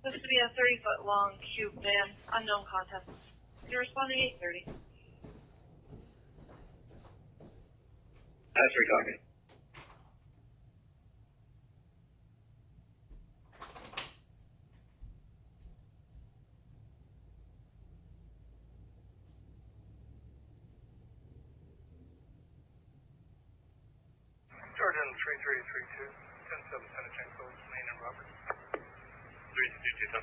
Looks to be a 30-foot long cube van, unknown contact. You're responding 8:30. That's where you're talking. Jordan 3332, 10-7 Simcoe, Main and Roberts. 322, 10-4.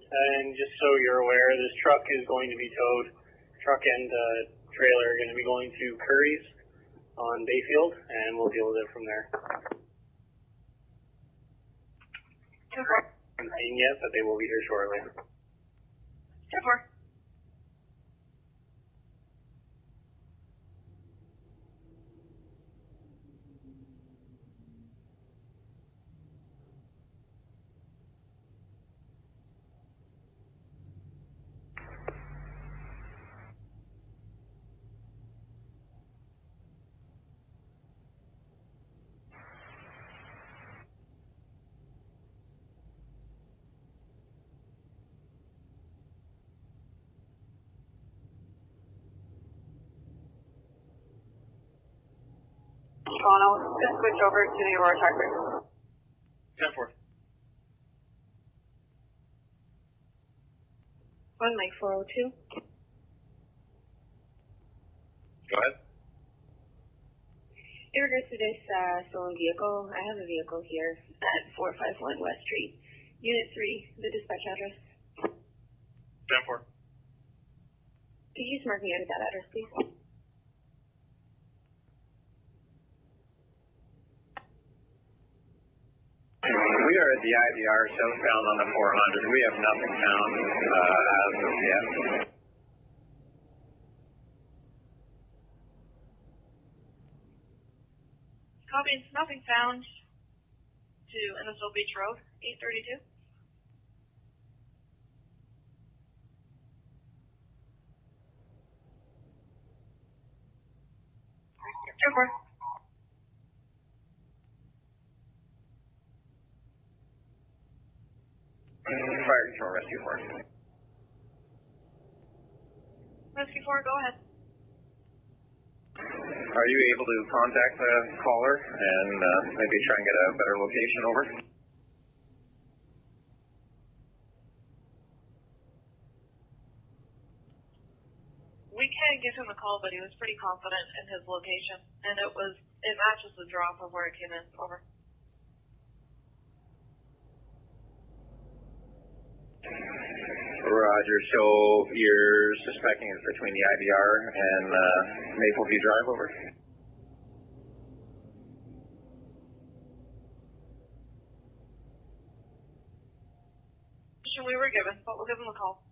And just so you're aware, this truck is going to be towed. Truck and trailer are going to be going to Curry's on Bayfield, and we'll deal with it from there. I'm saying yes, but they will be here shortly. 10-4. Toronto, just switch over to the Aurora Tractor. 10-4. 1 Mike 402. Go ahead. In regards to this stolen vehicle, I have a vehicle here at 451 West Street. Unit 3, the dispatch address. 10-4. Could you just mark me out at that address, please? We are at the IVR southbound on the 400. We have nothing found as of yet. Copy, nothing found to Innisfil Beach Road, 832. Sure. Fire control, rescue 4. Rescue 4, go ahead. Are you able to contact the caller and maybe try and get a better location over? We can't give him a call, but he was pretty confident in his location, and it matches the drop of where it came in. Over. Roger. So you're suspecting it's between the IVR and Mapleview Drive, over? We were given, but we'll give him a call.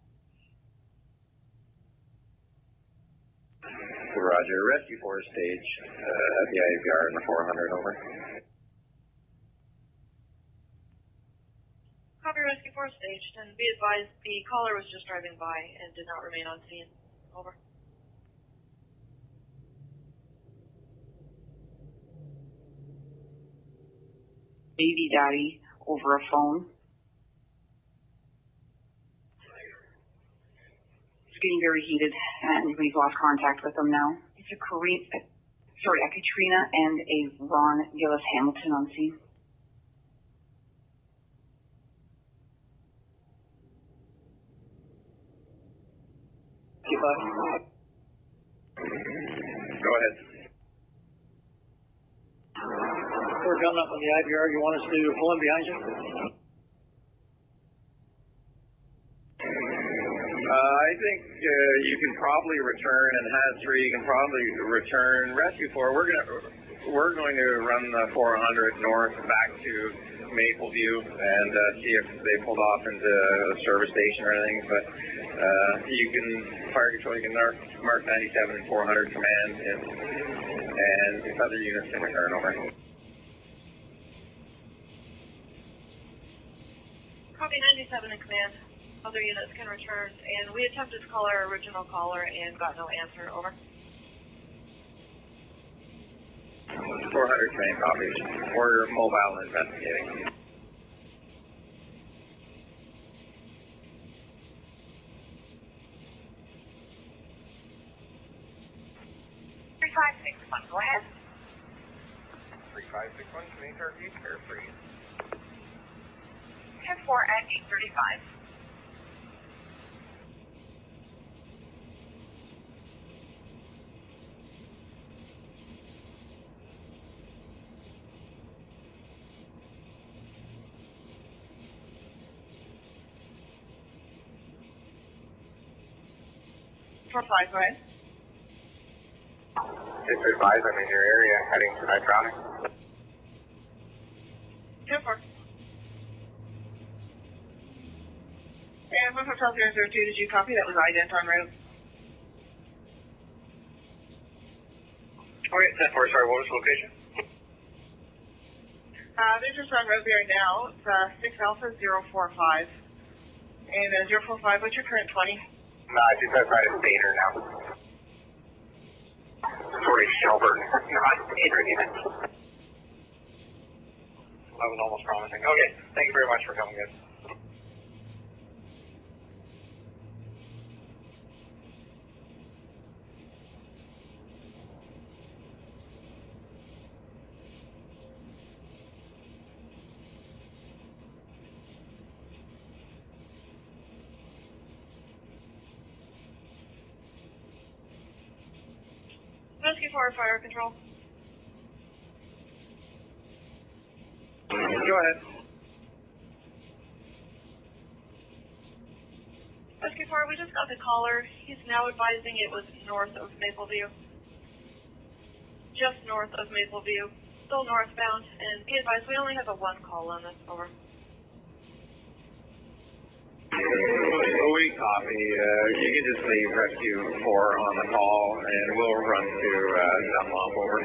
Roger. Rescue 4 stage at the IVR in the 400, over. Copy, Rescue 4 staged, and be advised the caller was just driving by and did not remain on scene. Over. Baby daddy over a phone. It's getting very heated, and we've lost contact with them now. It's a Katrina and a Ron Gillis Hamilton on scene. Go ahead. We're coming up on the IVR. You want us to pull in behind you? I think you can probably return, and HAZ 3 you can probably return. Rescue 4, we're going to run the 400 north back to Mapleview and see if they pulled off into a service station or anything. But you can fire control. You can mark 97 and 400 command. and if other units can return, over. Copy 97 in command. Other units can return, and we attempted to call our original caller and got no answer, over. 400 command copies. We're mobile investigating. Go ahead. 3561, Canadian Target, air freeze. 10-4 at 8:35. For 5, go ahead. 635, I'm in your area, heading to Nitronic. 10-4. And from Hotel 002, did you copy? That was ident en route. Okay, 10-4, sorry, what was the location? They're just on road there now. It's 6 Alpha 045. And 045, what's your current 20? I just outside of Stater now. Sorry, Shelburne, not Stater unit. That was almost promising. Okay, thank you very much for coming, guys. Rescue 4, fire control. Go ahead. Rescue 4, we just got the caller. He's now advising it was north of Mapleview. Just north of Mapleview. Still northbound. And be advised, we only have a 1 call on this. Over. We copy. You can just leave Rescue 4 on the call, and we'll run to Dunlop, over.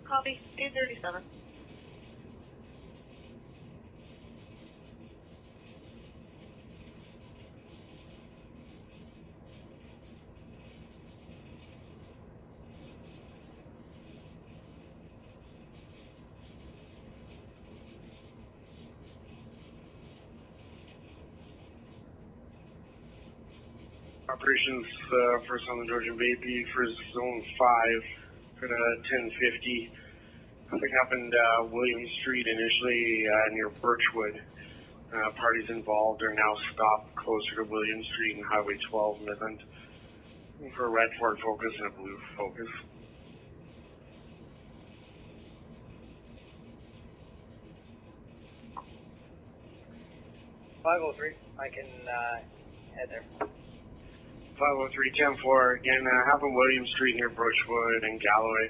Copy. 837. Operations for Southern Georgian Bay for Zone 5 at 10:50. Something happened William Street initially near Birchwood. Parties involved are now stopped closer to William Street and Highway 12 Midland for a red Ford Focus and a blue Focus. I can head there. 503-10-4, again, happened William Street near Birchwood and Galloway.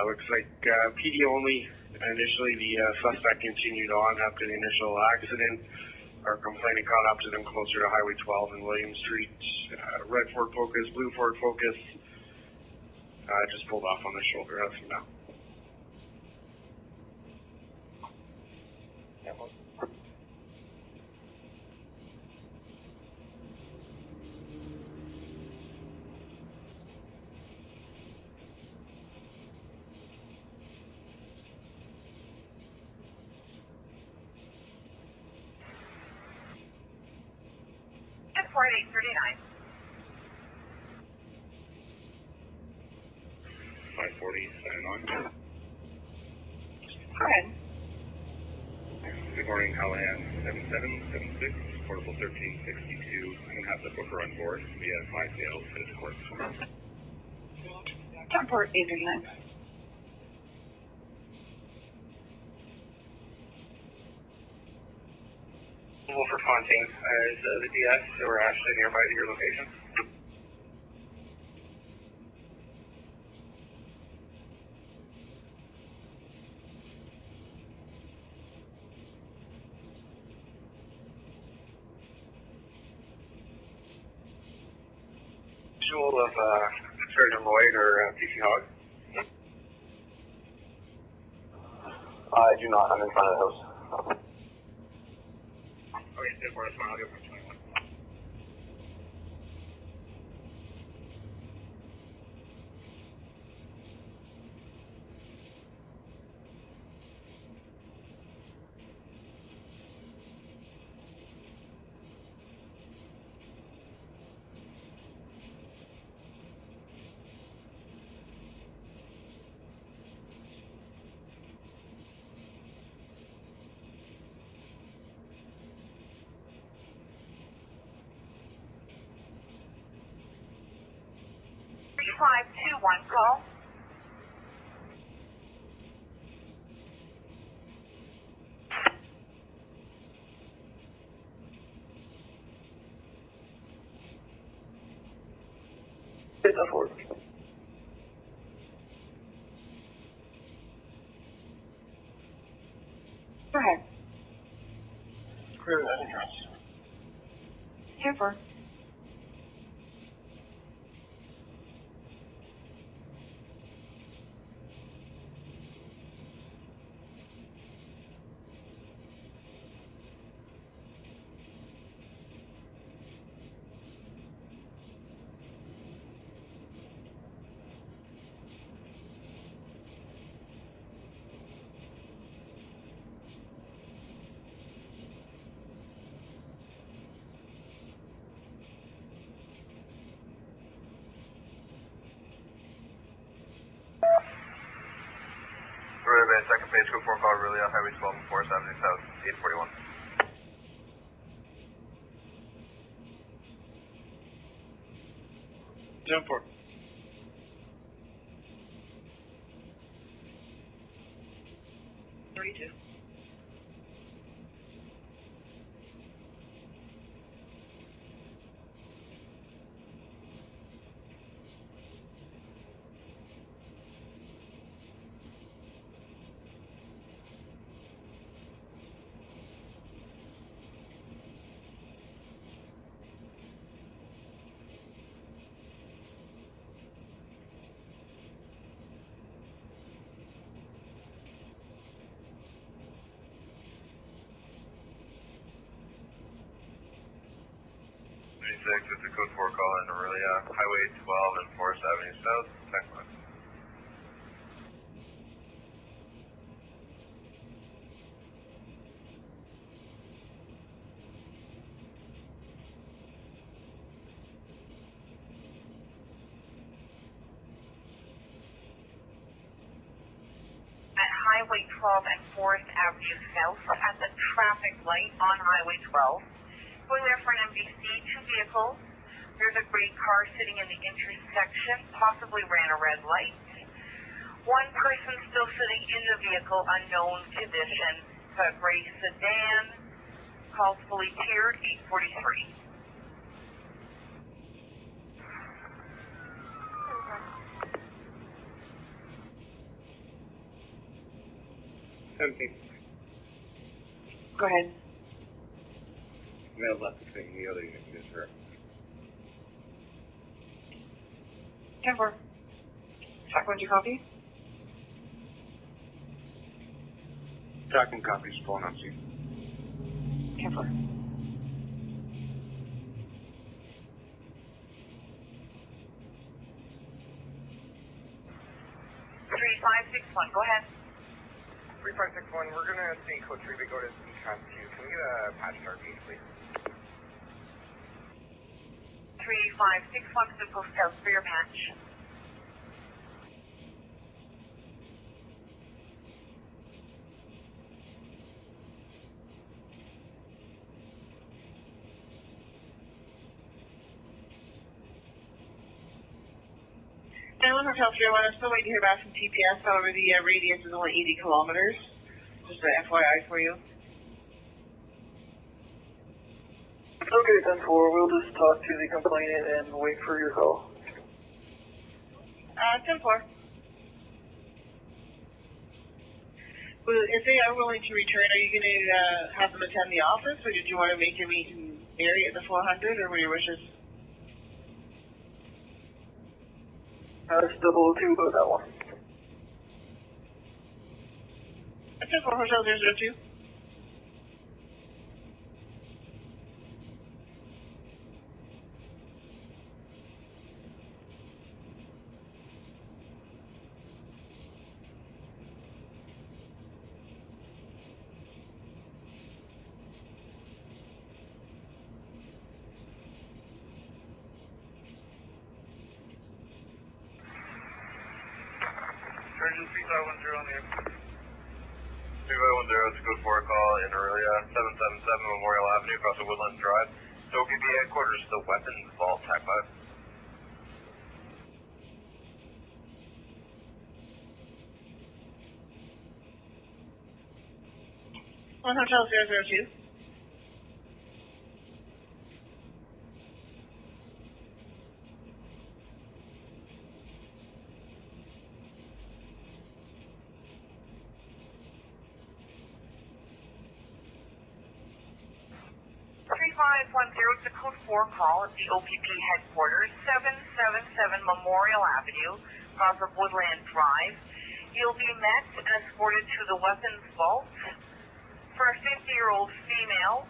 Looks like PD only. Initially, the suspect continued on after the initial accident. Our complainant caught up to them closer to Highway 12 and William Street. Red Ford Focus, blue Ford Focus. Just pulled off on the shoulder as of now. Port 839. 540, signing on. Go ahead. Good morning, Hallahan 7776, portable 1362. I'm going to have the booker on board. We have 5 sales to the court. Port 839. Wilford Fontaine is the DS, so we're actually nearby to your location. visual of Sergeant Lloyd or PC Hogg? I do not. I'm in front of the house. Okay, 10-4, that's fine. I'll give him 21. Call. It's a 4. Go ahead. Clear that address. 10-4. Second page, go 4 call, really off Highway 12 and 4th Avenue South, 841. Jump for. It's a code 4 call in Aurelia, Highway 12 and 4th Avenue South, Texas. At Highway 12 and 4th Avenue South, at the traffic light on Highway 12. Going there for an MVC, 2 vehicles. There's a gray car sitting in the intersection, possibly ran a red light. One person still sitting in the vehicle, unknown condition. It's a gray sedan, called fully tiered, 843. Go ahead. Male left between the other unit is her. 10-4. Second, you copy? Tracking copies, phone on scene. 10-4. 3561, go ahead. 3561, we're going to see code 3, we go to Econ 2. Can we get a patch to our page, please? 3561 to post out for your patch. Island Hotel 301, I'm still waiting to hear back from TPS. However, the radius is only 80 kilometers. Just an FYI for you. Okay, 10-4. We'll just talk to the complainant and wait for your call. 10-4. Well, if they are willing to return, are you going to have them attend the office, or did you want to make your meet and area at the 400, or what are your wishes? It's 002 about that one. That's it for Hotel 002. Surgeon 3510 on the air. 3510, it's a good 4 call in Aurelia, 777 Memorial Avenue across the Woodlands Drive. So OPP headquarters, the weapons vault, type 5. One Hotel 002. It's a code 4 call at the OPP headquarters, 777 Memorial Avenue, across of Woodland Drive. You'll be met and escorted to the weapons vault for a 50-year-old female,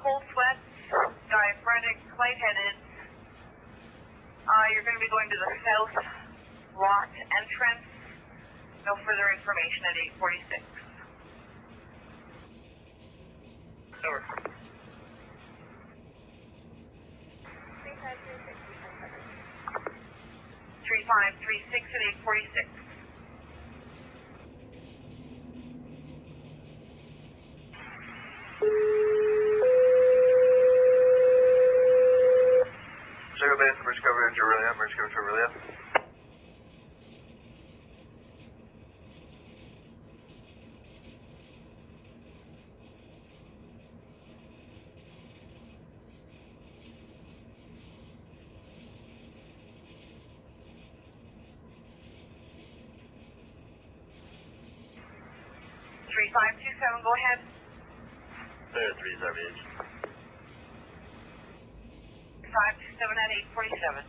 cold sweats, diaphoretic, lightheaded. You're going to be going to the south lot entrance. No further information at 846. Over. 3536 at 846. Zero base, bridge coverage, Aurelia, bridge coverage, Aurelia. Three 527, go ahead. 378. 527 at 847.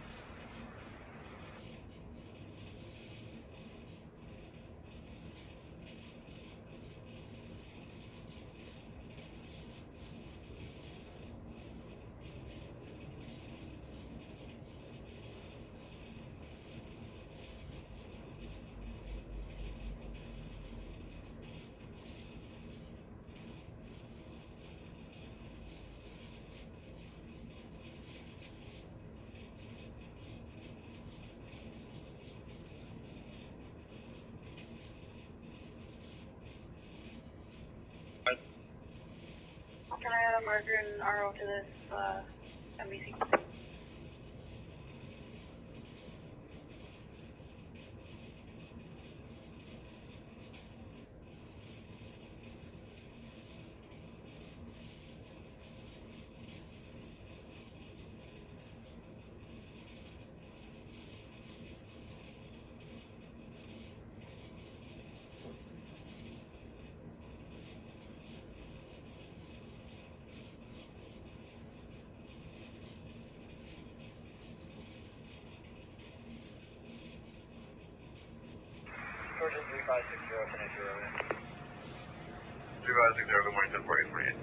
Can I add a marker and RO to this MBC? Georgia 3560, finish your Aurelia. 3560, good morning, 1048.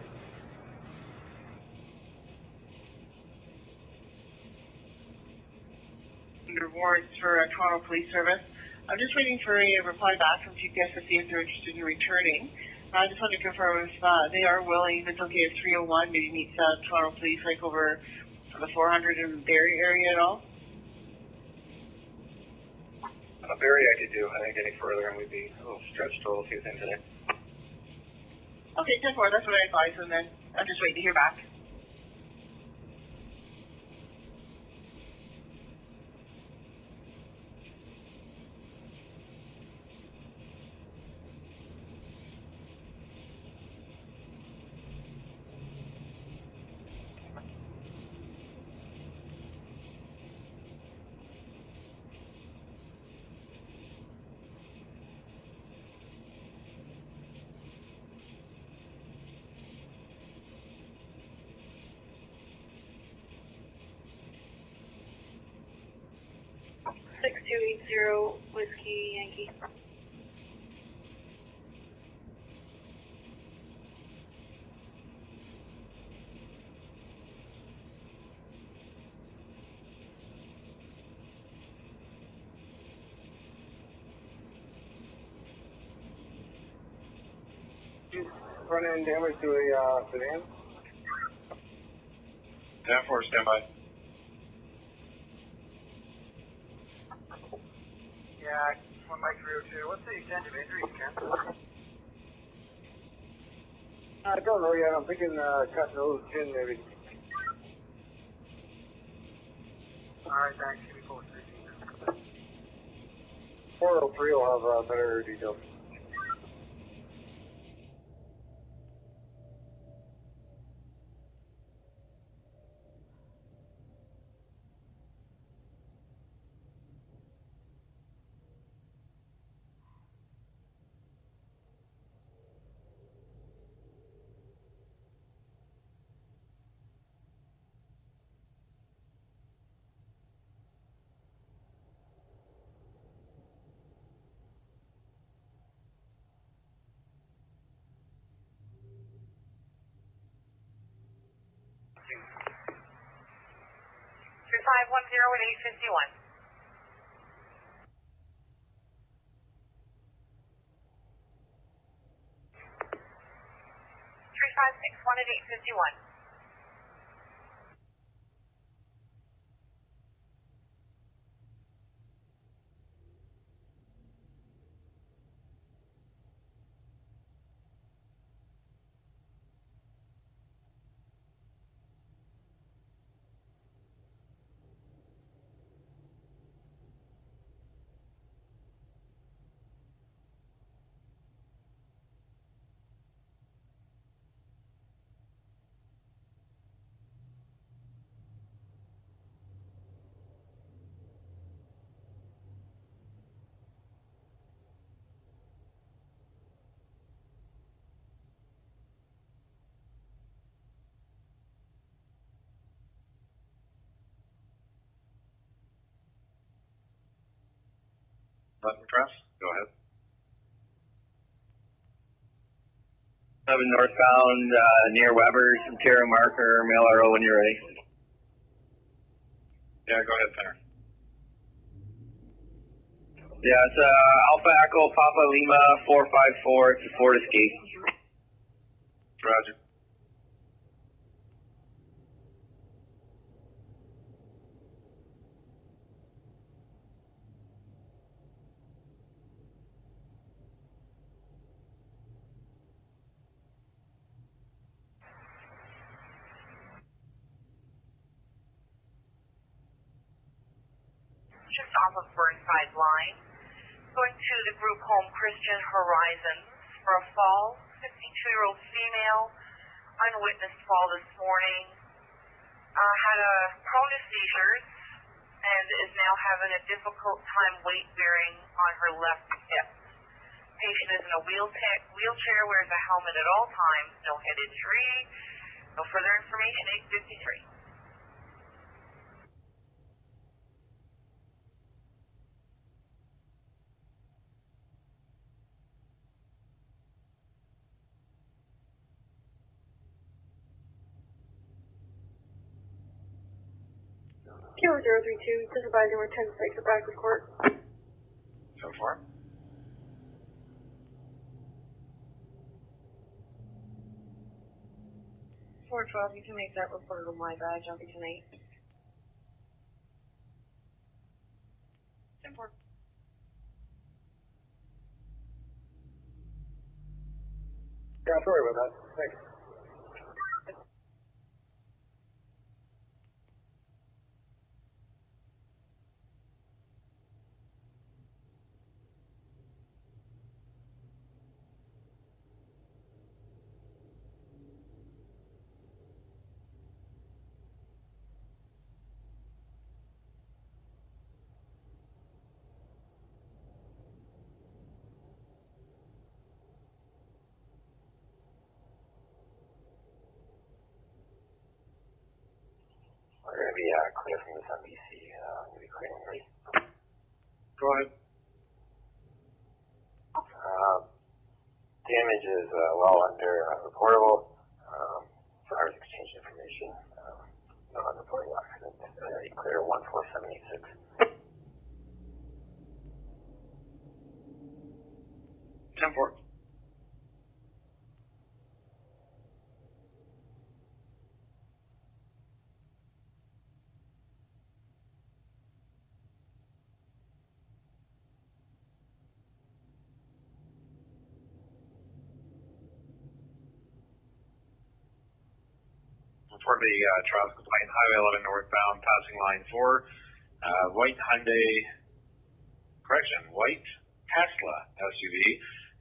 Under warrants for Toronto Police Service. I'm just waiting for a reply back from GPS to see if they're interested in returning. I just want to confirm if they are willing, if it's okay if 301 maybe meets Toronto Police like over the 400 in Barrie area at all. Barrie I could do. I think any further and we'd be a little stretched to a few things today. Okay, 10-4, that's what I advised them then. I'm just waiting to hear back. 280 Whiskey Yankee. Front end damage to a sedan. 10-4, standby. Yeah, 1 by 302. What's the extent of injuries, Ken? I don't know yet. I'm thinking cut nose, chin maybe. Alright, thanks. Give me posted. 403 will have better details. Three 510 at 851. 3561 at 851. Button press. Go ahead. 7 northbound near Weber's, interior marker, mail RO when you're ready. Yeah, go ahead, Center. Yeah, it's Alpha Echo Papa Lima 454. It's a Ford Escape. Roger. Just off of Burnside Line, going to the group home Christian Horizons for a fall. 52-year-old female, unwitnessed fall this morning. Had a prone to seizures and is now having a difficult time weight bearing on her left hip. Patient is in a wheelchair, wears a helmet at all times, no head injury. No further information, 853. Kilo 032, supervisor with 10 6 at back report. So far. Four 12, you can make that report on my badge. I'll be tonight. 10-4. Yeah, sorry about that. Thanks. We're going to be clear from this NBC. We'll be clearing ready. well under reportable. Drivers exchange information. No unreported accident. Clear 14786. 10-4. For the traffic complaint, Highway 11 northbound, passing line 4, white Tesla SUV,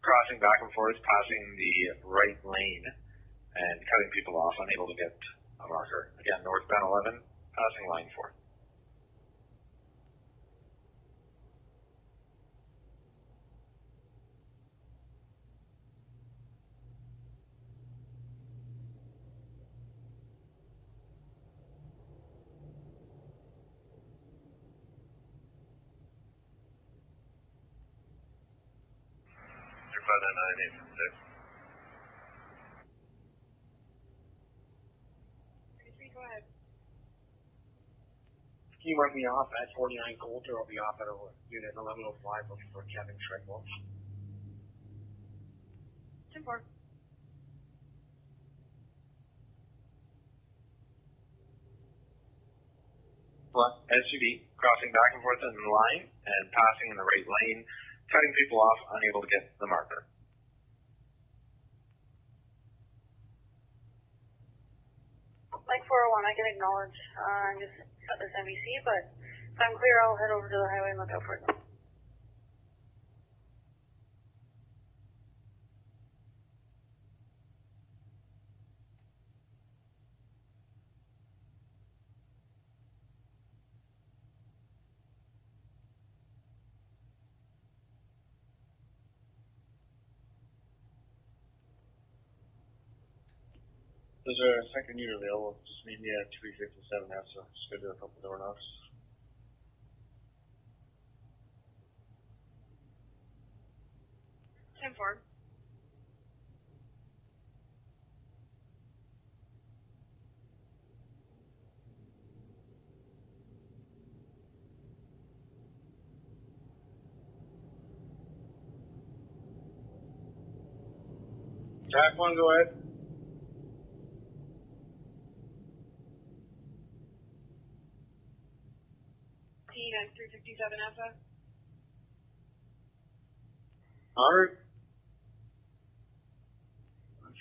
crossing back and forth, passing the right lane, and cutting people off, unable to get a marker. Again, northbound 11, passing line 4. Go ahead. Can you mark me off at 49 Coulter? I'll be off at unit 1105 looking for Kevin Treadwell. 10-4. SUV, crossing back and forth in the line, and passing in the right lane, cutting people off, unable to get the marker. Like 401, I can acknowledge. I'm just at this NBC, but if I'm clear, I'll head over to the highway and look out for it. There's a second unit available. Just meet me at 357 F, so just go do a couple door knocks. Ten-4. Track 1, go ahead. And 357 Alpha. Alright.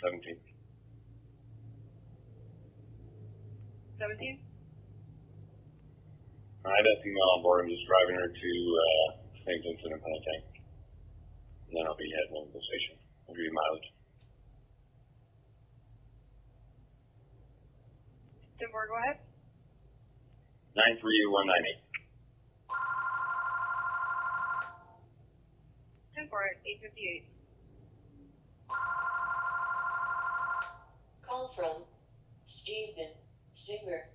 17. 17. Alright, that's female on board. I'm just driving her to St. Vincent and Penitang. And then I'll be heading over to the station. I'll give you mileage. 10-4, go ahead. 93198. 10-4 at 858. Call from Stephen Singer.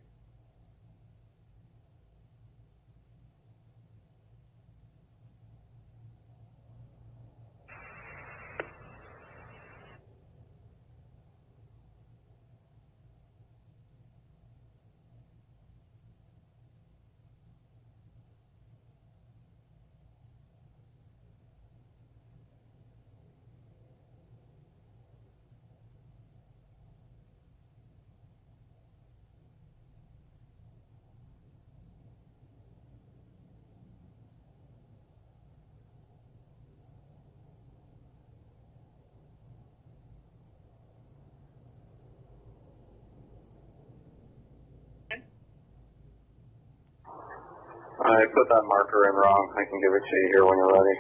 I put that marker in wrong. I can give it to you here when you're ready.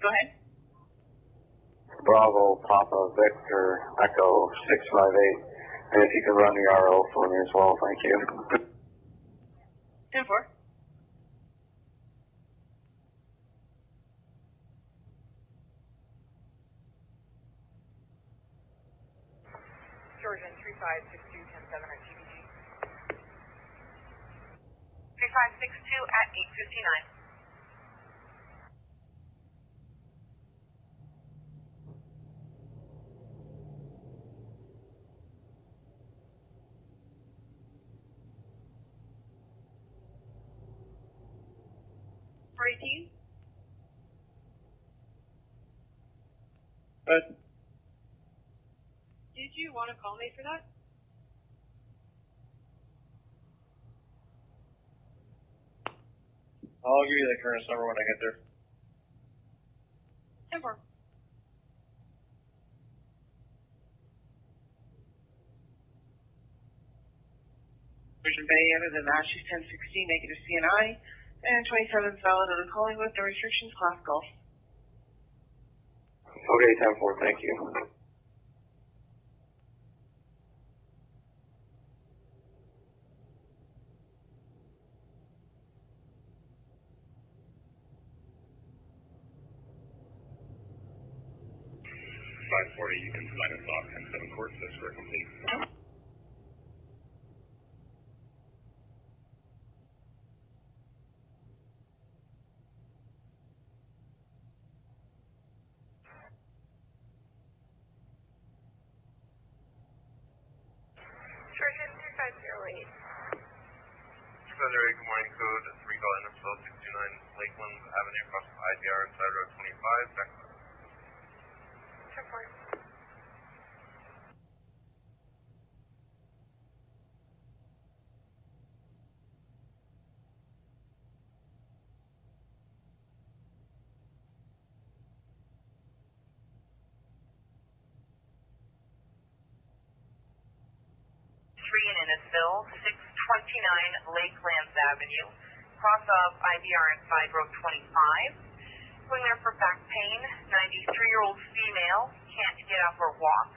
Go ahead. Bravo, Papa, Victor, Echo, 658. And if you can run the RO for me as well, thank you. 10-4. Georgian 3562 107 at TBG. 3562 at 859. 18? But Did you want to call me for that? I'll give you the current number when I get there. 10-4. Georgian Bay, other than that, she's 1016 negative CNI, and 27 valid out of Collingwood, no restrictions, class golf. Okay, 10-4, thank you. You can sign us off 10-7 court, so we're complete. Georgian 2508. Good morning, code 3 call NFL 629 Lakeland Avenue, across IBR inside road 25, back 10-4. In Innisfil, 629 Lakelands Avenue, cross of IBR and side road 25. Going there for back pain, 93-year-old female, can't get up or walk.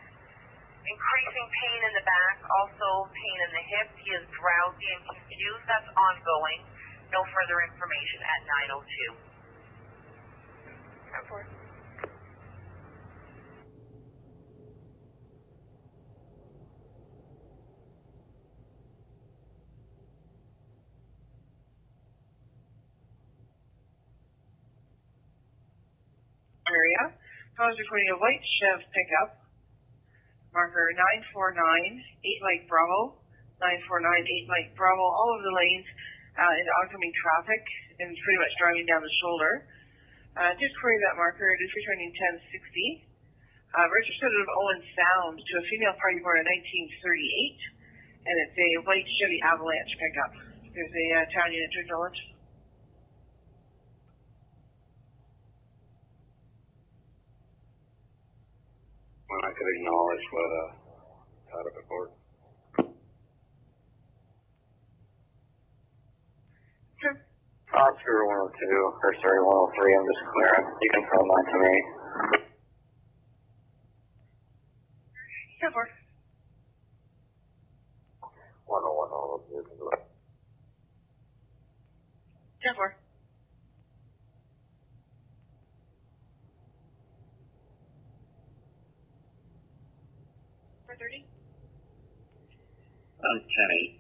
Increasing pain in the back, also pain in the hip. He is drowsy and confused. That's ongoing. No further information at 9:02. 10-4. Area. Cause reporting a white Chev pickup. Marker 949, 8 Mike Bravo, 949, 8 Mike Bravo, all of the lanes in oncoming traffic and pretty much driving down the shoulder. Just query that marker, it is returning 1060. Registered out of Owen Sound to a female party born in 1938, and it's a white Chevy Avalanche pickup. There's a town unit to acknowledge. I could acknowledge what out of the board. Sure. Oscar 102, or sorry, 103, I'm just clearing. You can confirm that to me. 10-4. 101, all of you can do it. 10-4. 430. I'm 10-8.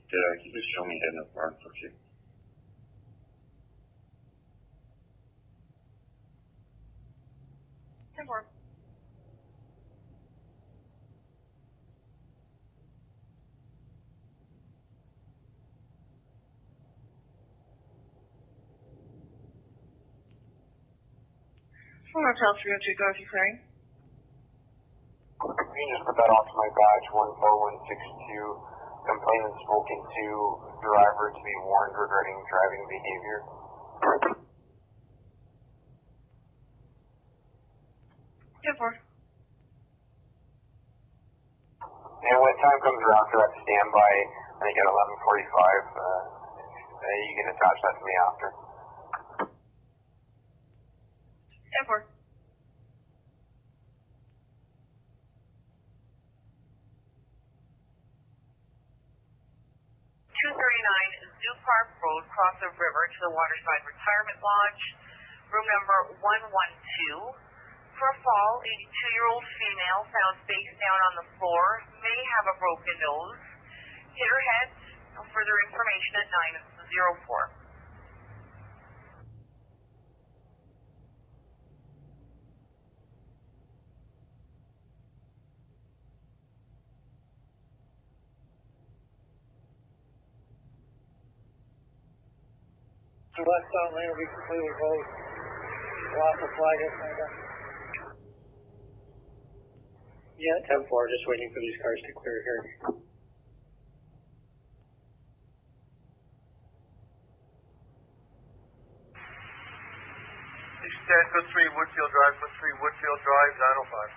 Can you just show me in the bar for you? Four. Hotel 302, go if you're clearing. You can just put that onto my badge, 14162. Complainant spoken to driver to be warned regarding driving behavior. Yeah, 4. And when time comes around for that standby, I think at 11:45, you can attach that to me after. Yeah, 4. 239 Zoo Park Road, cross the river to the Waterside Retirement Lodge, room number 112. For a fall, 82-year-old female found face down on the floor, may have a broken nose. Hit her head. No further information at 9:04. The westbound lane will be completely closed. We'll have to flag it. Yeah, 10-4, just waiting for these cars to clear here. Extend code 3 Woodfield Drive, code 3 Woodfield Drive, 905.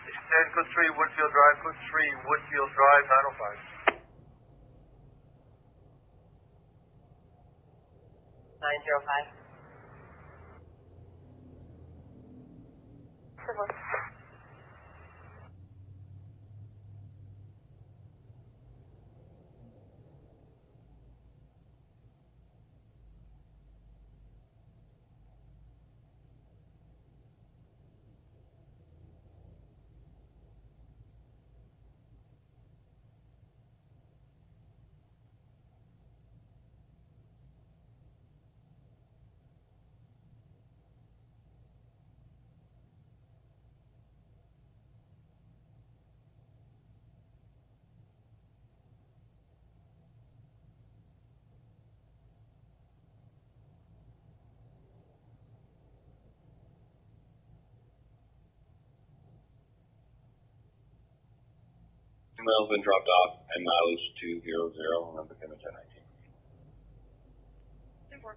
Extend code 3 Woodfield Drive, code 3 Woodfield Drive, 905. 905. Miles been dropped off and mileage 200 and I'm becoming 1019. 10-4.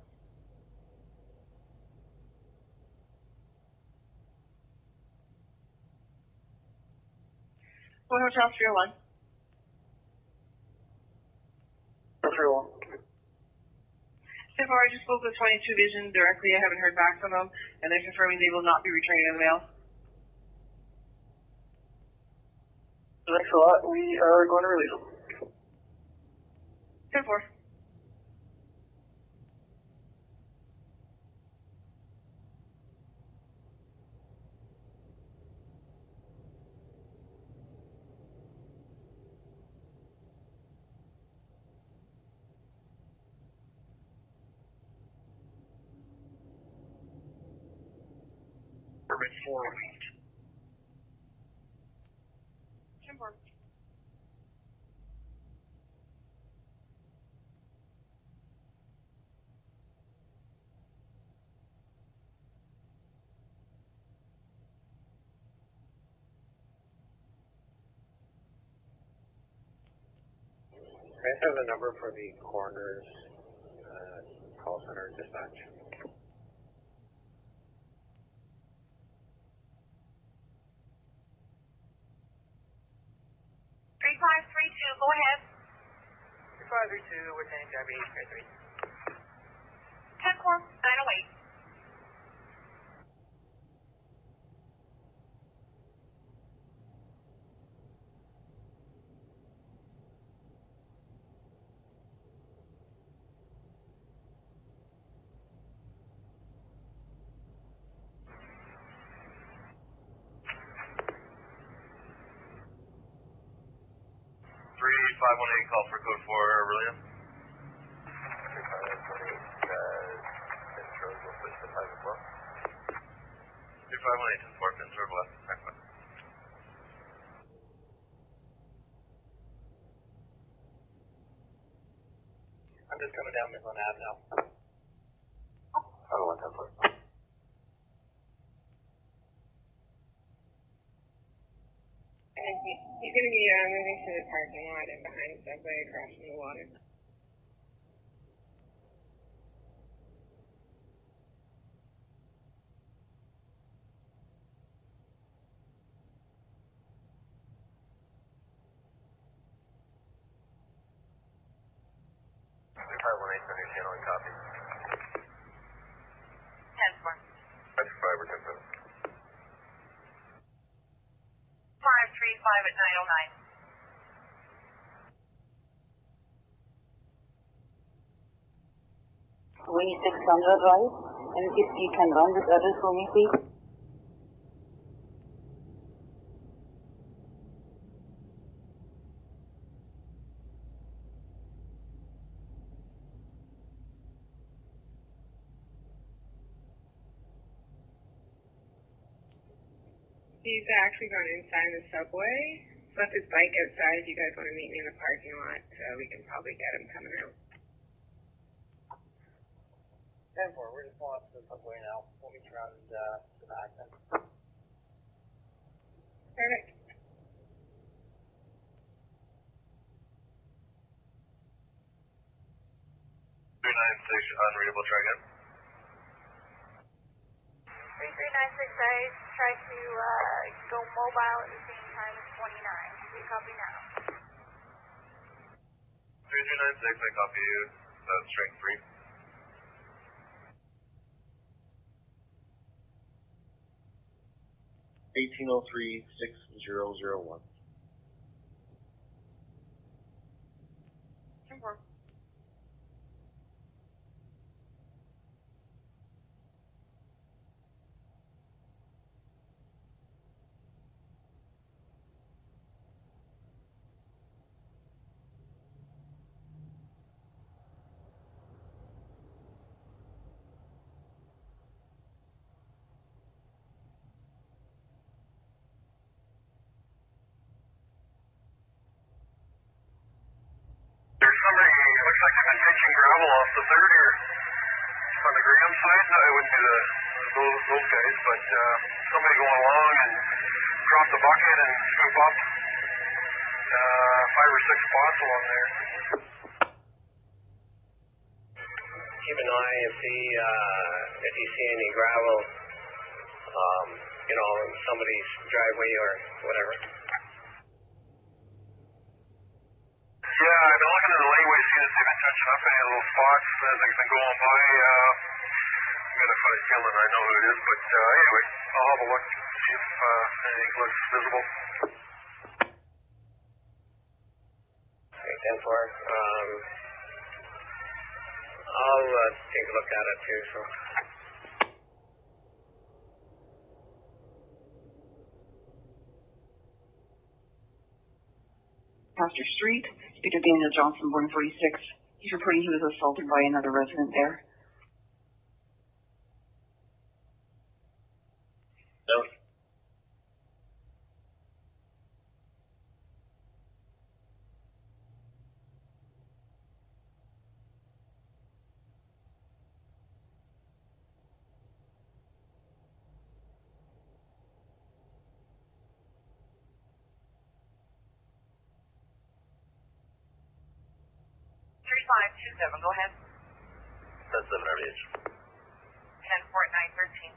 Hotel 301. 301. So far, I just spoke with 22 Vision directly. I haven't heard back from them, and they're confirming they will not be returning in the mail. Thanks a lot. We are going to release them. 10-4. Permit 408. 10-4. I have a number for the coroner's call center dispatch. 3532, go ahead. 3532, we're taking Gabby 833. 10-4, 908. Three 518, call for code 4, William. 3518, 10-4, pin serve left. I'm just coming down Midland Ave now. I don't want that for. And he's going to be moving to the parking lot and behind Subway across from the water. Copy. 10-4. That's 5 or 10-7. 535 at 909. 2600, right? And if you can run this address for me, please. He's actually going inside the subway. Left his bike outside. If you guys want to meet me in the parking lot, we can probably get him coming out. 10-4, we're just going up to the subway now. We'll meet you around the back then. Perfect. 396, unreadable, try again. 3396, I tried to go mobile at the same time as 29. Do you copy now? 3396, I copy you. That's strength 3. $1803-6001. 10-4. There's somebody, it looks like they've been pitching gravel off the 3rd here on the Graham side. It would be those guys, but somebody going along and drop the bucket and scoop up 5 or 6 spots along there. Keep an eye if you see any gravel, in somebody's driveway or whatever. Yeah, I've been looking at the laneway, seeing if they've been touching up any of those spots as they've been going by. I've got a funny feeling I know who it is, but anyway, I'll have a look, see if anything looks visible. Okay, 10-4. I'll take a look at it too, so. Pastor Street, Victor Daniel Johnson, born 46. He's reporting he was assaulted by another resident there. Note. Go ahead. That's 7 RDH. 10-4 at 913.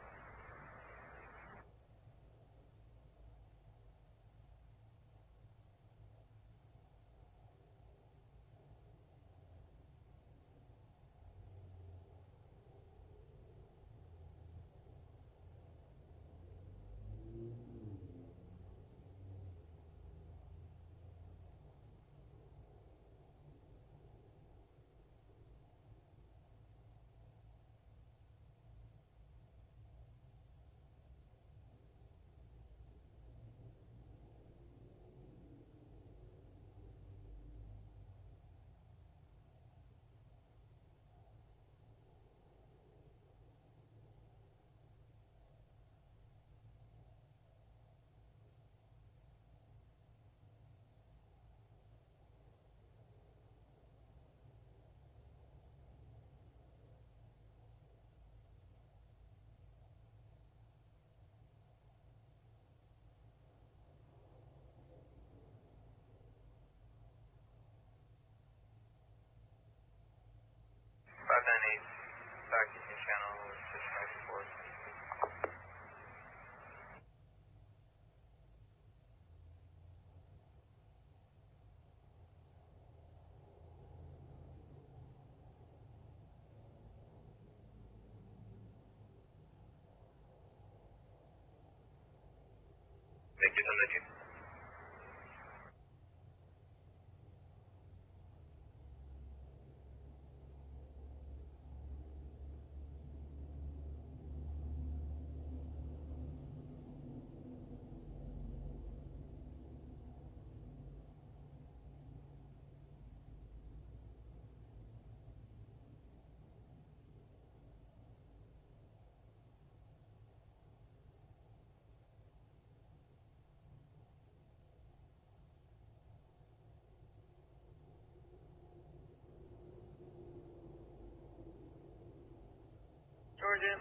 Back in your channel, just back and forth. Thank you, 1019.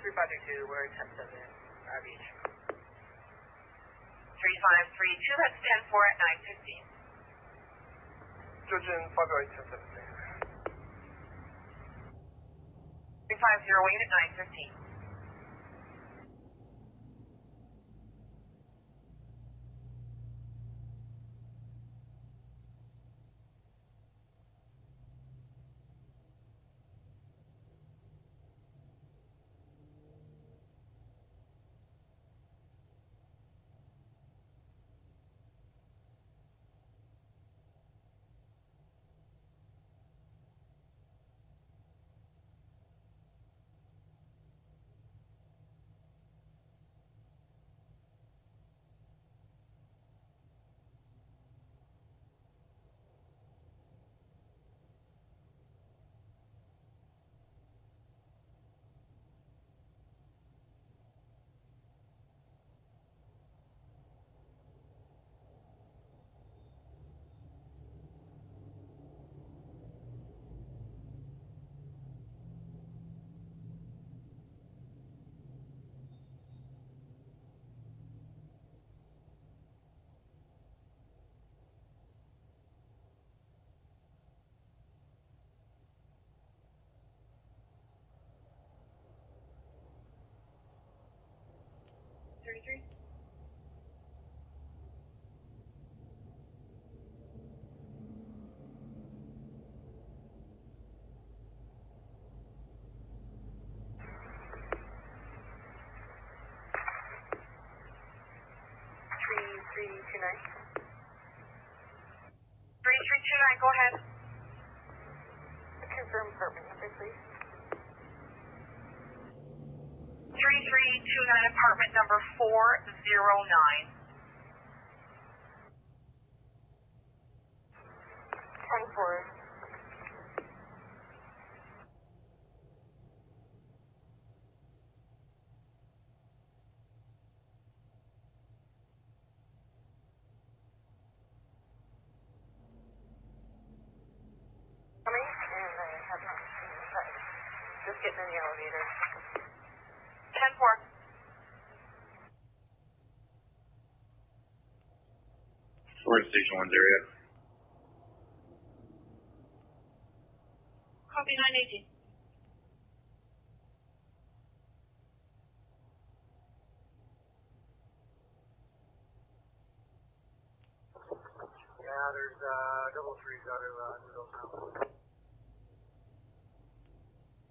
3532, we're 10-7 Beach. 3532, that's 10-4 at 9:15. Georgian 508 10-7. 3508 at 9:15. Go ahead. Confirm apartment number, please. 3329, apartment number 409. 10-4. Just getting in the elevator. 10-4. We're at Station 1's area. Copy 918. Yeah, there's 333 got to Noodles now.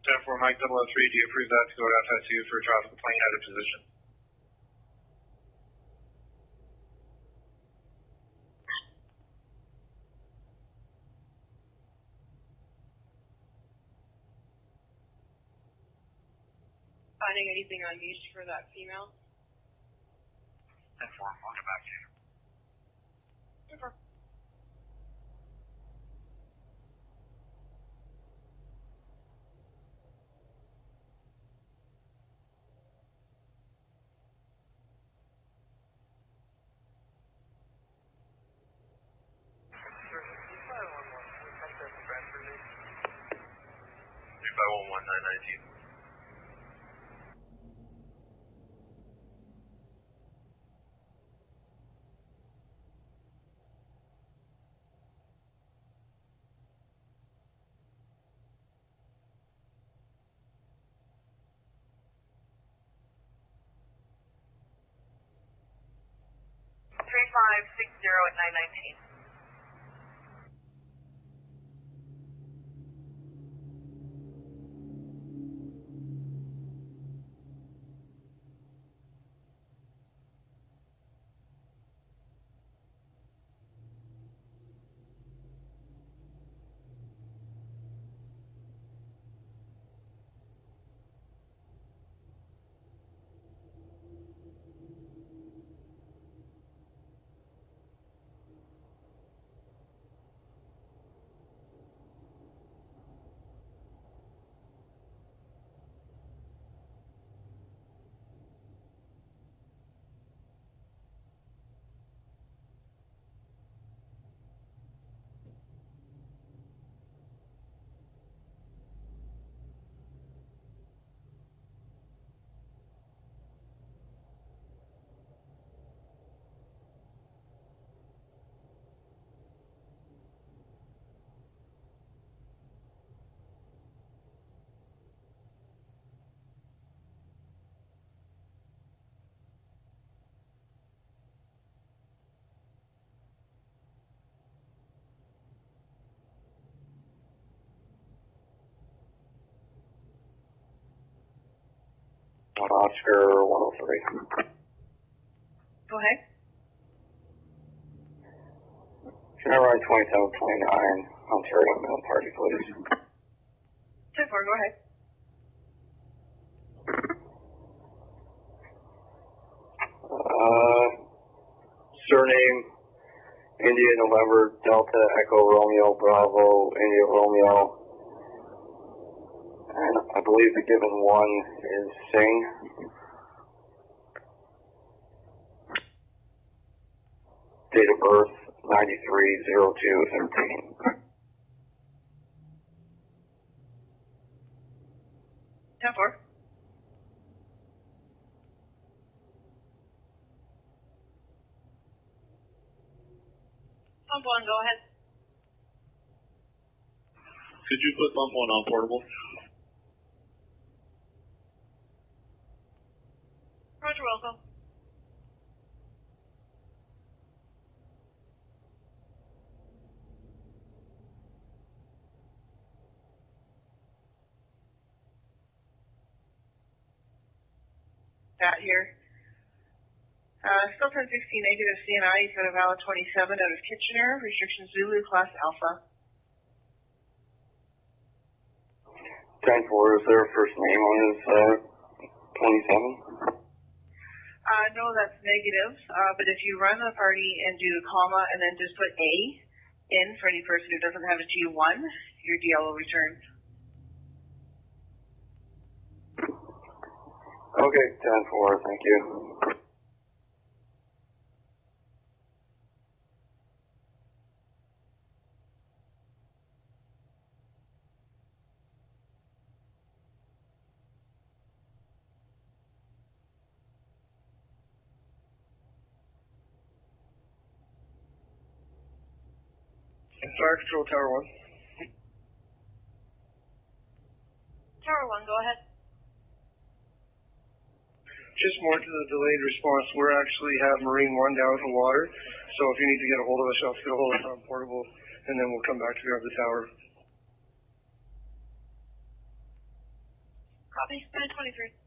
10-4 Mike 003, do you approve that to go to FSU for traffic plane out of position? Finding anything unleashed for that female? 10-4, I'll get back to you. Super. By 11919. Three 3560 at 919. Oscar 103. Go ahead. General 2729, Ontario Mill Party, please. 10-4, go ahead. Surname, India November, Delta, Echo Romeo, Bravo, India Romeo. And I believe the given one is Singh. Date of birth, 93-02-13. 10-4. Pump 1, go ahead. Could you put pump 1 on portable? Roger, welcome. That here. Still 1016 negative CNI, he's got a valid 27 out of Kitchener, restriction Zulu, class Alpha. 10-4, is there a first name on his 27? No, that's negative, but if you run the party and do a comma and then just put A in for any person who doesn't have a G1, your DL will return. Okay, 10-4, thank you. Fire Control Tower 1. Tower 1, go ahead. Just more to the delayed response, we actually have Marine 1 down with the water, so if you need to get a hold of us, I'll get a hold of us on portable, and then we'll come back to grab the tower. Copy, 923.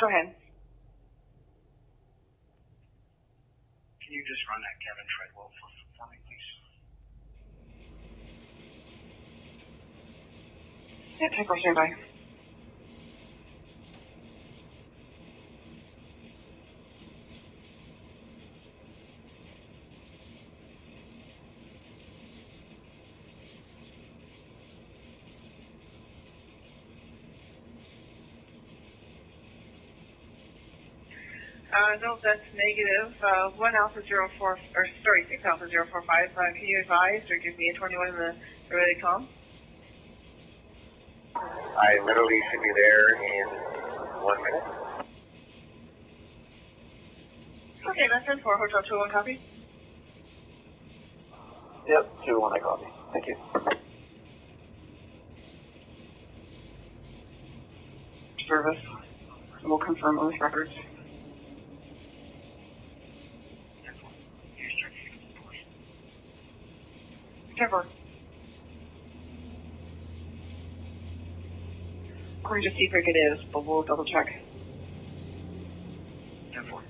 Go ahead. Can you just run that Kevin Treadwell for me, please? Yeah, take our standby. No, that's negative. 1 Alpha 04, or sorry, 6 Alpha 045. Can you advise or give me a 21 in the ready com? I literally should be there in 1 minute. Okay, that's 10-4, Hotel 21, copy. Yep, 2-1, I copy. Thank you. Service. We'll confirm those records. Never. We're going to see how big it is, but we'll double check. 10-4.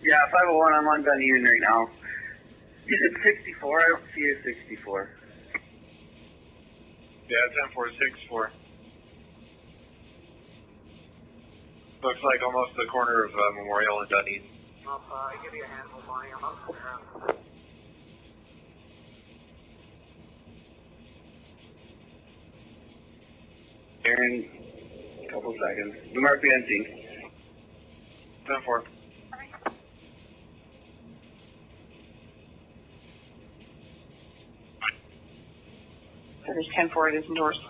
Yeah, 501, I'm on Dunedin right now. You said 64? I don't see a 64. Yeah, 10-4-6-4. Looks like almost the corner of Memorial and Dunedin. Give me a handful, Bonnie. I'm up there. In a couple seconds. The Murphy NC. 10-4. So there's 10-4, it is endorsed.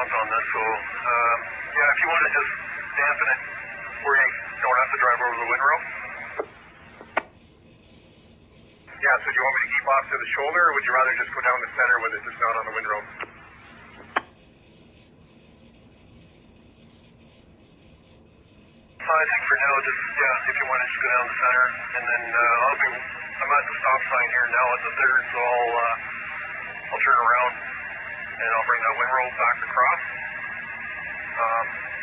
On this, so yeah, if you want to just dampen it where you don't have to drive over the windrow. Yeah, so do you want me to keep off to the shoulder, or would you rather just go down the center with it just not on the windrow? I think for now, just yeah, if you want to just go down the center, and then I'm at the stop sign here now at the third, so I'll turn around. And I'll bring that windrow back across.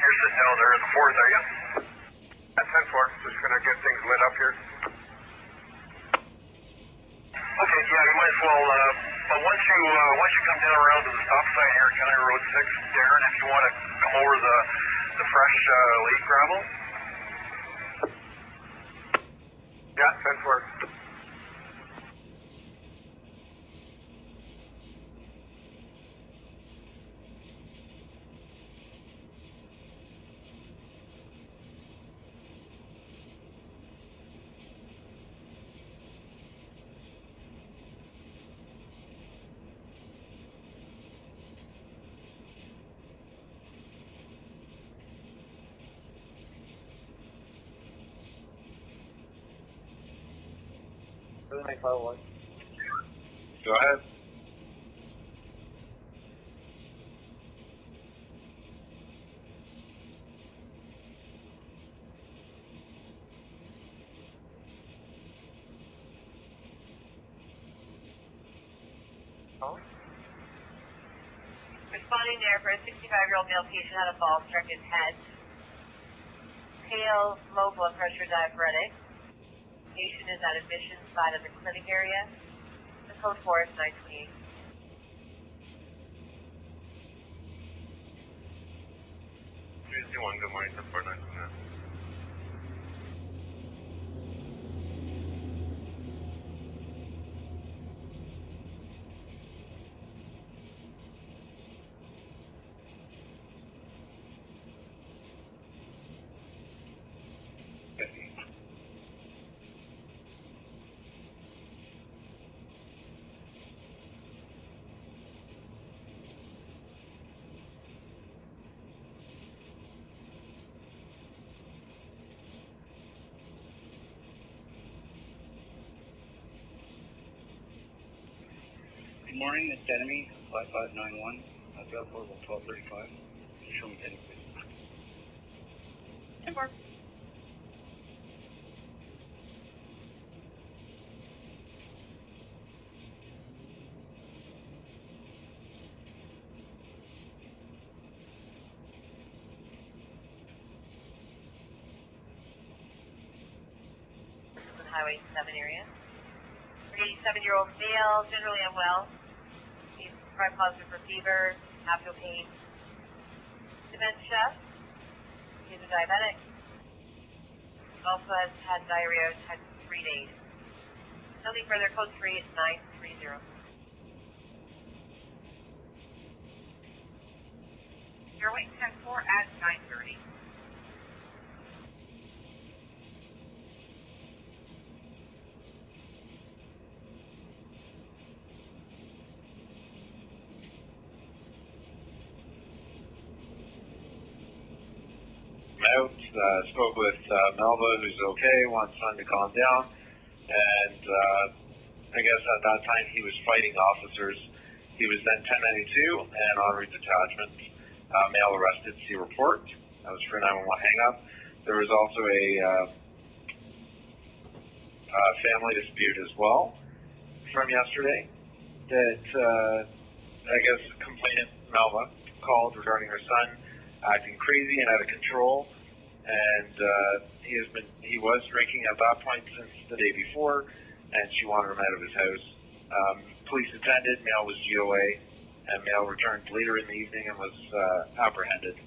You're sitting down there at the fourth, are you? At 10-4, just going to get things lit up here. Okay, yeah, you might as well, but once you come down around to the stop sign here at County Road 6, Darren, if you want to come over the fresh lake gravel. Yeah, 10-4. Go ahead. Responding there for a 65-year-old male patient had a fall, struck his head. Pale, low blood pressure, diabetic. Patient is at admission side of the clinic area. The code 4 is 928. Good morning, 10-4, 929. Good morning, it's enemy 5591. I've got portable 1235. Show me Denny, please. 10-4. Highway 7 area. 87-year-old male, generally unwell. He's tried positive for fever, abdominal pain, dementia. He's a diabetic. Also has had diarrhea, had 3 days. Nothing further. Code 3 is 930. You're waiting 10-4 at 930. Out, spoke with Melba, who's okay, wants time to calm down, and I guess at that time he was fighting officers. He was then 1092 and en route detachment. Male arrested, see report. That was for 911 hang-up. There was also a family dispute as well from yesterday that I guess complainant Melva called regarding her son acting crazy and out of control, and he was drinking at that point since the day before, and she wanted him out of his house. Police attended, male was GOA, and male returned later in the evening and was apprehended.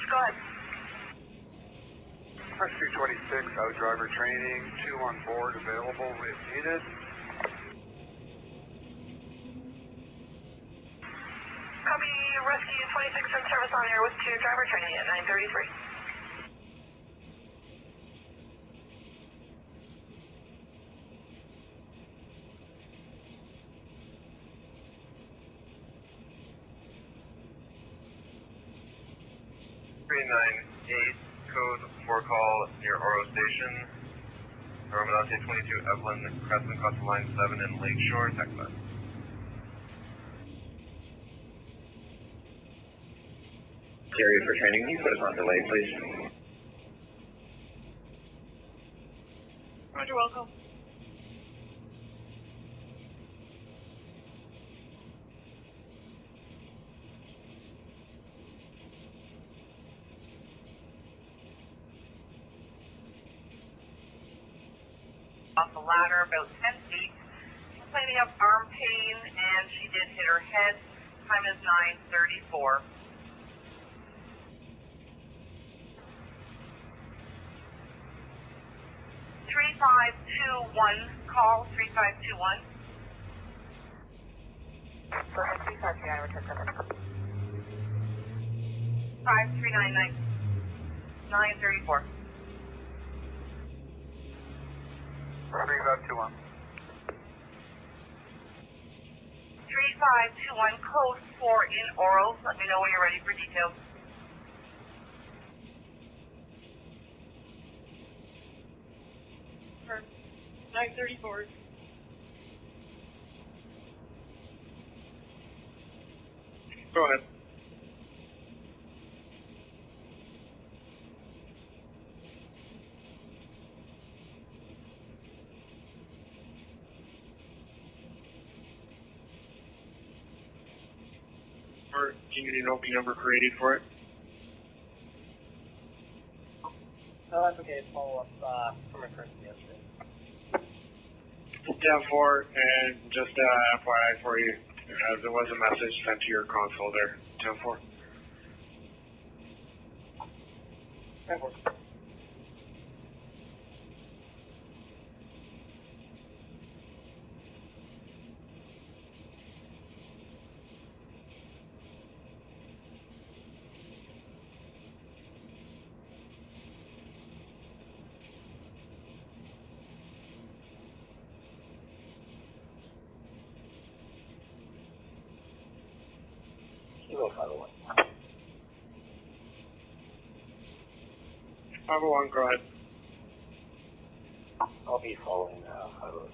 Go ahead. Rescue 26, out driver training, 2 on board, available if needed. Copy, Rescue 26 in service on air with 2 driver training at 9:33. Code 4 call near Oro Station. Ramadante 22 Evelyn, Crescent across the line 7 in Lakeshore, Texas. Jerry for training, can you put us on delay, please? Roger, welcome. Off the ladder about 10 feet, complaining of arm pain, and she did hit her head. Time is 9:34. Call 3521. Go ahead, 3529, return 5399 934. Bring it up to 1. 3521, code 4 in Oro. Let me know when you're ready for details. For 934. Go ahead. Can you need an OP number created for it? No, that's okay. Follow up from my person yesterday. Yeah, and just FYI for you, there was a message sent to your console there, 10-4. 10-4. Kilo 501. 501, go ahead. I'll be following highway.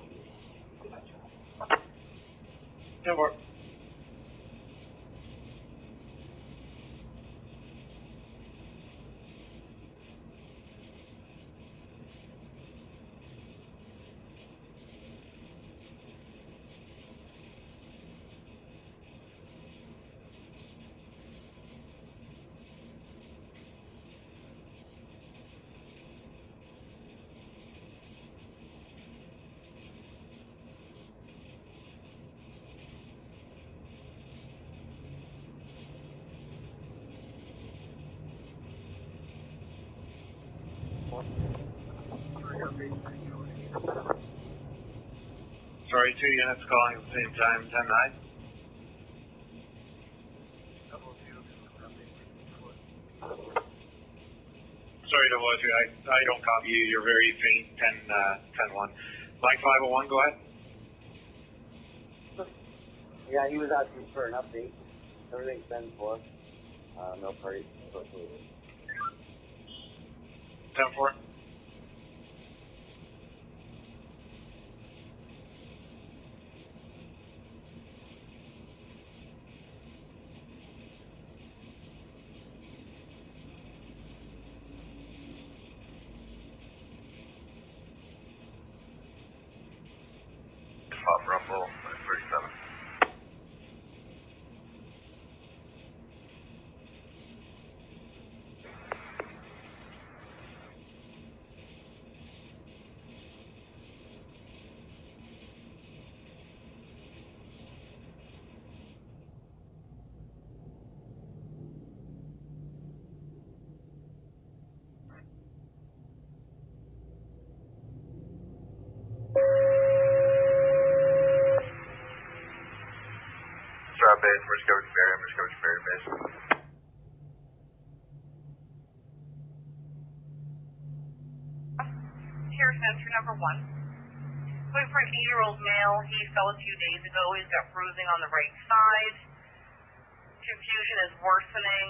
10-4. Sorry, 2 units calling at the same time, 10-9. Sorry to hold you. I don't copy you. You're very faint. 10-1. Mike 501, go ahead. Yeah, he was asking for an update. Everything's been for. No parties. 10-4. Pop Rumble 37. Drop base, Morscovic Barrie base. Here, sensor number 1. Going for an 8-year-old male. He fell a few days ago. He's got bruising on the right side. Confusion is worsening.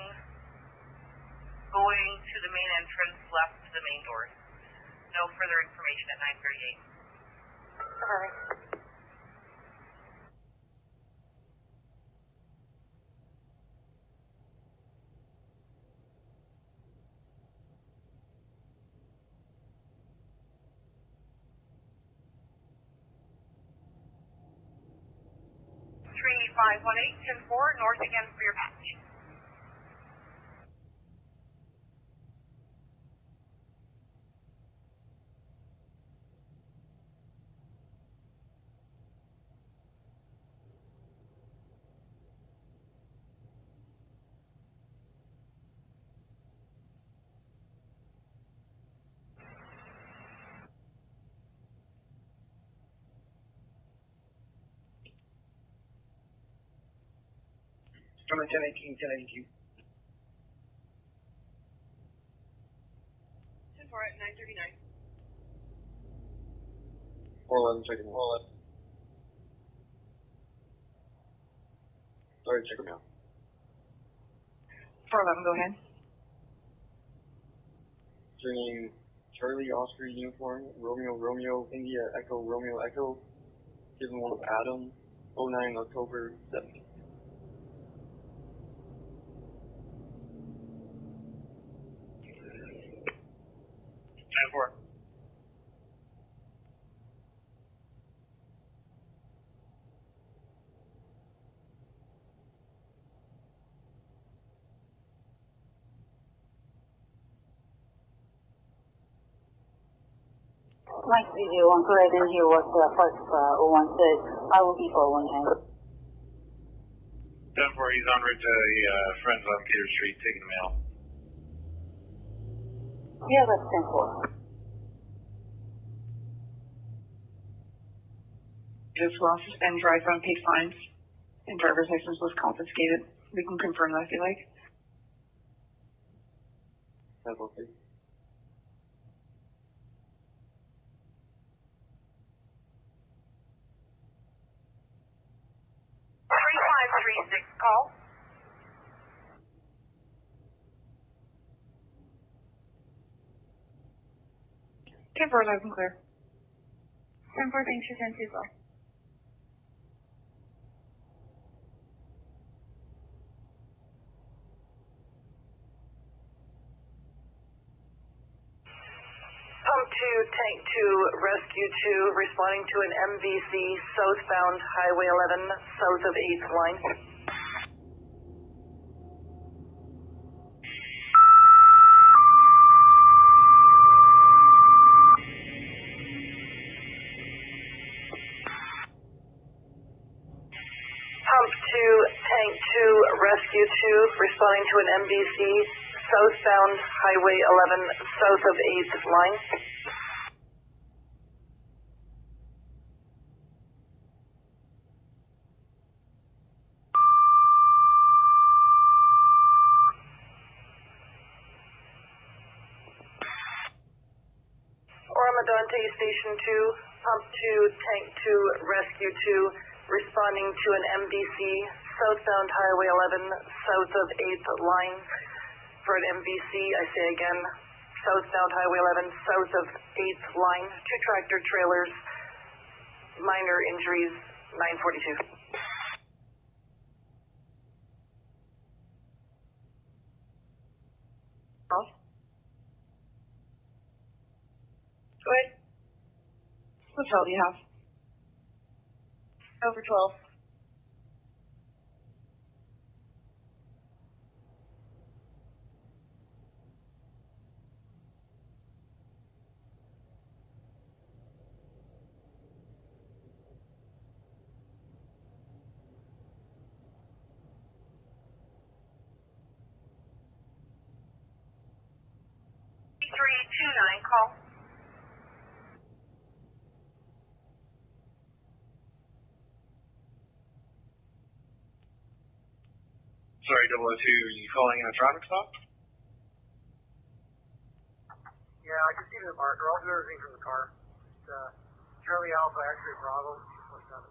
Going to the main entrance, left to the main doors. No further information at 9:38. Perfect. Three 518 10-4, north again for your patch. Coming 1018, 1082. 10-4 at 9:39. 411, checking. 411. Sorry, check them out. 411, go ahead. Turning Charlie Oscar uniform, Romeo, India, Echo, Romeo, Echo. Given one of Adam, 09 October 7th. 10-4. Mike 301, go ahead and hear what Park 01 said. I will be for 110. 10-4, he's en route to friends on Peter Street taking the mail. Yeah, that's 10-4. Just lost suspend drive unpaid fines and driver's license was confiscated. We can confirm that if you like. That's okay. Call. 10-4, loud and clear. 10-4, thanks for 10-2 as well. Pump 2, Tank 2, Rescue 2, responding to an MVC southbound Highway 11, south of 8th line. Pump 2, Tank 2, Rescue 2, responding to an MVC southbound Highway 11, south of 8th line. Oramadante Station 2, Pump 2, Tank 2, Rescue 2, responding to an MVC southbound Highway 11, south of 8th line. For an MVC, I say again, southbound Highway 11, south of 8th line, 2 tractor trailers, minor injuries, 942. Go ahead. What fault do you have? Over 12. Call. Sorry, 002, are you calling in a traffic stop? Yeah, I can see the marker. I'll do everything from the car. It's Charlie Alpha X-ray Bravo 247.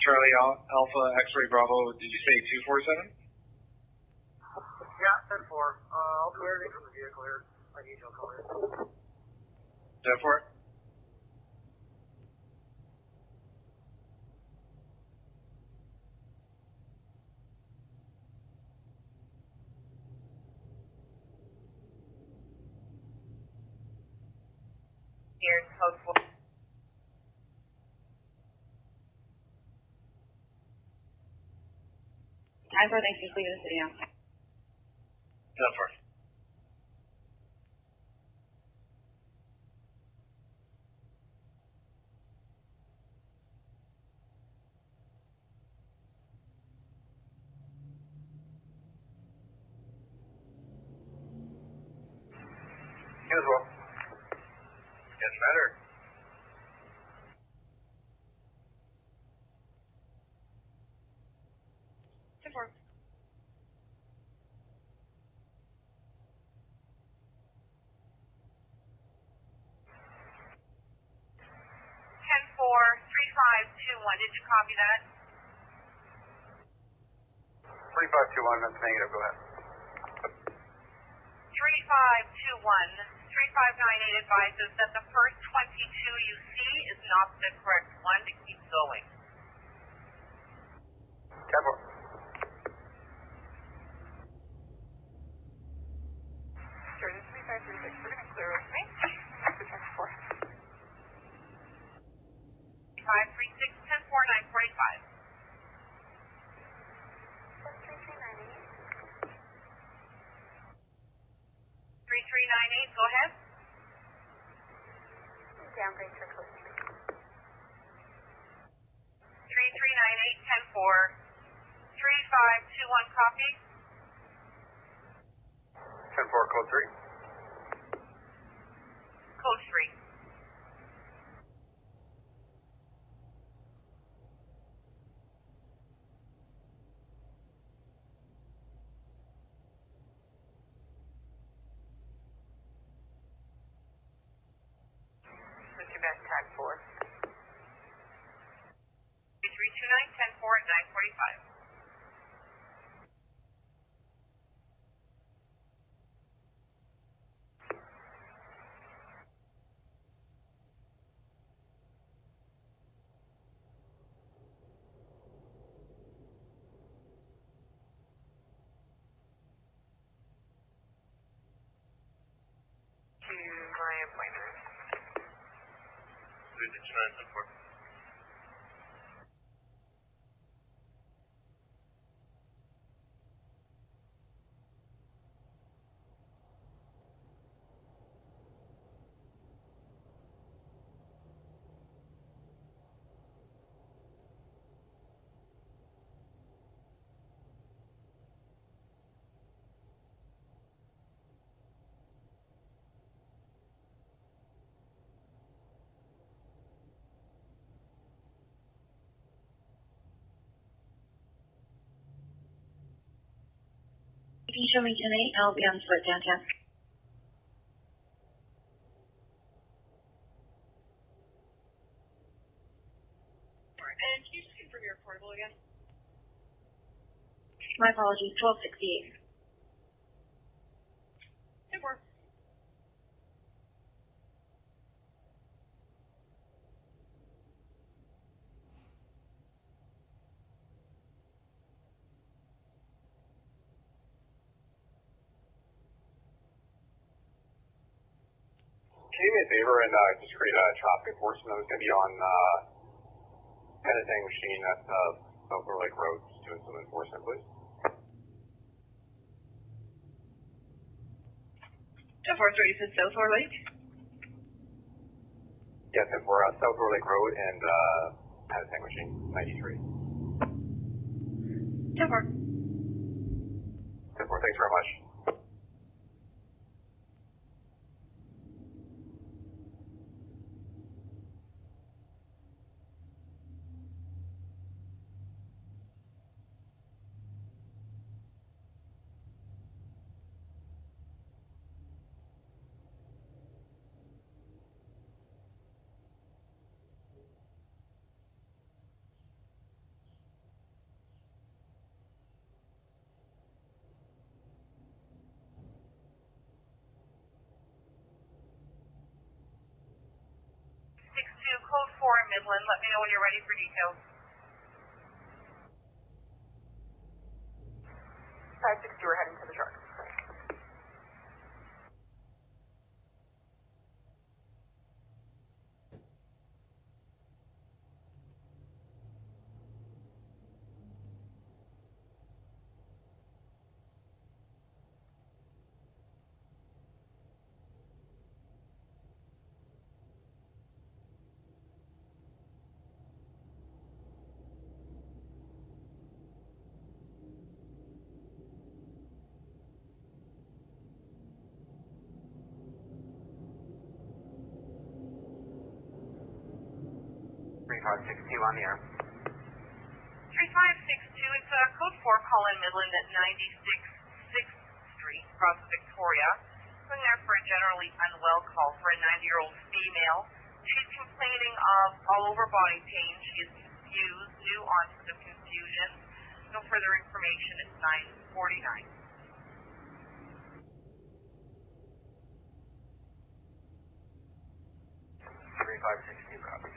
Charlie Alpha X-ray Bravo, did you say 247? Yeah, 10-4. I'll do everything from the vehicle here. I need your call here. 10-4? Here, code 4. Time for thanks for leaving the city now. 10-4. As well. Getting better. Did you copy that? 3521, that's negative, go ahead. 3521, 3598 advises that the first 22 you see is not the correct one to keep going. 10-4. Sure, this is 3536. We're going to clear with me. After 10-4. 536 10-4 945. 3398, go ahead. Downgrade for close 3. 3398 10-4 3521, copy. 10-4, code 3. Code 3. Tag 4. 3329 10-4 945. 32974. Can you show me tonight? I'll be on foot downtown. And can you just confirm your portable again? My apologies, 1268. Good work. Can you do me a favor and just create a traffic enforcement that's going to be on editing machine at Silver Lake Road, just doing some enforcement, please? 10-4, you said South Shore Lake? Yes, and for Silver Lake Road and editing machine, 93. 10-4. 10-4, thanks very much. code 4 in Midland. Let me know when you're ready for details. 560, we're heading to the truck. On the air. 3562, it's code 4, call in Midland at 96 6th Street, across Victoria. Going there for a generally unwell call for a 90-year-old female. She's complaining of all over body pain. She is confused, new onset of confusion. No further information, it's 9:49. 3562, copy.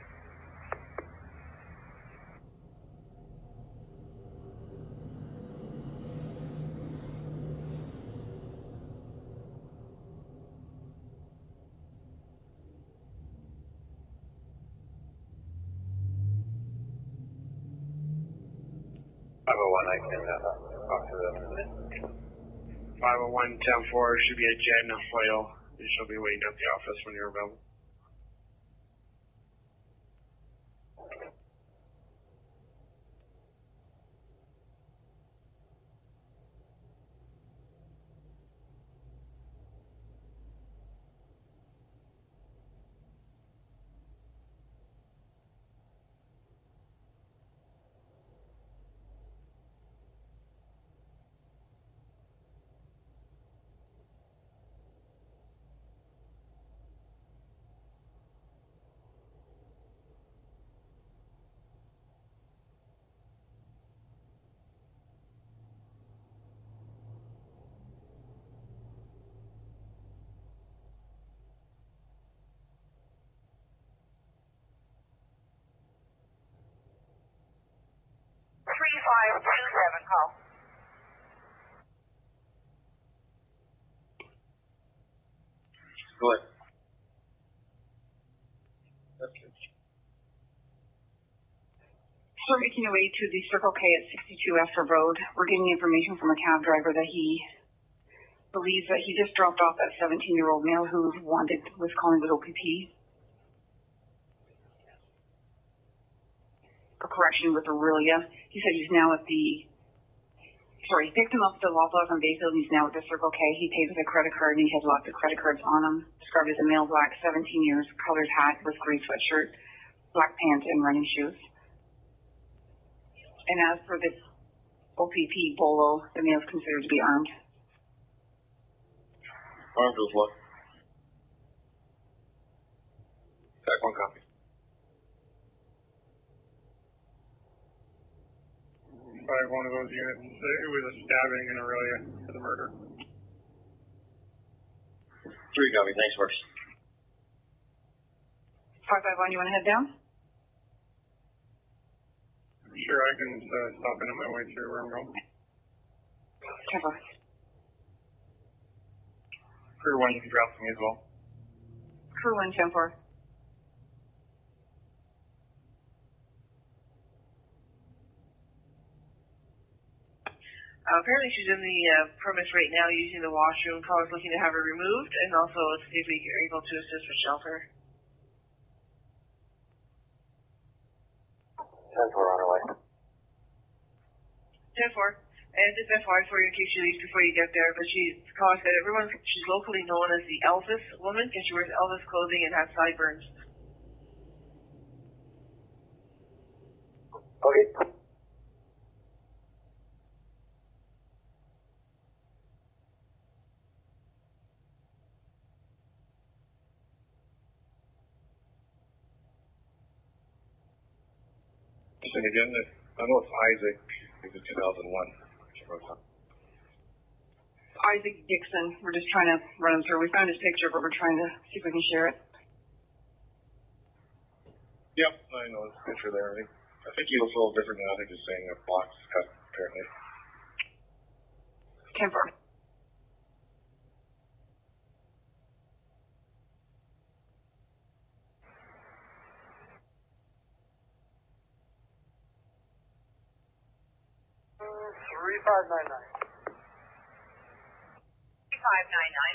I can talk to them in a minute. 501 10-4 should be a Jen Hoyle. She'll be waiting at the office when you're available. Call. Go ahead. start making your way to the Circle K at 62 Esther Road. We're getting information from a cab driver that he believes that he just dropped off that 17-year-old male who was calling with OPP. A correction with Aurelia. He said he's now at he picked him up at the Loblaws on Bayfield, and he's now at the Circle K. He paid with a credit card, and he has lots of credit cards on him. Described as a male black, 17 years, colored hat with gray sweatshirt, black pants, and running shoes. And as for this OPP Bolo, the male is considered to be armed. Armed with what? Back one copy. By one of those units. It was a stabbing in Aurelia for the murder. 3 copy. Thanks, Marks. 551, you want to head down? Sure, I can stop in on my way through where I'm going. Trevor. Crew 1, you can drop me as well. Crew 1, 10-4. Apparently she's in the premise right now using the washroom. Caller's looking to have her removed and also to see if we are able to assist with shelter. 10-4 on our way. 10-4. And just FYI for you in case you leave before you get there, but caller said she's locally known as the Elvis woman because she wears Elvis clothing and has sideburns. Okay. And again, I know it's Isaac. I think it's 2001. Isaac Dixon. We're just trying to run him through. We found his picture, but we're trying to see if we can share it. Yep, I know his picture there. I think he looks a little different now. I think he's saying a box cut, apparently. 10-4.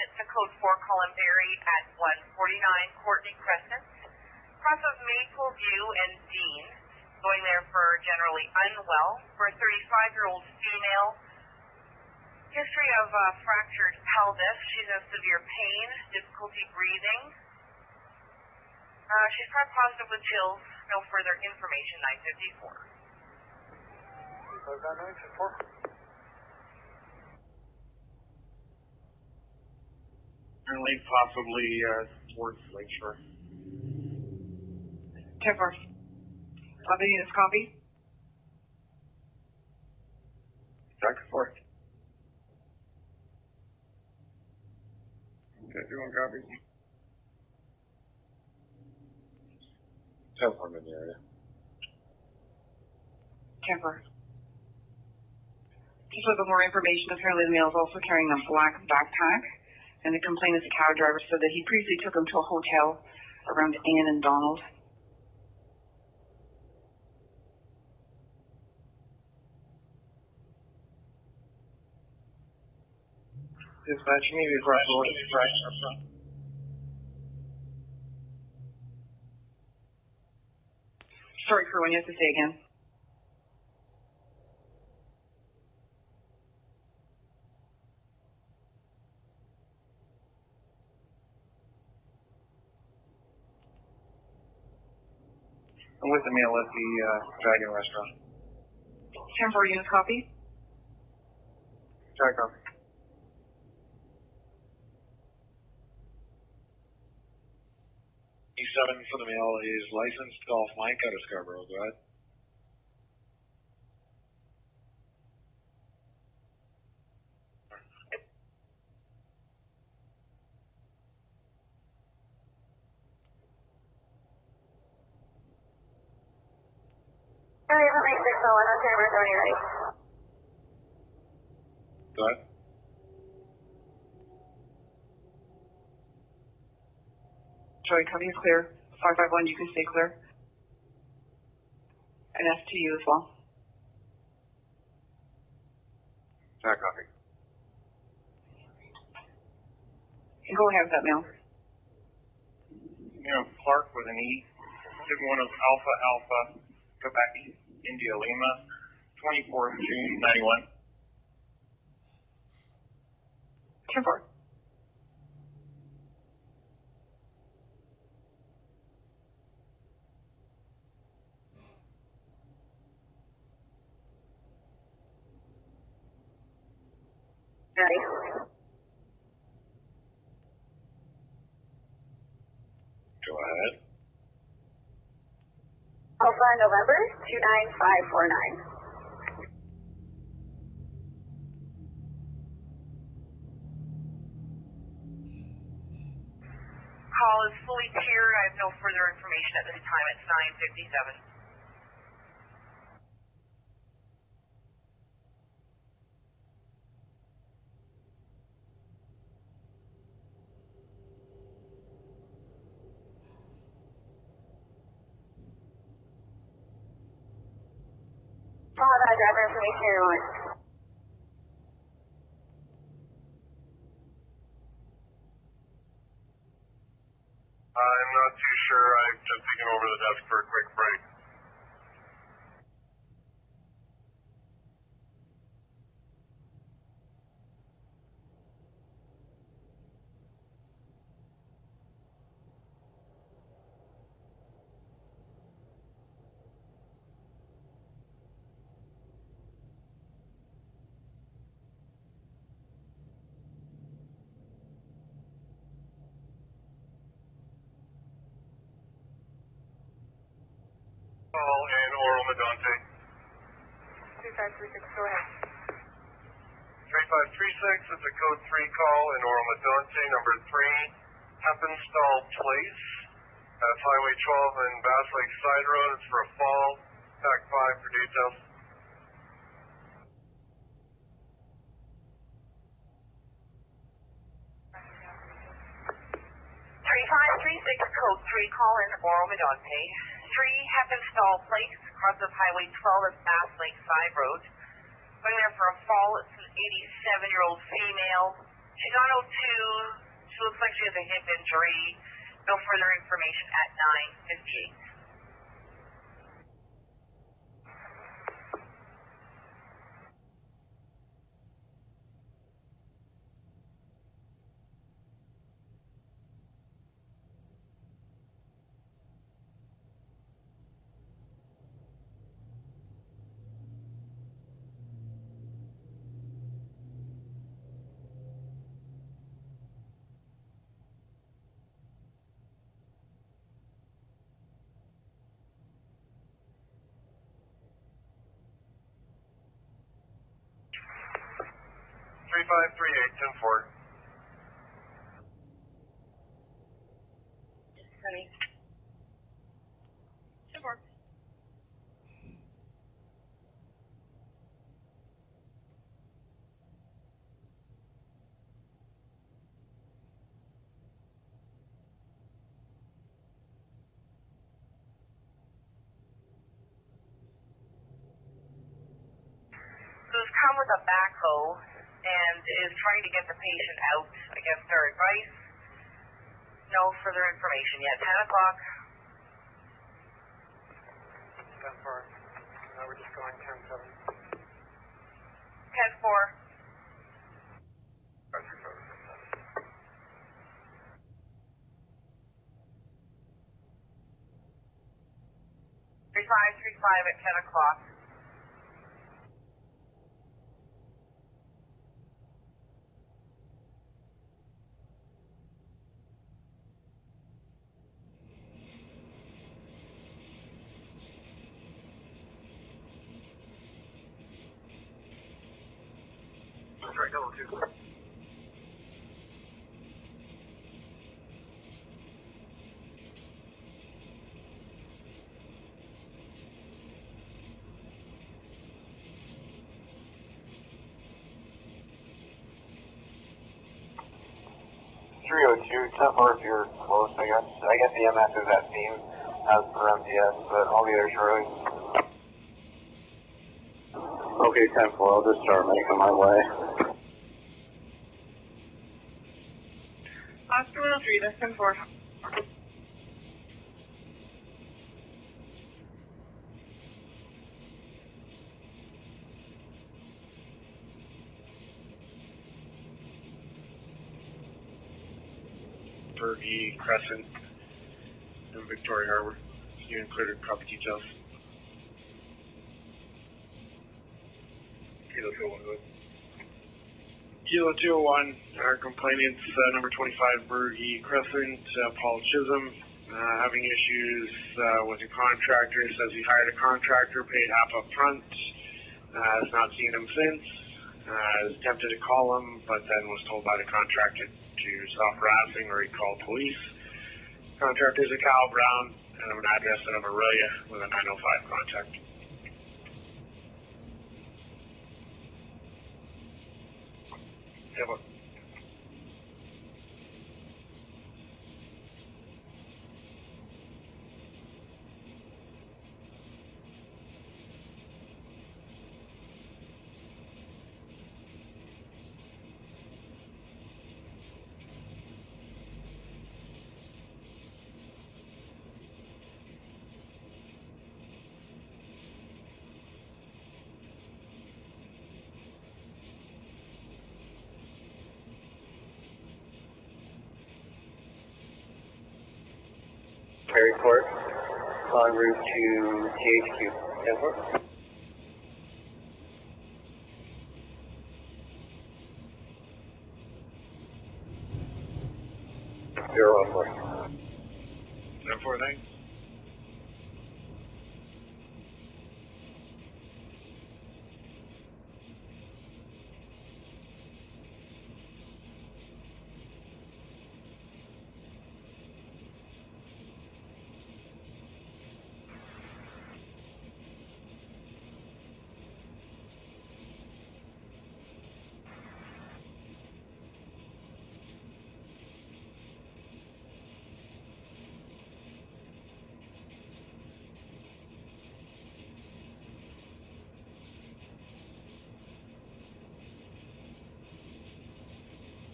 It's the code 4 column Barrie at 149 Courtney Crescent. Cross of Maple View and Dean. Going there for generally unwell. For a 35-year-old female. History of fractured pelvis. She's in severe pain, difficulty breathing. She's found positive with chills. No further information. 954. Apparently, possibly towards Lakeshore. 10-4. Other units copy? Back and forth. Okay, everyone copy. Telephone in the area. 10-4. Just a little more information. Apparently the male is also carrying a black backpack. And the complainant's cab driver said that he previously took him to a hotel around Ann and Donald. Dispatch, you need to drive over to the right up front. Sorry, crew, you have to say again. I'm with the meal at the Dragon Restaurant. 10-4 units copy? Try copy. E7 for the male is licensed Golf Mike out of Scarborough. Go ahead. Go ahead. Sorry, copy is clear. 551, you can stay clear. And that's to you as well. Copy. And go ahead with that mail. Clark with an E. 1 of Alpha Alpha, Quebec, India Lima, 24th June 91. 10-4. Go ahead. Alpha November 29549. Call is fully cleared. I have no further information at this time. It's 9:57. I'll have that driver information here once. I'm not too sure. I've just taken over the desk for a quick break. Call in Oral Medonte. 3536, go ahead. 3536 is a code 3 call in Oral Medonte, number 3, Heppenstall Place. That's Highway 12 and Bass Lake Side Road. It's for a fall. TAC 5 for details. 3536 code 3 call in Oral Medonte. 3 Heppenstall Place, across of Highway 12 at Bass Lake Side Road. Going there for a fall. It's an 87-year-old female. She's on O2. She looks like she has a hip injury. No further information at 9:58. 3538 10-4. Honey. 10-4. Who's come with a backhoe and is trying to get the patient out against their advice. No further information yet. 10 o'clock. 10-4. Now we're just going 10-7. 10-4. 3535 at 10 o'clock. Sorry, double 2. 302, 10-4 if you're close, I guess. I guess the EMS is at scene as per MTS, but I'll be there shortly. Okay, 10-4, I'll just start making my way. Oscar 103, that's 10-4. Barrie, Crescent, and Victoria Harbor. You included copy details. Kilo 201, good. Kilo 201, our complainant's number 25, Barrie Crescent, Paul Chisholm, having issues with a contractor. Says he hired a contractor, paid half up front, has not seen him since, has attempted to call him, but then was told by the contractor to stop harassing or he'd call police. Contractor's a Cal Brown, and an address in Aurelia with a 905 contact. Yeah, but Barrie Court, en route to THQ. 10-4. Zero on board. 10-4, thanks.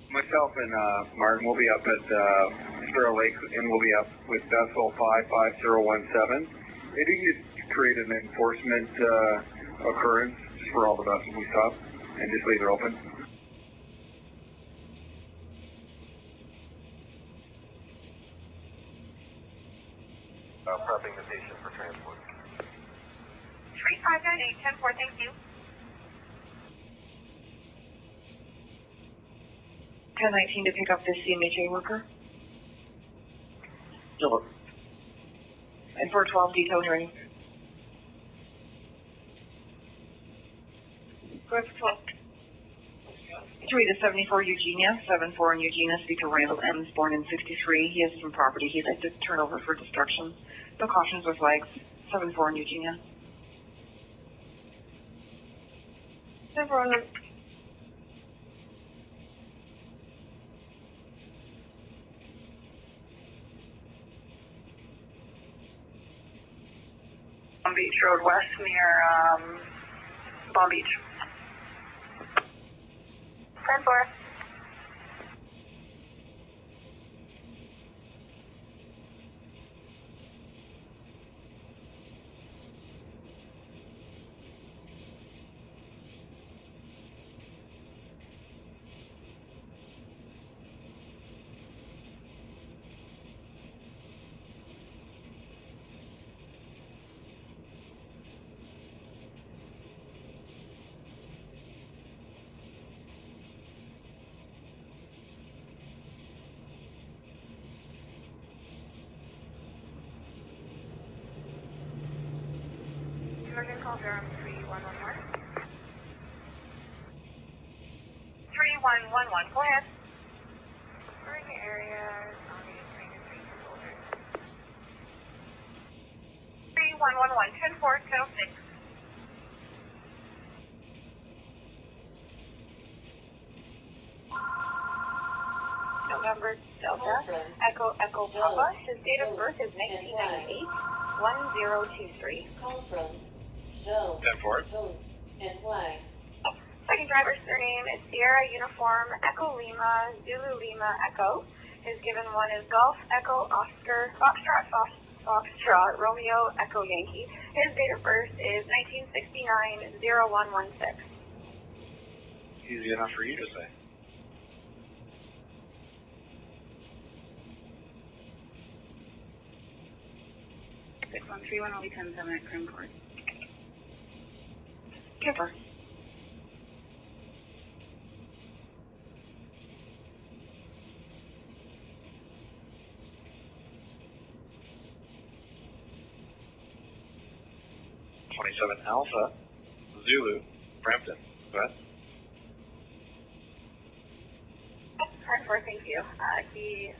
Myself and Martin will be up at Sparrow Lake, and we'll be up with Vessel 55017. Maybe you could create an enforcement occurrence just for all the vessels we stop, and just leave it open. Prepping the station for transport. 3598, 10-4, thank you. 1019 to pick up this CMHA worker. Kilo. And 412 detailing ready. Go ahead for 12. 3 to 74 Eugenia, 74 in Eugenia, speak to Randall M. born in 63. He has some property he'd like to turn over for destruction. No cautions or flags. 74 in Eugenia. 10-4. Palm Beach Road West near Palm Beach. 10-4. Emergent call Durham 3111. 3111, go ahead. We're in the area on the train and station holders. 3111, 10-4, 1006. November Delta, Echo Papa. His date of birth is 1998, 1023. Call from Joe. 10-4. and flag. Second driver's surname is Sierra Uniform Echo Lima Zulu Lima Echo. His given one is Golf Echo Oscar Foxtrot Romeo Echo Yankee. His date of birth is 1969-0116. Easy enough for you to say. Will be 10-7 at Crim Court. Kipper. Alpha, Zulu, Brampton. Go ahead. Thank you.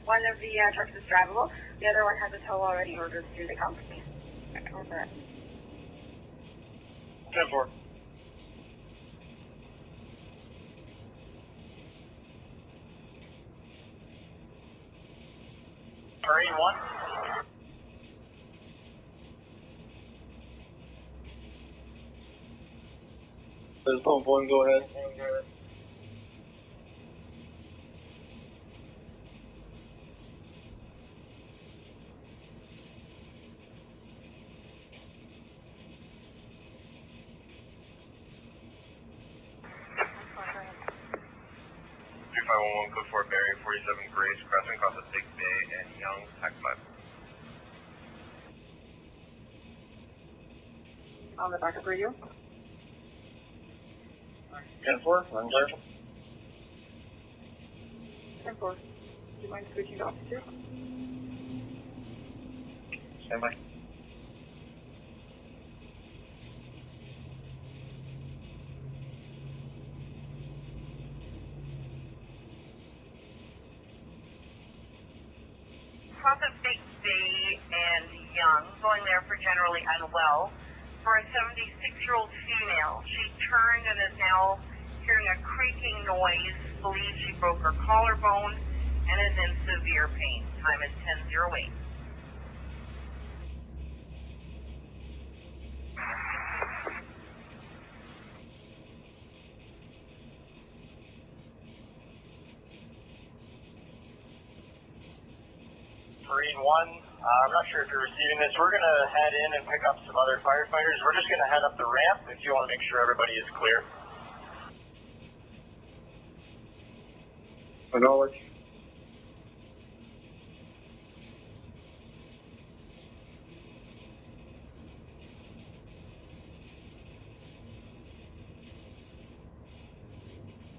One of the trucks is drivable. The other one has a tow already ordered through the company. Over. 10-4. Barrie 1. There's pump 1, go ahead. Code 4 Barrie 47 Grace, crossing across the Big Bay and Young, Tech 5. On the backup radio. 10-4, I'm clear. 10-4. Do you mind switching to officer? Stand by. Cross of Big Bay and Young, going there for generally unwell, for a 76-year-old female. She turned and is now hearing a creaking noise, believes she broke her collarbone, and is in severe pain. Time is 10:08. Marine 1, I'm not sure if you're receiving this. We're going to head in and pick up some other firefighters. We're just going to head up the ramp if you want to make sure everybody is clear. Acknowledge.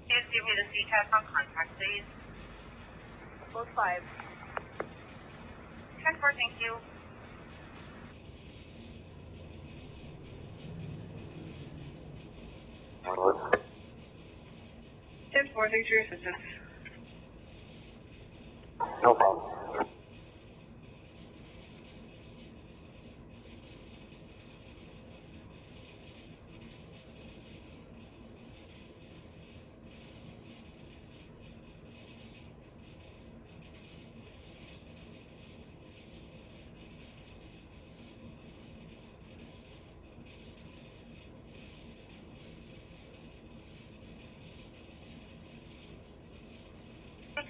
Please give me the CTAS on contact, please. Both 5. 10-4, thank you. Onward. 10-4, thanks for your assistance. No problem.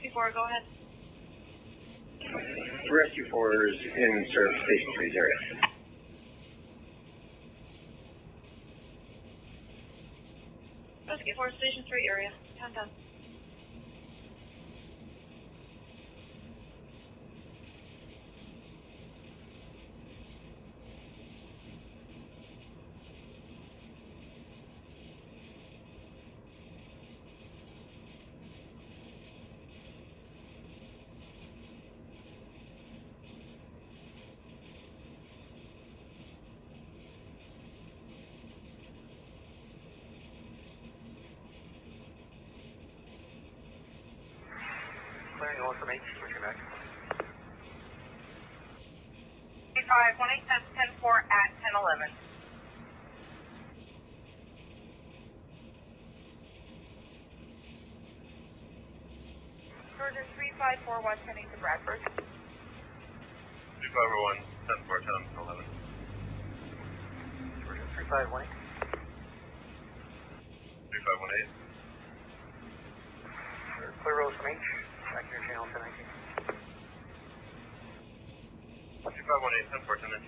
Before, go ahead. Rescue 4 is in Service Station 3's area. Rescue 4, Station 3 area. 10-10. Clearing over from H, switching back. 5, 1-8-10-4 at 10-11. Georgia 3541 heading to Bradford. 3501, 10-4, 10-11. Georgia 3518. 3518. Clear Rose from H. Back to your channel 1019. 3518, 1014.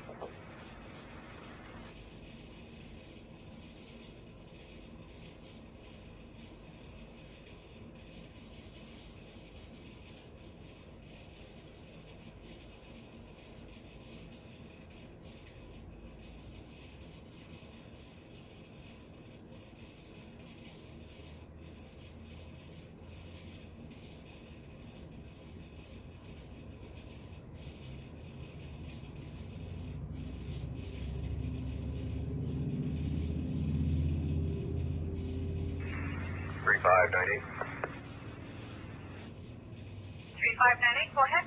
Go ahead.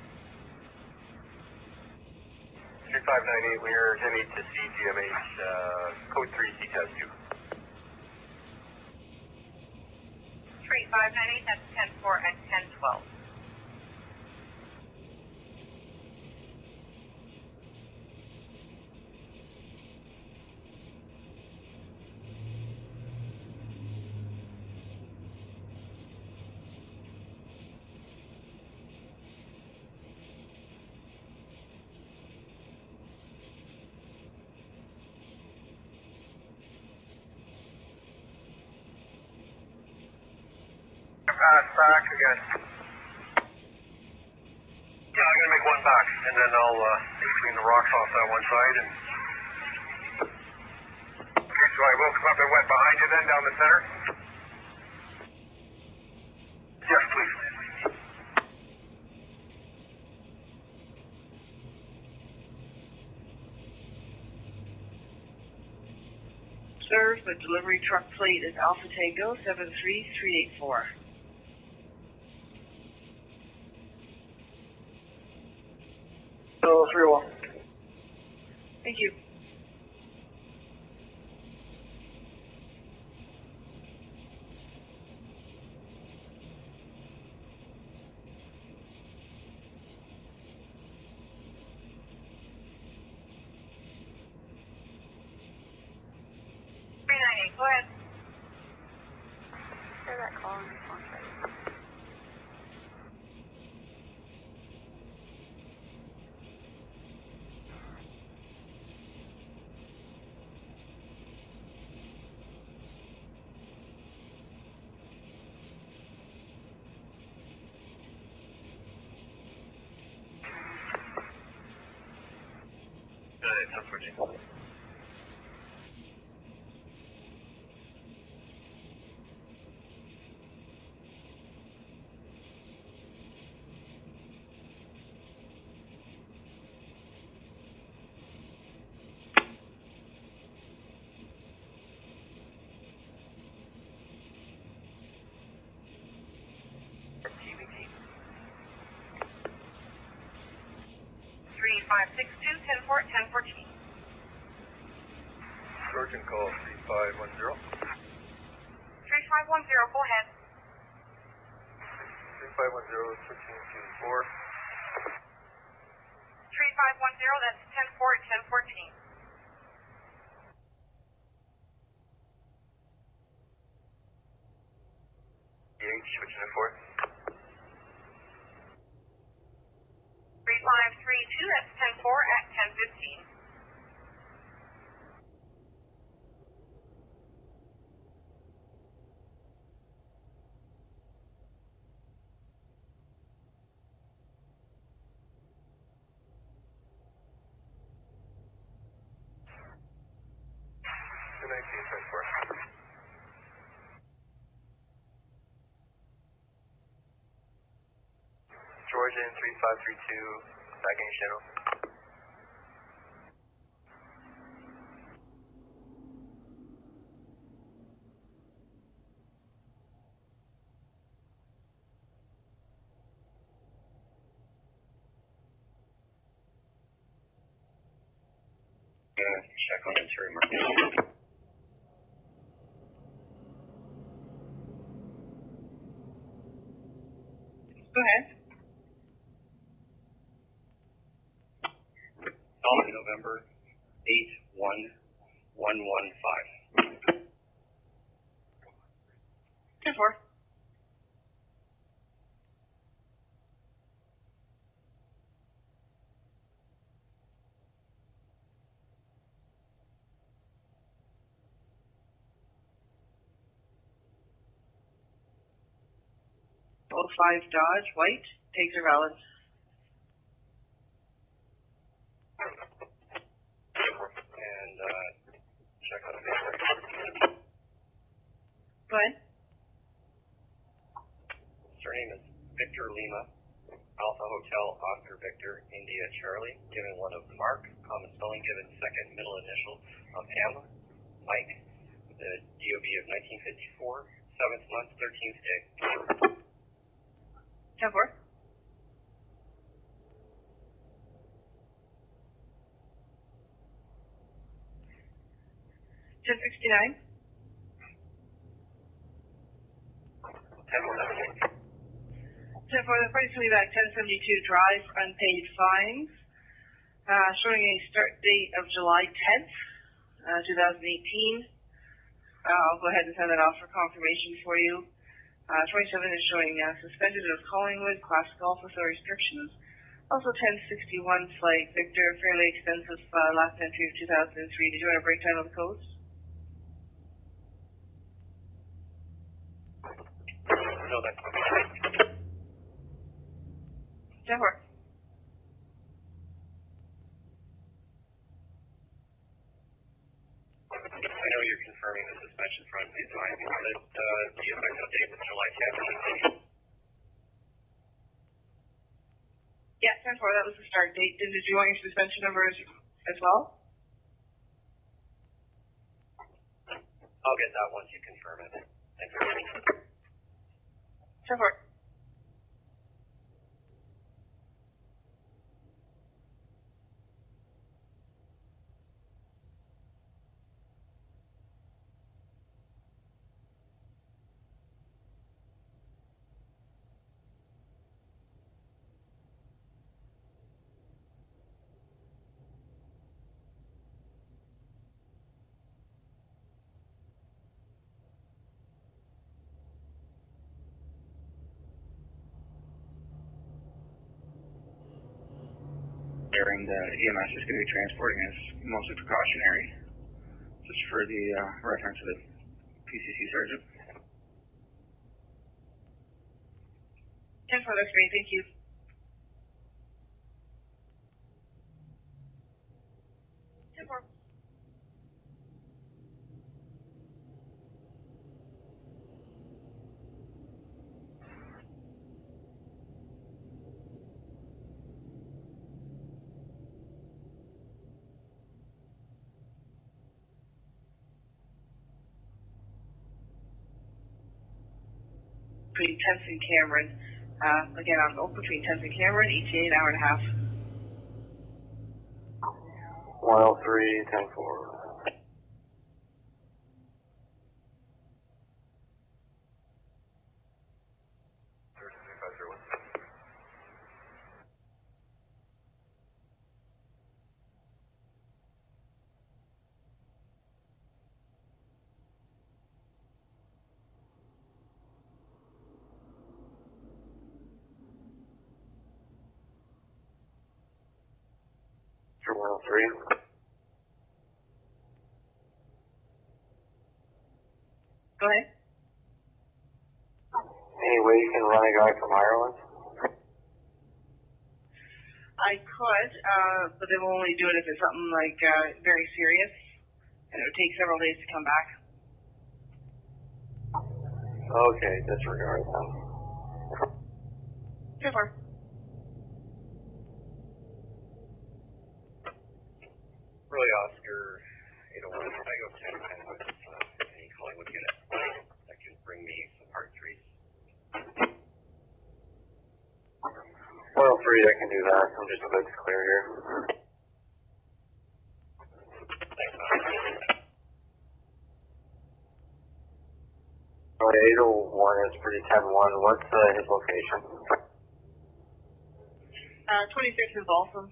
3598, we are 10-8 to CGMH, code 3 CTAS 2. 3598, that's 10-4 and 10-12. Back again. Yeah, I'm gonna make one back, and then I'll clean the rocks off that one side. And okay, so I will come up and wet behind you then down the center. Yes, please. Sir, the delivery truck plate is Alpha Tango 73384. So 301. Thank you. Go ahead. Hear that call and response rate. Five six two 10-4 1014. Sergeant call 3510. 3510, go ahead. 3510, switching to 4. 3510, that's 10-4 1014. Switching to 4. 3532, that's 10-4 at 1015. Georgian 3532, back in your channel. Check on interior market. Go ahead. November 81115. 10-4. Oh, 5 Dodge, white, takes are valid. And check out the Go ahead. surname is Victor Lima, Alpha Hotel Oscar Victor India Charlie, given one of Mark, common spelling given second middle initial of M, Mike, the DOB of 1954, 7th month, 13th day. 10-4. 1069. 10-4, the party's coming back 1072 drive, unpaid fines, showing a start date of July 10th, 2018. I'll go ahead and send that off for confirmation for you. 27 is showing suspended of Collingwood, Class Golf with no restrictions. Also 1061 flight Victor, fairly extensive last entry of 2003. Did you want a breakdown of the codes? No, that's 10-4. I know you're confirming the suspension for unpaid fines. The effective date is July 10th. Yeah, 10-4, that was the start date. Did you want your suspension number as well? I'll get that once you confirm it. Thanks for listening. 10-4. And EMS is going to be transporting is mostly precautionary, just for the reference to the PCC sergeant. 10-4, that's great, thank you. 10-4. Between 10th and Cameron. Again, I'll go between 10th and Cameron, ETA an hour and a half. 103, 10-4. Sure, 103. Go ahead. Any way you can run a guy from Ireland? I could, but they will only do it if it's something like very serious, and it would take several days to come back. Okay, disregard them. 10-4. Really, Oscar, 801, I go 10-10 with any Collingwood unit that can bring me some part 3s. 103, I can do that. I'm just about to clear here. Thanks, man. 801 is pretty 10-1. What's his location? 26 is Balsam.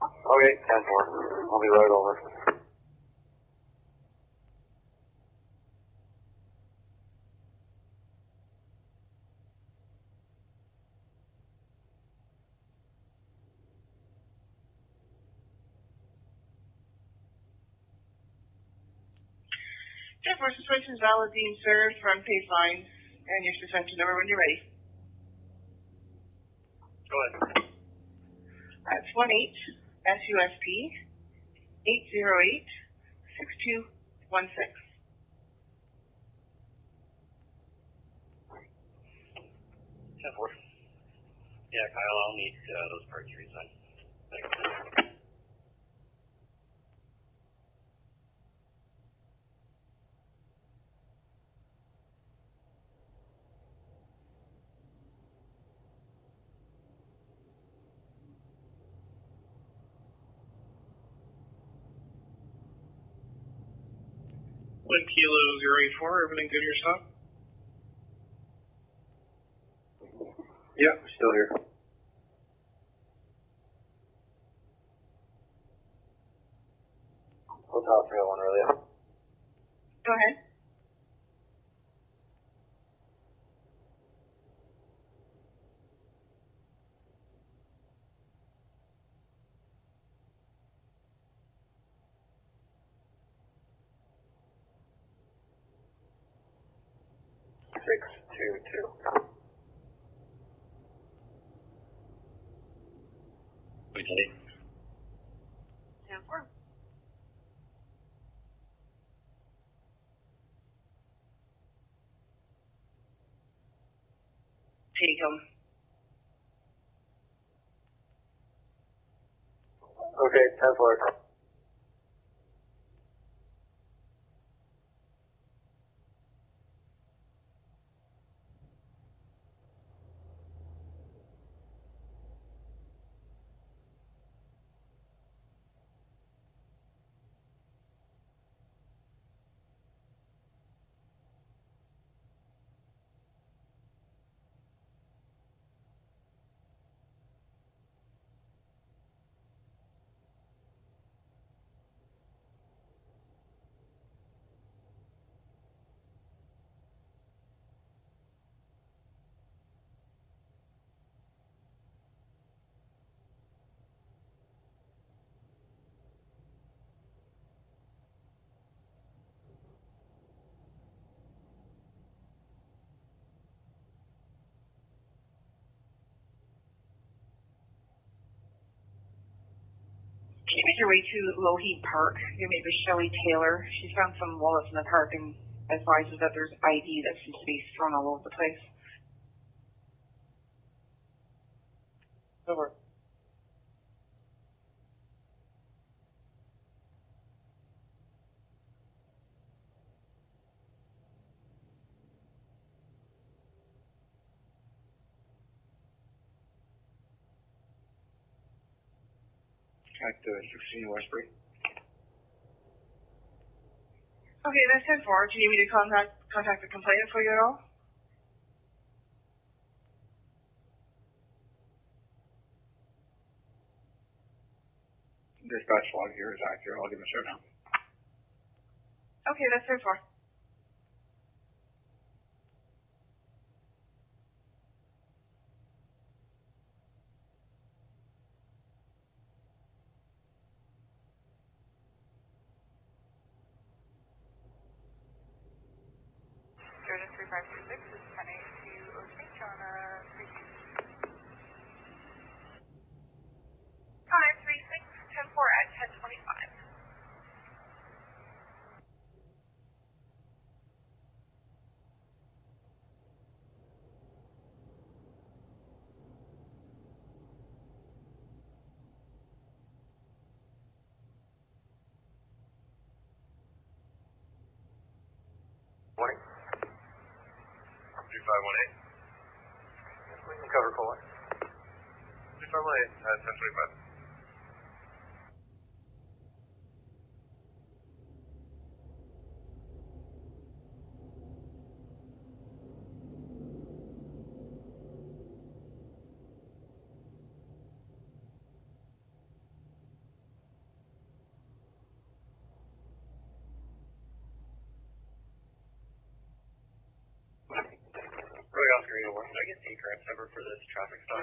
Okay, 10-4. I'll be right over. 10-4, suspension is valid, being served for unpaid fines, and your suspension number when you're ready. Go ahead. That's 18-SUSP 808-6216. 10-4. Yeah, Kyle, I'll need those parts re-signed. Thanks. One Kilo 084, everything good your stop? Yeah, still here. Hotel 301 earlier. Go ahead. Wait, Teddy. 10-4. Take him. Okay, 10-4. Can you make your way to Lougheed Park? Your neighbor Shelley Taylor. She's found some wallets in the park and advises that there's ID that seems to be thrown all over the place. Over. At 16 Westbury. Okay, that's 10-4. Do you need me to contact the complainant for you at all? Dispatch log here is accurate. I'll give him a shout now. Okay, that's 10-4. Jordan 3536 is 10-8 to Ocean on a 3. Connor 36, 10-4 at 1025. Morning. 3518. We can cover Kohler. 3518 at 1025. Roy Oscar Uniform, can I get the correct number for this traffic stop?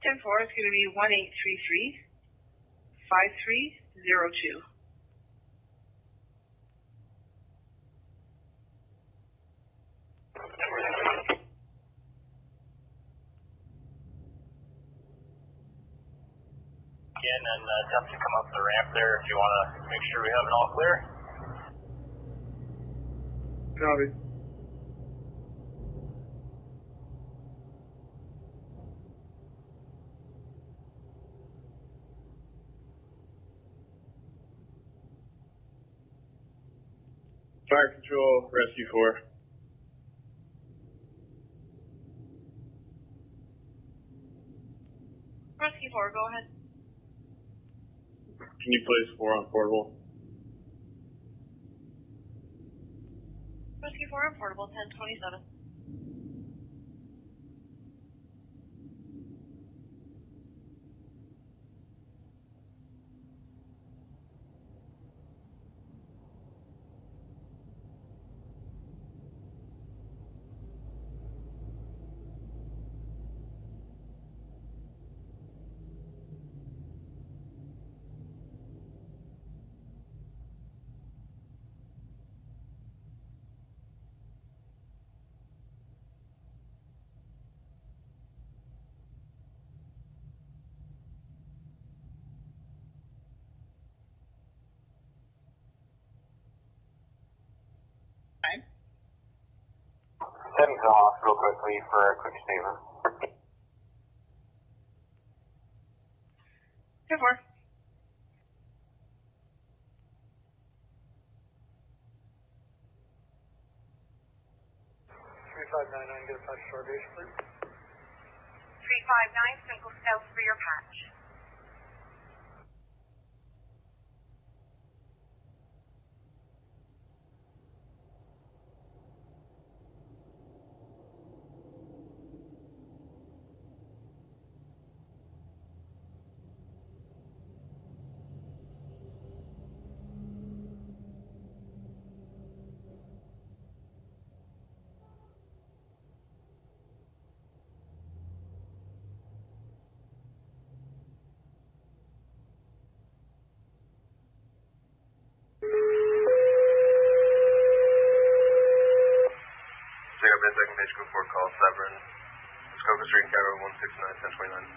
10-4 is going to be 1833-5302. in and attempt to come up the ramp there if you want to make sure we have it all clear. Copy. Fire Control, Rescue 4. Rescue 4, go ahead. Can you place 4 on portable? Rescue 4 on portable, 1027. Heading to the hospital quickly for a quick statement. 10-4. Get a patch to our base, please. 359, Simcoe South for your patch. Second page, go for call Severn. Muskoka Street, Cairo 169, 1029.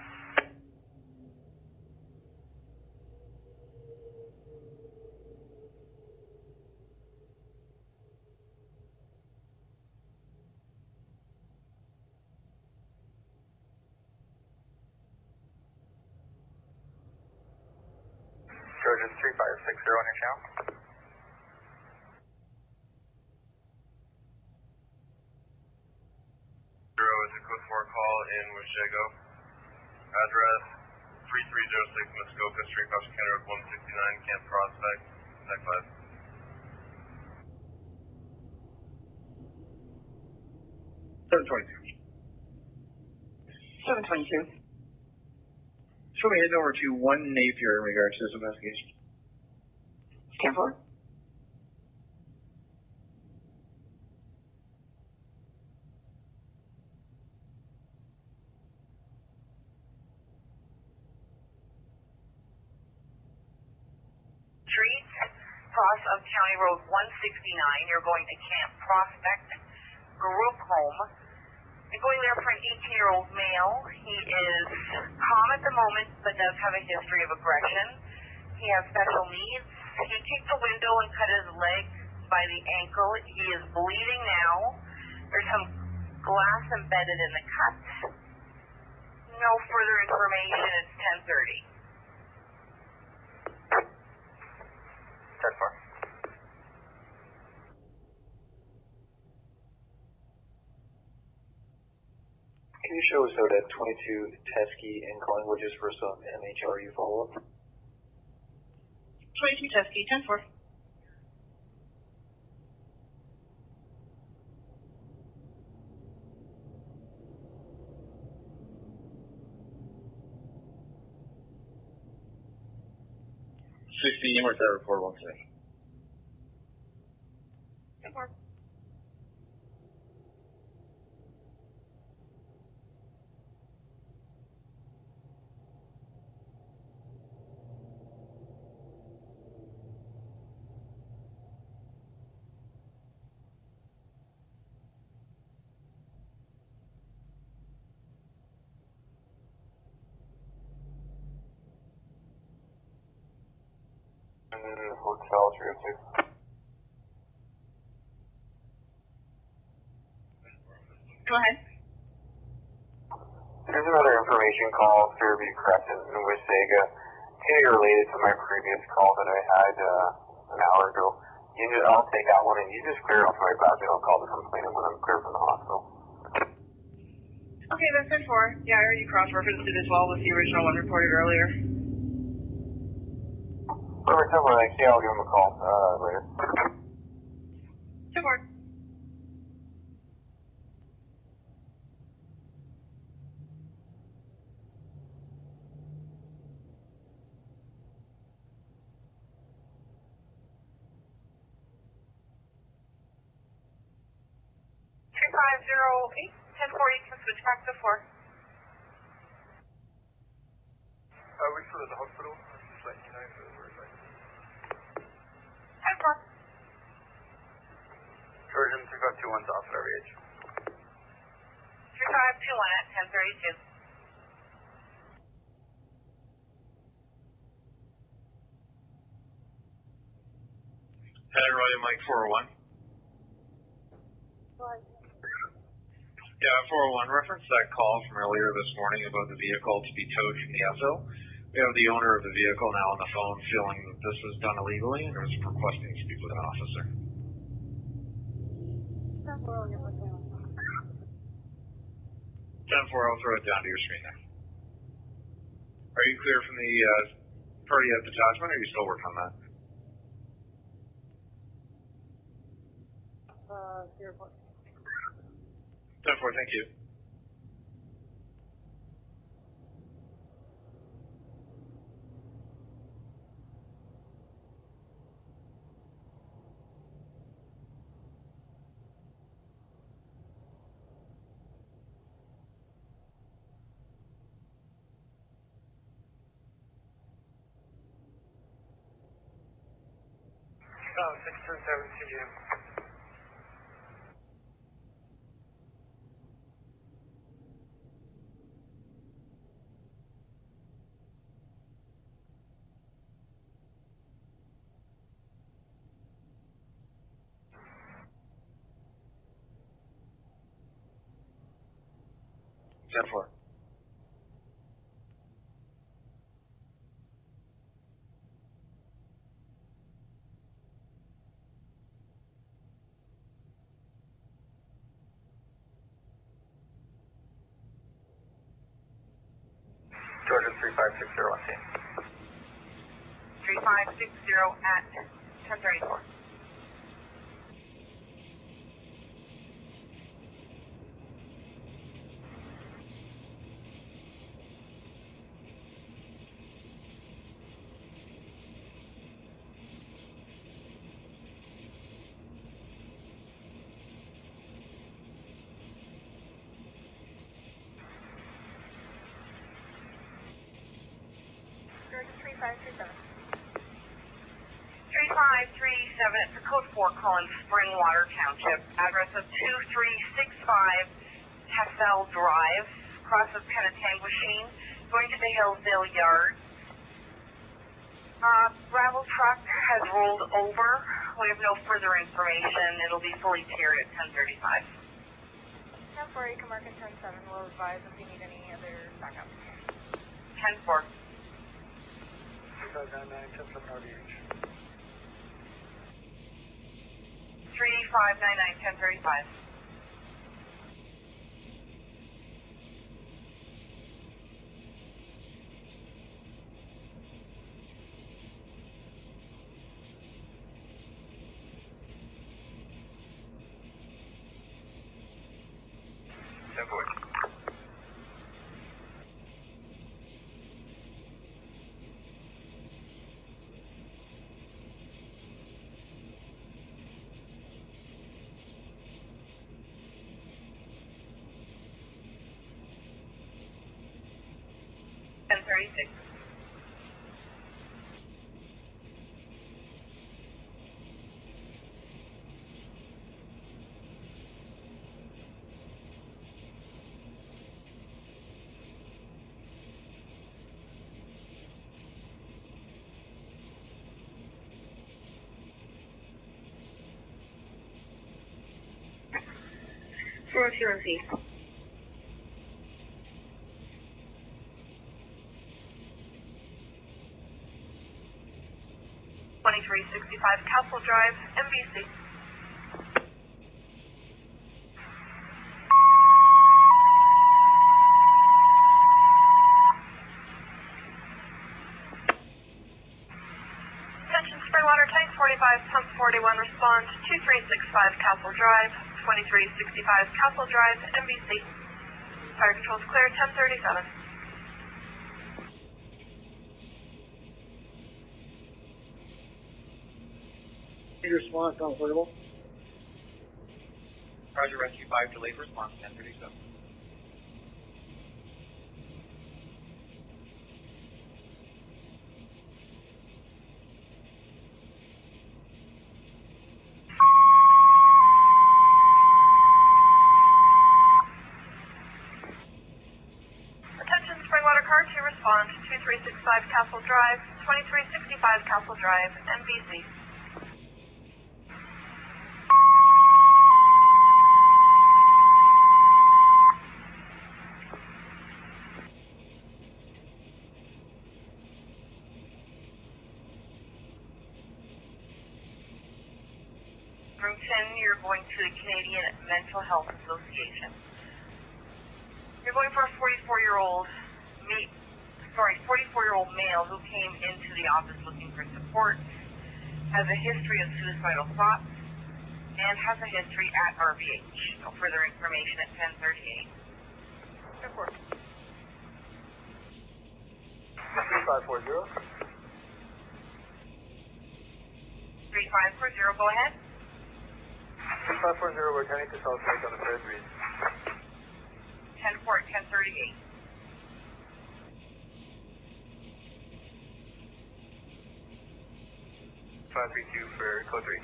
Georgia 3560 on your channel. Is a code 4 call in Washego. Address 3306 Muskoka Street, Costa Road 169, Camp Prospect. Next 722. 722. Show me heading over to 1 Napier in regards to this investigation. 10-4. Street, cross of County Road 169. You're going to Camp Prospect Group Home. You're going there for an 18-year-old male. He is calm at the moment, but does have a history of aggression. He has special needs. He kicked the window and cut his leg by the ankle. He is bleeding now. There's some glass embedded in the cuts. No further information. It's 10:30. 10-4. Can you show us out at 22 Teskey in Collingwood just for some MHRU follow-up? 22 Teskey, 10-4. Where's that report one today? 10-4. Hotel 306. Go ahead. Here's another information call, Fairview Crescent in Wasaga. Kind of related to my previous call that I had an hour ago. I'll take that one and you just clear off my badge and I'll call the complainant when I'm clear from the hospital. Okay, that's 10-4. Yeah, I already cross-referenced it as well with the original one reported earlier. Whatever, tell me when I see, I'll give him a call later. 10-4. $2508, 1040, can switch back to 4. Which for the hospital? Just letting you know if it was right. 10-4. Georgian 3521's off at RVH. 3521 at 1032. Head Royal Mike 401. Yeah, 401, reference that call from earlier this morning about the vehicle to be towed from the SL. We have the owner of the vehicle now on the phone feeling that this was done illegally and is requesting to speak with an officer. 10-4, I'll throw it down to your screen there. Are you clear from the party at detachment, or are you still working on that? 10-4, thank you. Oh, 627 CGM. Ten-4. Georgian 3560 team. 3560 at 1034. Georgia 3537. 3537, it's a code 4 calling Springwater Township. Address of 2365 Tessel Drive, across of Penetanguishene, going to the Hillsdale Yard. Gravel truck has rolled over. We have no further information. It'll be fully tiered at 1035. 10-4, you can mark it 10-7. We'll advise if you need any other backup. 10-4. 3599, 10-7 RDH. 3599, 1035. Ten 36. 402 2365 Castle Drive, MBC. Attention Springwater Tank 45, Pump 41, respond 2365 Castle Drive, 2365 Castle Drive, MBC. Fire control's clear, 1037. Response unaffordable. Roger, Rescue 5, delayed response, 1037. Attention Springwater Car 2, respond 2365 Castle Drive, 2365 Castle Drive, MBC. Room 10, you're going to the Canadian Mental Health Association. You're going for a 44-year-old male who came into the office looking for support, has a history of suicidal thoughts, and has a history at RVH. No further information at 1038. Report. 3540. 3540, go ahead. 3540, we're turning to South Lake on the third read. 10-4 at 1038. Five 3-2 for code 3.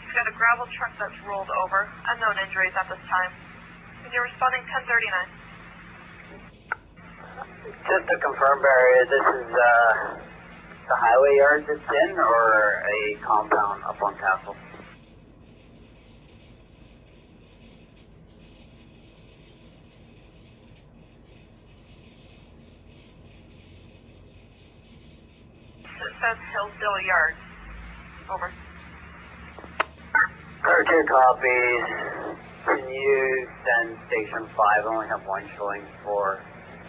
We've got a gravel truck that's rolled over. Unknown injuries at this time. And you're responding 1039. Just to confirm, Barrie, this is the highway yard it's in, or a compound up on Castle? It says Hillsdale Yard. Over. Car 2 copies. Can you send Station 5? I only have one showing for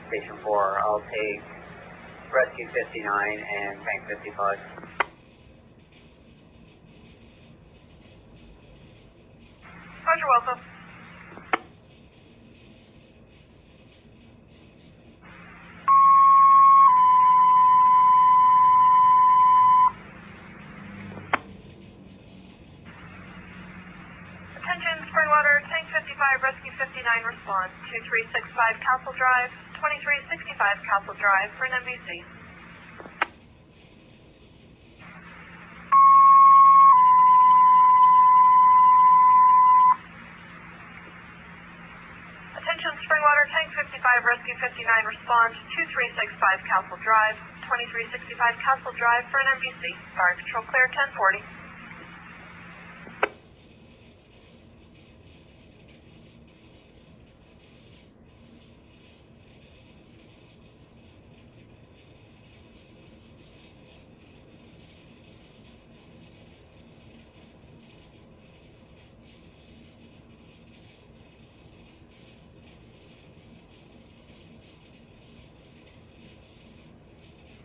Station 4. I'll take Rescue 59 and Tank 55. Roger, welcome. Attention, Springwater, Tank 55, Rescue 59, response 2365 Castle Drive, 2365 Castle Drive for an MBC. Attention, Springwater, Tank 55, Rescue 59, response 2365 Castle Drive, 2365 Castle Drive for an MBC. Fire control clear, 1040.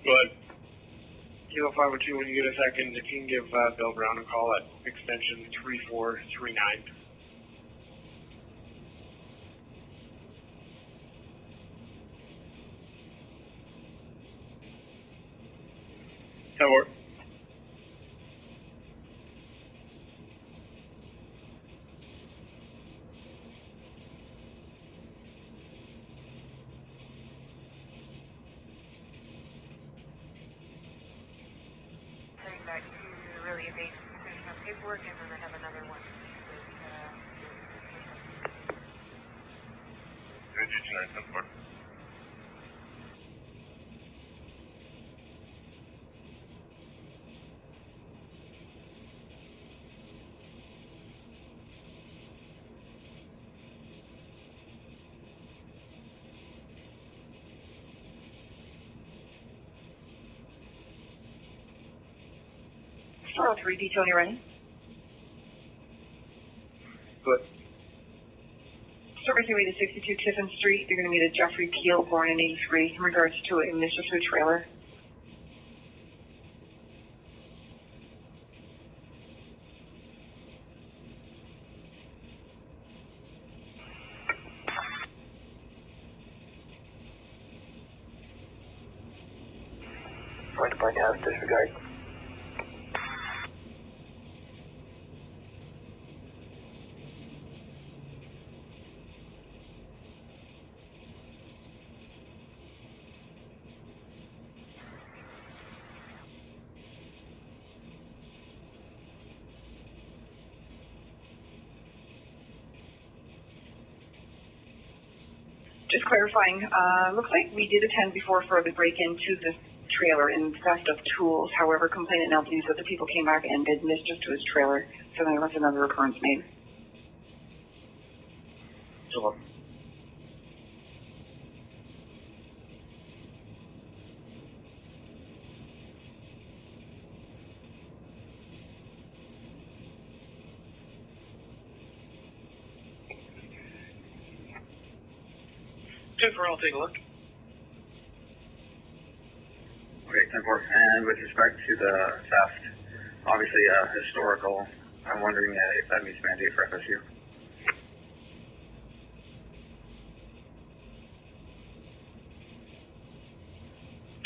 Go ahead. Kilo 502, when you get a second, if you can give Bill Brown a call at extension 3439. That works. Saying that you really evade finishing up paperwork, and then I have another one with GG974. 403, detail you ready. Good. Service your way to 62 Tiffin Street. You're going to meet a Jeffrey Keel, born in 83, in regards to a Mr. Food trailer. Point to point out, disregard. Just clarifying, looks like we did attend before for the break-in to the trailer and theft of tools. However, complainant now believes that the people came back and did mischief to his trailer, so there was another occurrence made. Sure. Jennifer, I'll take a look. Okay, 10-4. And with respect to the theft, obviously historical, I'm wondering if that meets mandate for FSU.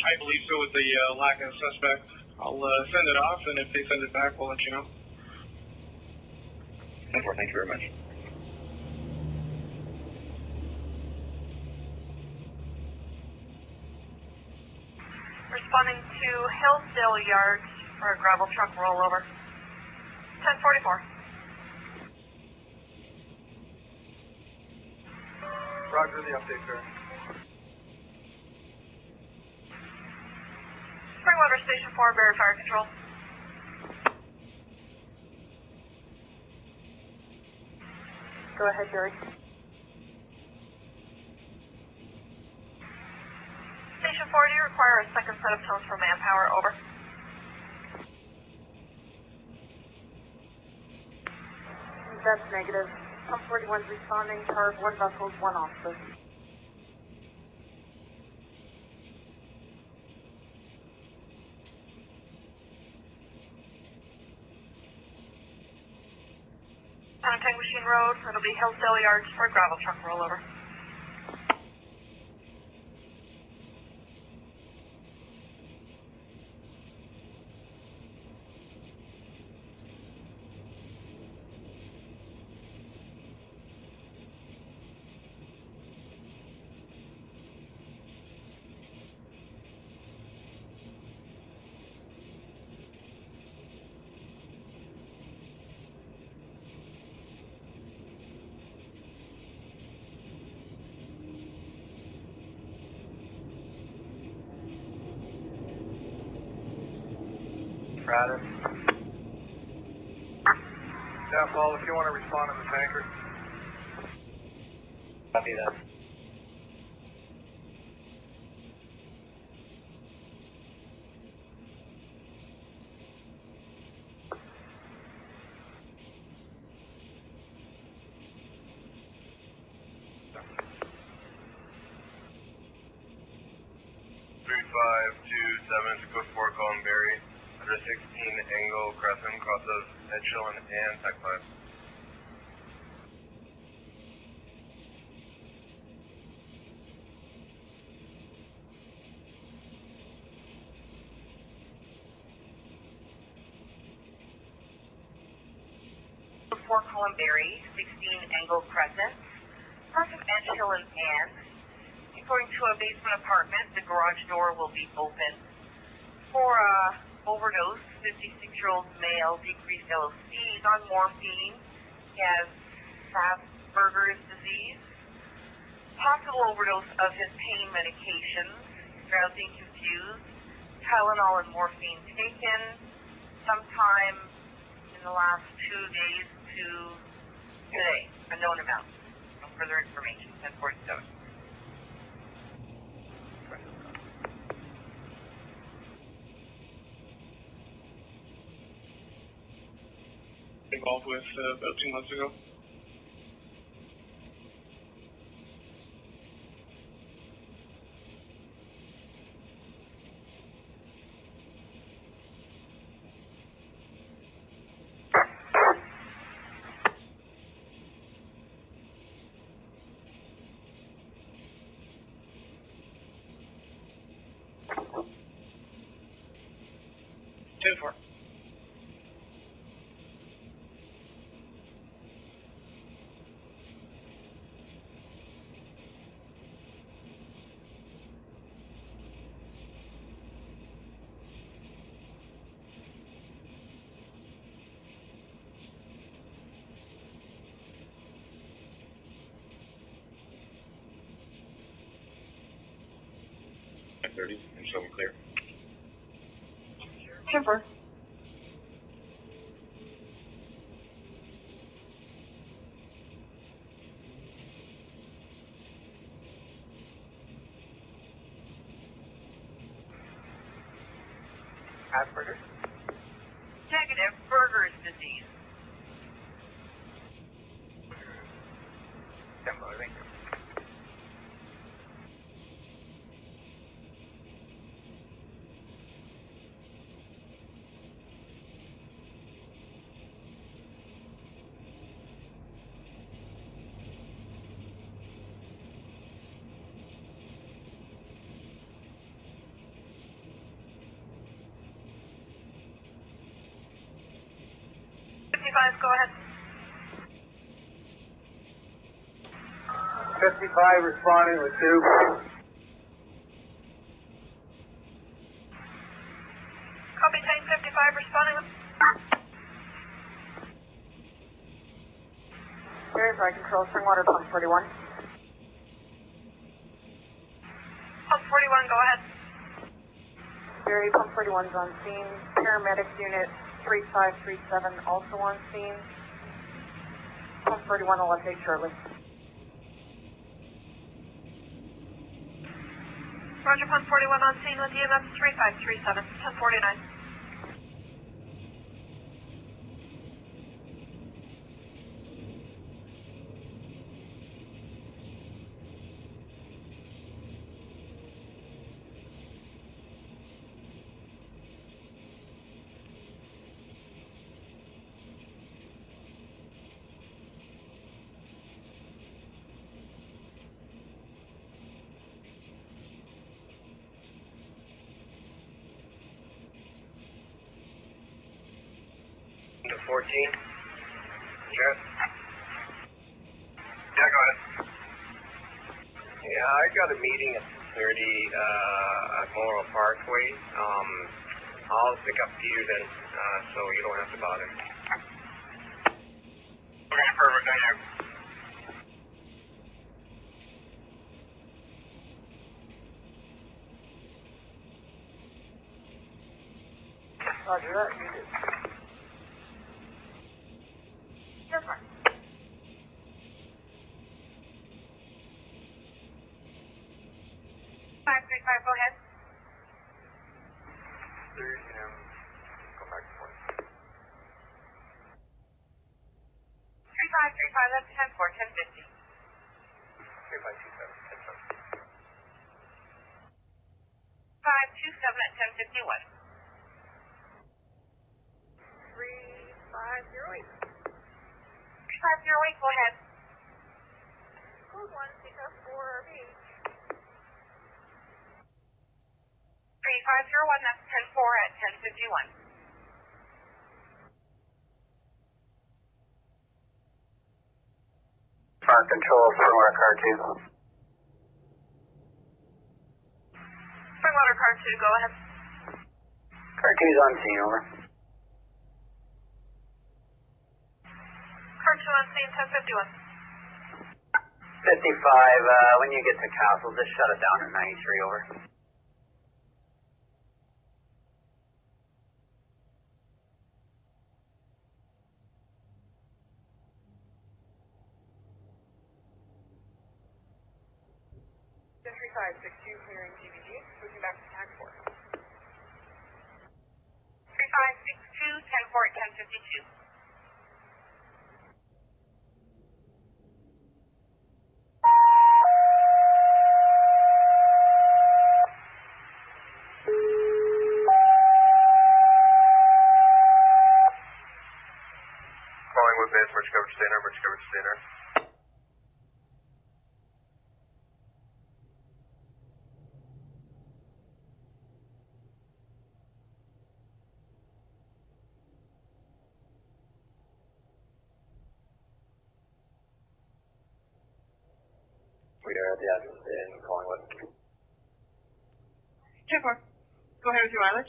I believe so with the lack of suspect. I'll send it off, and if they send it back, we'll let you know. 10-4, thank you very much. Responding to Hillsdale Yards for a gravel truck rollover. 1044. Roger the update, sir. Springwater Station 4, Barrie Fire Control. Go ahead, Barrie. Station 4, do you require a second set of tones for manpower? Over. That's negative. Pump 41's responding. Car 1 vessels, 1 officer. Tank Machine Road, it'll be Hillsdale Yards for a gravel truck rollover. Stratus. Yeah, Paul, if you want to respond on the tanker. Copy that. Code 4 calling Barrie. Under 16 angle crescent crosses Edgeshillen and Tech 5. Before calling Barrie, 16 angle crescent, crosses Edgeshillen and, according to a basement apartment, the garage door will be open. For overdose, 56-year-old male, decreased LOCs on morphine. He has Asperger's disease. Possible overdose of his pain medications. Drowsy and confused. Tylenol and morphine taken sometime in the last 2 days to today. Unknown amount. No further information. 1047. dealt with about 2 months ago. For. At 30 and show them clear. 10-4. Asperger's? Negative. Berger's disease. Tempo, thank you. Go ahead. 55 responding with 2. Copy, tank 55 responding with... Barrie Fire Control, Springwater, pump 41. Pump 41, go ahead. Barrie, pump 41's on scene. Paramedic unit 3537 also on scene. Pump 41 will update shortly. Roger, pump 41 on scene with EMS 3537, 1049. To 14. Sure. Yeah, go ahead. Yeah, I got a meeting at 30 at Memorial Parkway. I'll pick up you then, so you don't have to bother. Okay, perfect. Thank you. Roger that. You did. Yes, sir. 535, go ahead. 30 and go back to 40. 3535, that's 10-4, 1050. 3527, 527 at 1051. 3508. 3508, go ahead. Code 1, pick up 4RV. 3501, that's 10-4 at 1051. Fire Control, Springwater Car 2. Springwater Car 2, go ahead. Car 2's on scene, over. Car 2 on scene, 1051. 55, when you get to Castle, just shut it down at 93, over. Century 562 clearing GBG, switching back to TAC 4. 3562, 10-4 at 1052. Stainer, Bridge coverage Stainer. We are at the address in Collingwood. 10-4. Go ahead with your mileage.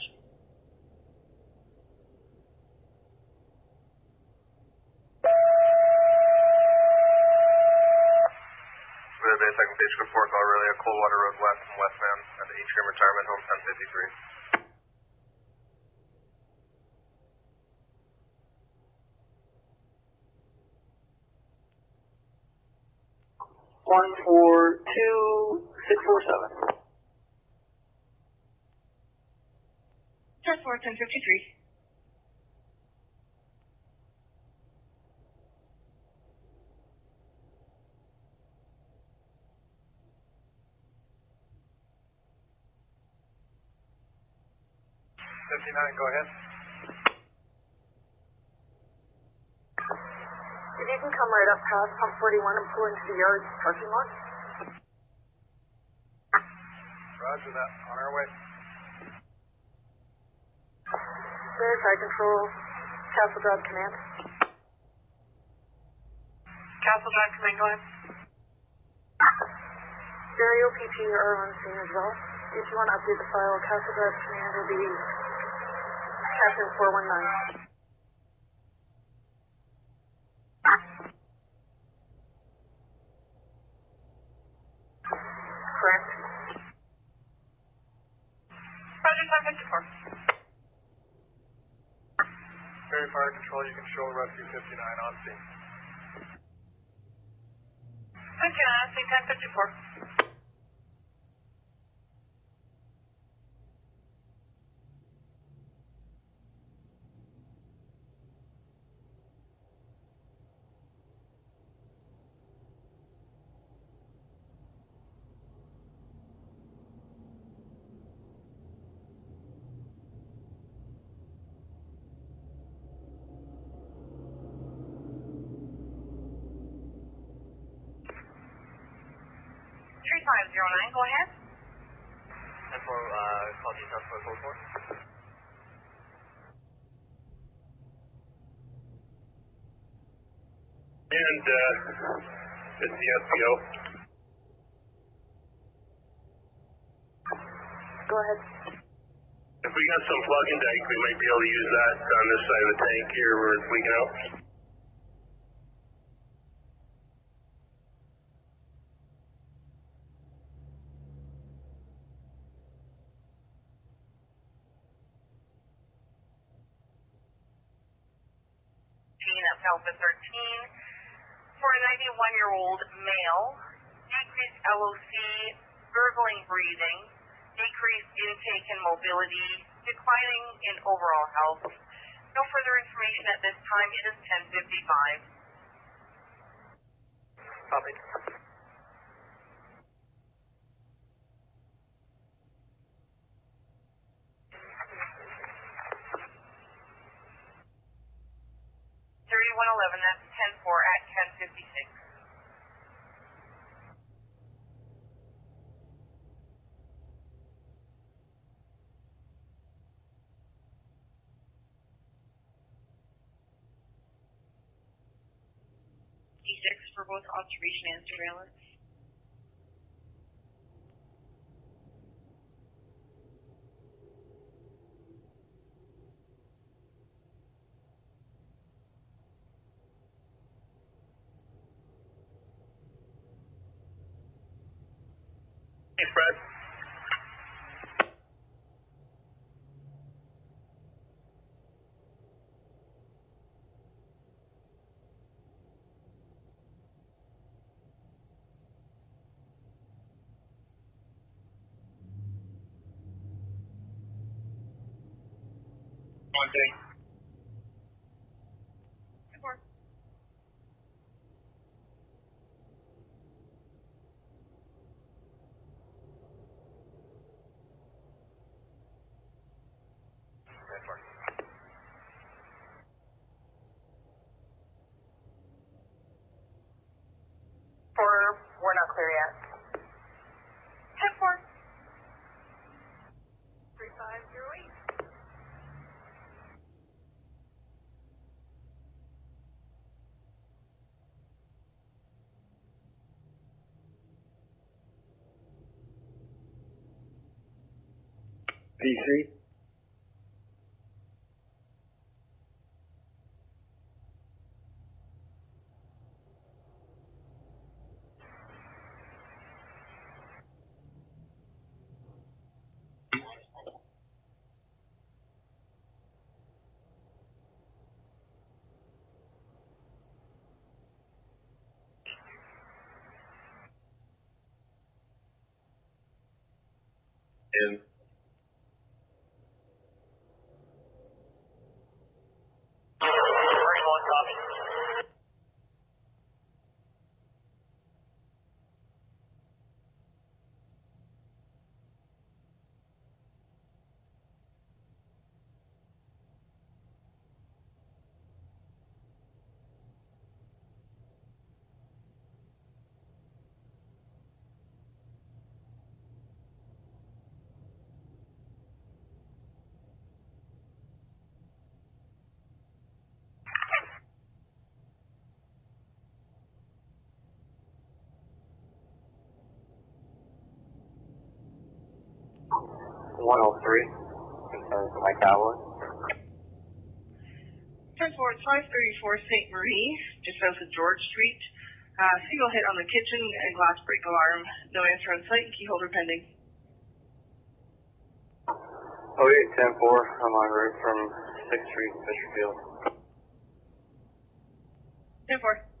We're at second stage for 4 call relay at Coldwater Road West from Westman at the H-Grim Retirement Home 1053. 142647. 10-4, 1053. Go ahead. If you can come right up past pump 41 and pull into the yard parking lot. Roger that. On our way. There's High Control, Castle Drive Command. Castle Drive Command, go ahead. Barrie OPT are on scene as well. If you want to update the file, Castle Drive Command will be Captain 419. Correct. Project 554. Barrie Fire Control, you can show Rescue 59 on scene. 59 on scene, 1054. Go ahead. And for call details for code 4. And it's the SPO. Go ahead. If we got some plug-in dike, we might be able to use that on this side of the tank here where it's leaking out. Alpha 13 for a 91-year-old male, decreased LOC, gurgling breathing, decreased intake and mobility, declining in overall health. No further information at this time. It is 10:55. Copy. 3111, that's 10-4 at 10:56. D6 for both observation and surveillance. Thanks, Brad. One thing. PC. In. Concerns with my Cowboys. 10-4, it's 534 St. Marie, just south of George Street. Single hit on the kitchen and glass break alarm. No answer on site and key holder pending. 08-10-4, I'm en route from 6th Street, Fisherfield. 10-4.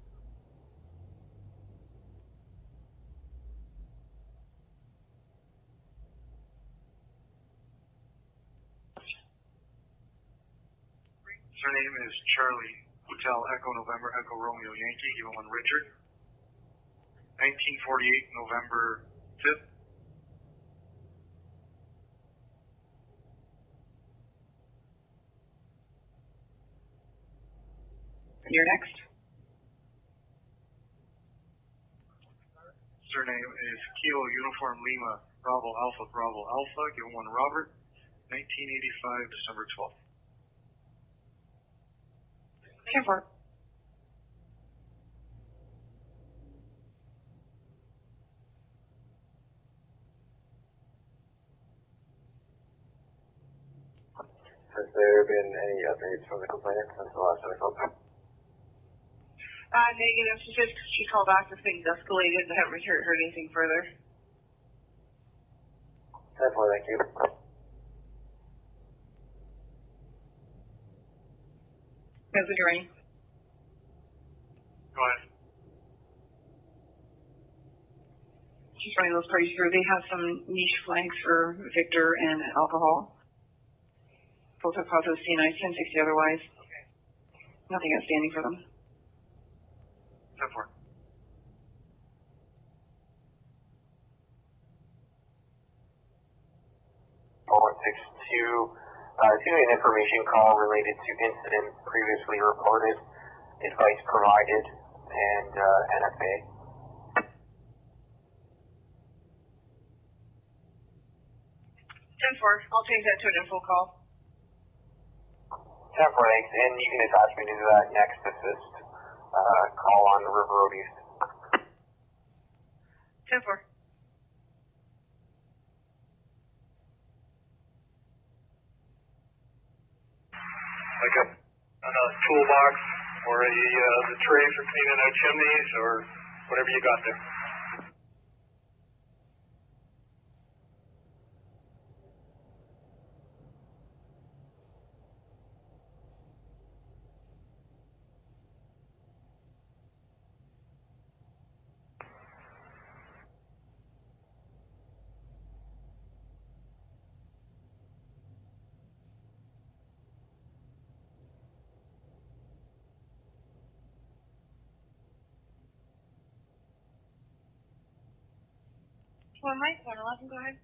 Surname is Charlie, Hotel Echo November Echo Romeo Yankee, given one Richard. 1948 November 5th. You're next. Surname is Kilo Uniform Lima Bravo Alpha, given one Robert. 1985 December 12th. 10-4. Has there been any updates from the complainant since the last time I called? Negative. She called back if things escalated. I haven't heard anything further. Definitely, thank you. How's it going? Go ahead. Just running those parties through. They have some niche flags for Victor and alcohol. Both are positive C9, 1060 otherwise. Okay. Nothing outstanding for them. 10-4. Doing an information call related to incident previously reported, advice provided, and NFA. 10-4. I'll change that to an info call. 10-4, thanks. And you can attach me to that next assist call on the River Road East. 10-4. Like a toolbox or the tray for cleaning out chimneys or whatever you got there. Well, Mike, 111, go ahead.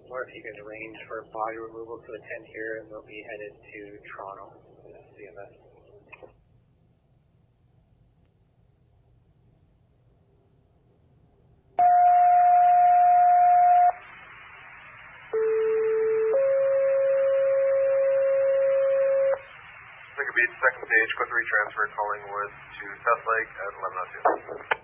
Or if you can arrange for body removal to attend here, and they'll be headed to Toronto, CMS. Second stage, quick retransfer, Collingwood to South Lake at 11:02.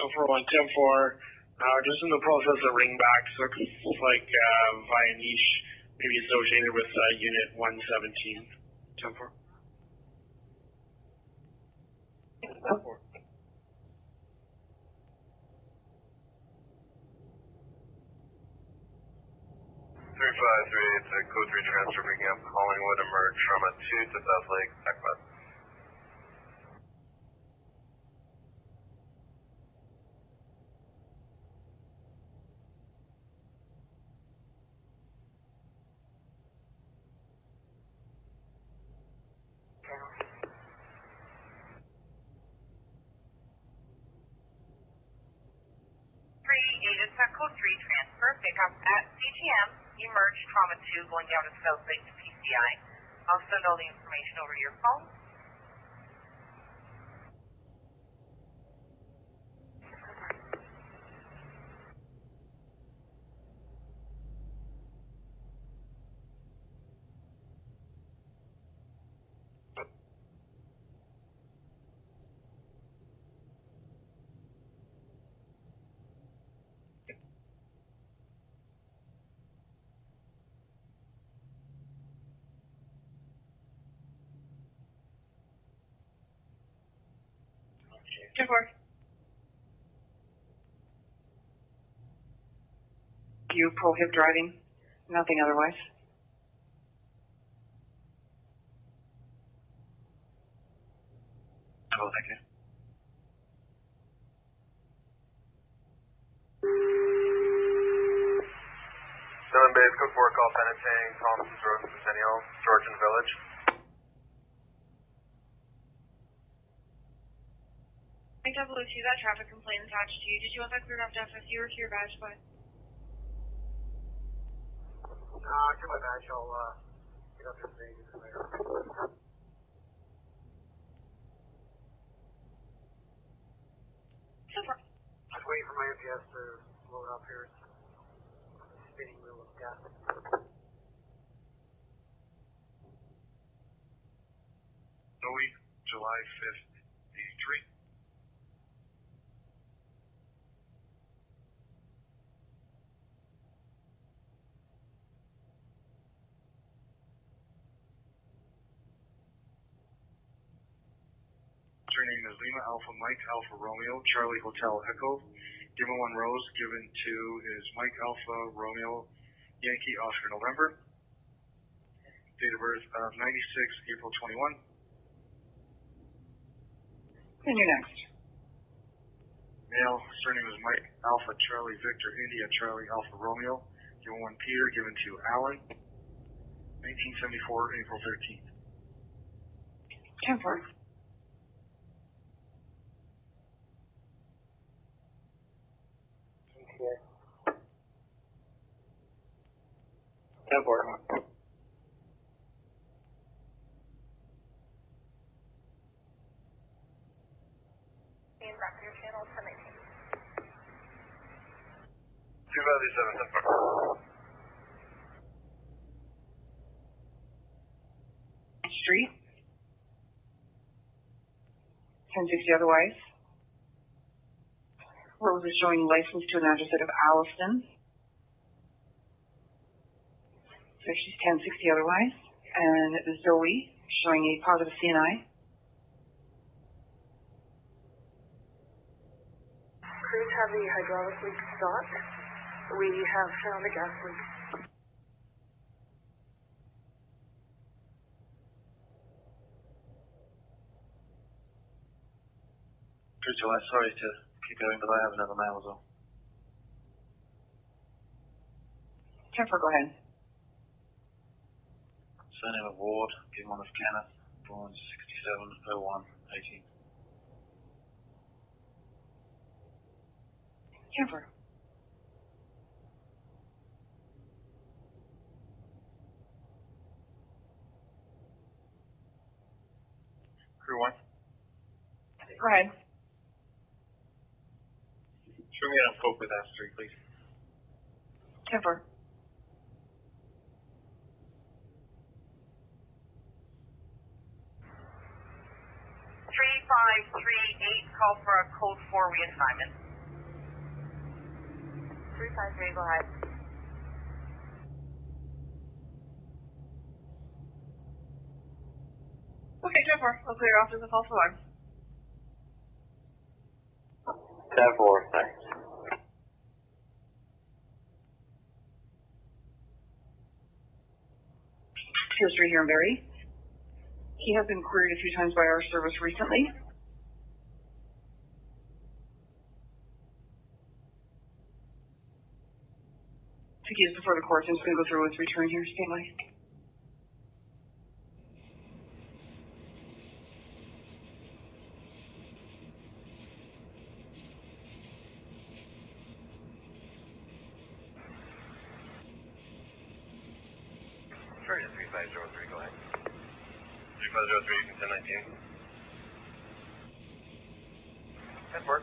for 110-4. Just in the process of ringbacks. Looks like via niche, maybe associated with unit 117. 10-4. 10-4. 3538, code 3 transfer picking up Collingwood emerge from a 2 to South Lake, Ekman. Code 3 transfer, pick up at CTM, emerge trauma 2 going down to South Lake to PCI. I'll send all the information over to your phone. You prohibit driving? Nothing otherwise? Oh, thank you. Dylan Base, code 4, call penetrating Thompson's Road, Centennial, Georgian Village. Double O2, that traffic complaint attached to you. Did you want that cleared up to FSU or to your badge, boy? To my badge, I'll get up there today. Just waiting for my MPS to load up here. It's spinning wheel of death. Noe, July 5th, 83. Your name is Lima Alpha Mike Alpha Romeo Charlie Hotel Echo. Given 1 rose, given 2 is Mike Alpha Romeo Yankee Oscar November. Date of birth of 96 April 21. And you're next. Male, surname is Mike Alpha Charlie Victor India Charlie Alpha Romeo. Given 1 Peter, given 2 Allen. 1974 April 13th. 10-4. Street. 1060 otherwise. Rose is showing license to an address of Alliston. So she's 1060 otherwise. And Zoe showing a positive CNI. Crews have the hydraulic leak stopped. We have found a gas leak. July, sorry to keep going, but I have another mail as well. 10-4, go ahead. Surname of Ward, given 1 of Kenneth, born 67/01/18. 10-4. Crew 1. Go ahead. Show me how to cope with S3, please. 10-4. 3538, call for a code 4 reassignment. 353, go ahead. Okay, 10-4. I'll clear off as a false alarm. 10-4, thanks. 203 here in Barrie. He has been queried a few times by our service recently. To get us before the court, I'm just going to go through with return here. Stand by. Sorry, 3503, go ahead. 3503, you can 1019. 10-4.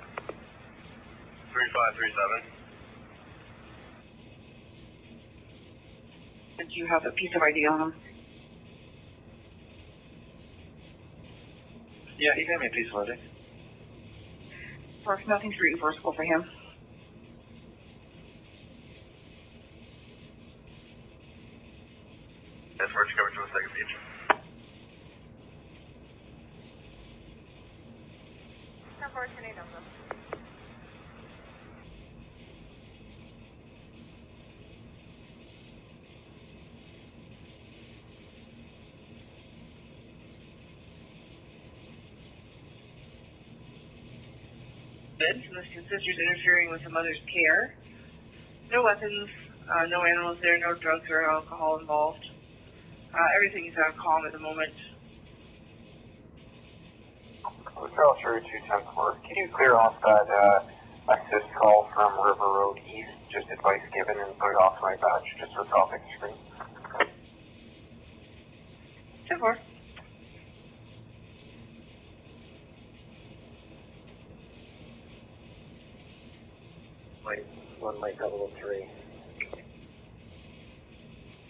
3537. Do you have a piece of ID on him? Yeah, he gave me a piece of ID. Nothing's reversible for him. That's where it's covered to the second feature. Unless your sister's interfering with the mother's care. No weapons, no animals there, no drugs or alcohol involved. Everything is calm at the moment. Hotel Sherry 210-4. Can you clear off that assist call from River Road East? Just advice given and put it off my badge just for topic screen. 10-4. Mike 003.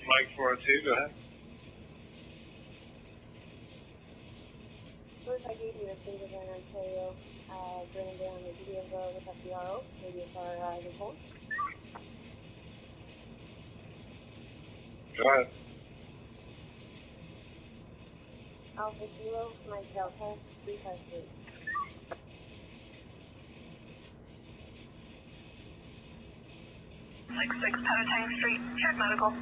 Mike 402, go ahead. First, I gave you a state of Ontario, bringing down the video with FDRO, maybe it's our the phone. Go ahead. Alpha Kilo, Mike Delta, 353. 66 Palatine Street, check medical.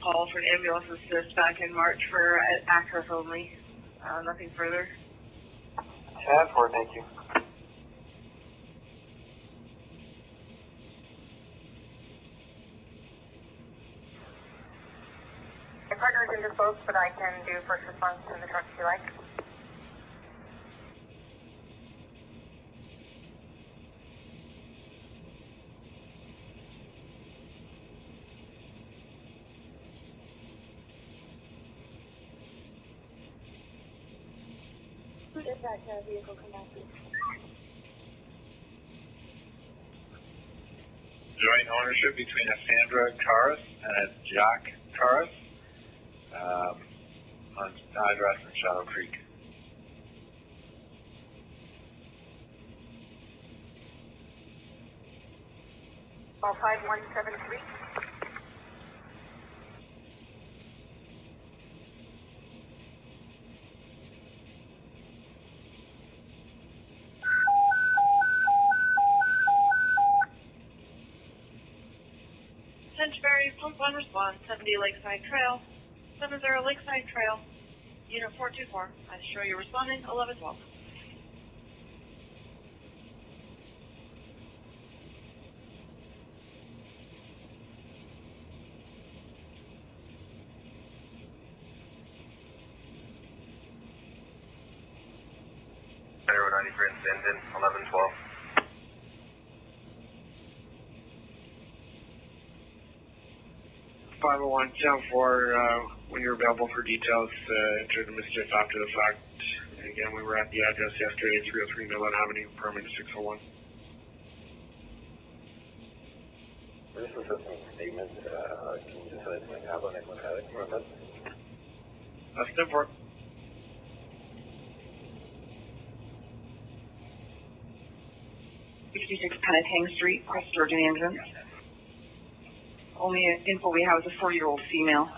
Call for an ambulance assist back in March for access only. Nothing further. 10-4, thank you. My partner is indisposed, but I can do first response in the truck if you like. Who did that vehicle come back to? Joint ownership between a Sandra Karas and a Jack Karas on address in Shadow Creek. All 5173. Barrie, Pump 1 response, 70 Lakeside Trail, 70 Lakeside Trail, Unit 424. I show you responding, 1112. Road 93 in Sinton, 1112. When you're available for details, enter the mischief after the fact. And again, we were at the address yesterday, 303 Midland Avenue, permit 601. This is just a statement. Can you just let me have on it when I come on? That's 10-4. 66 Penetang Street, West Georgian ambulance. Only info we have is a 4-year-old female.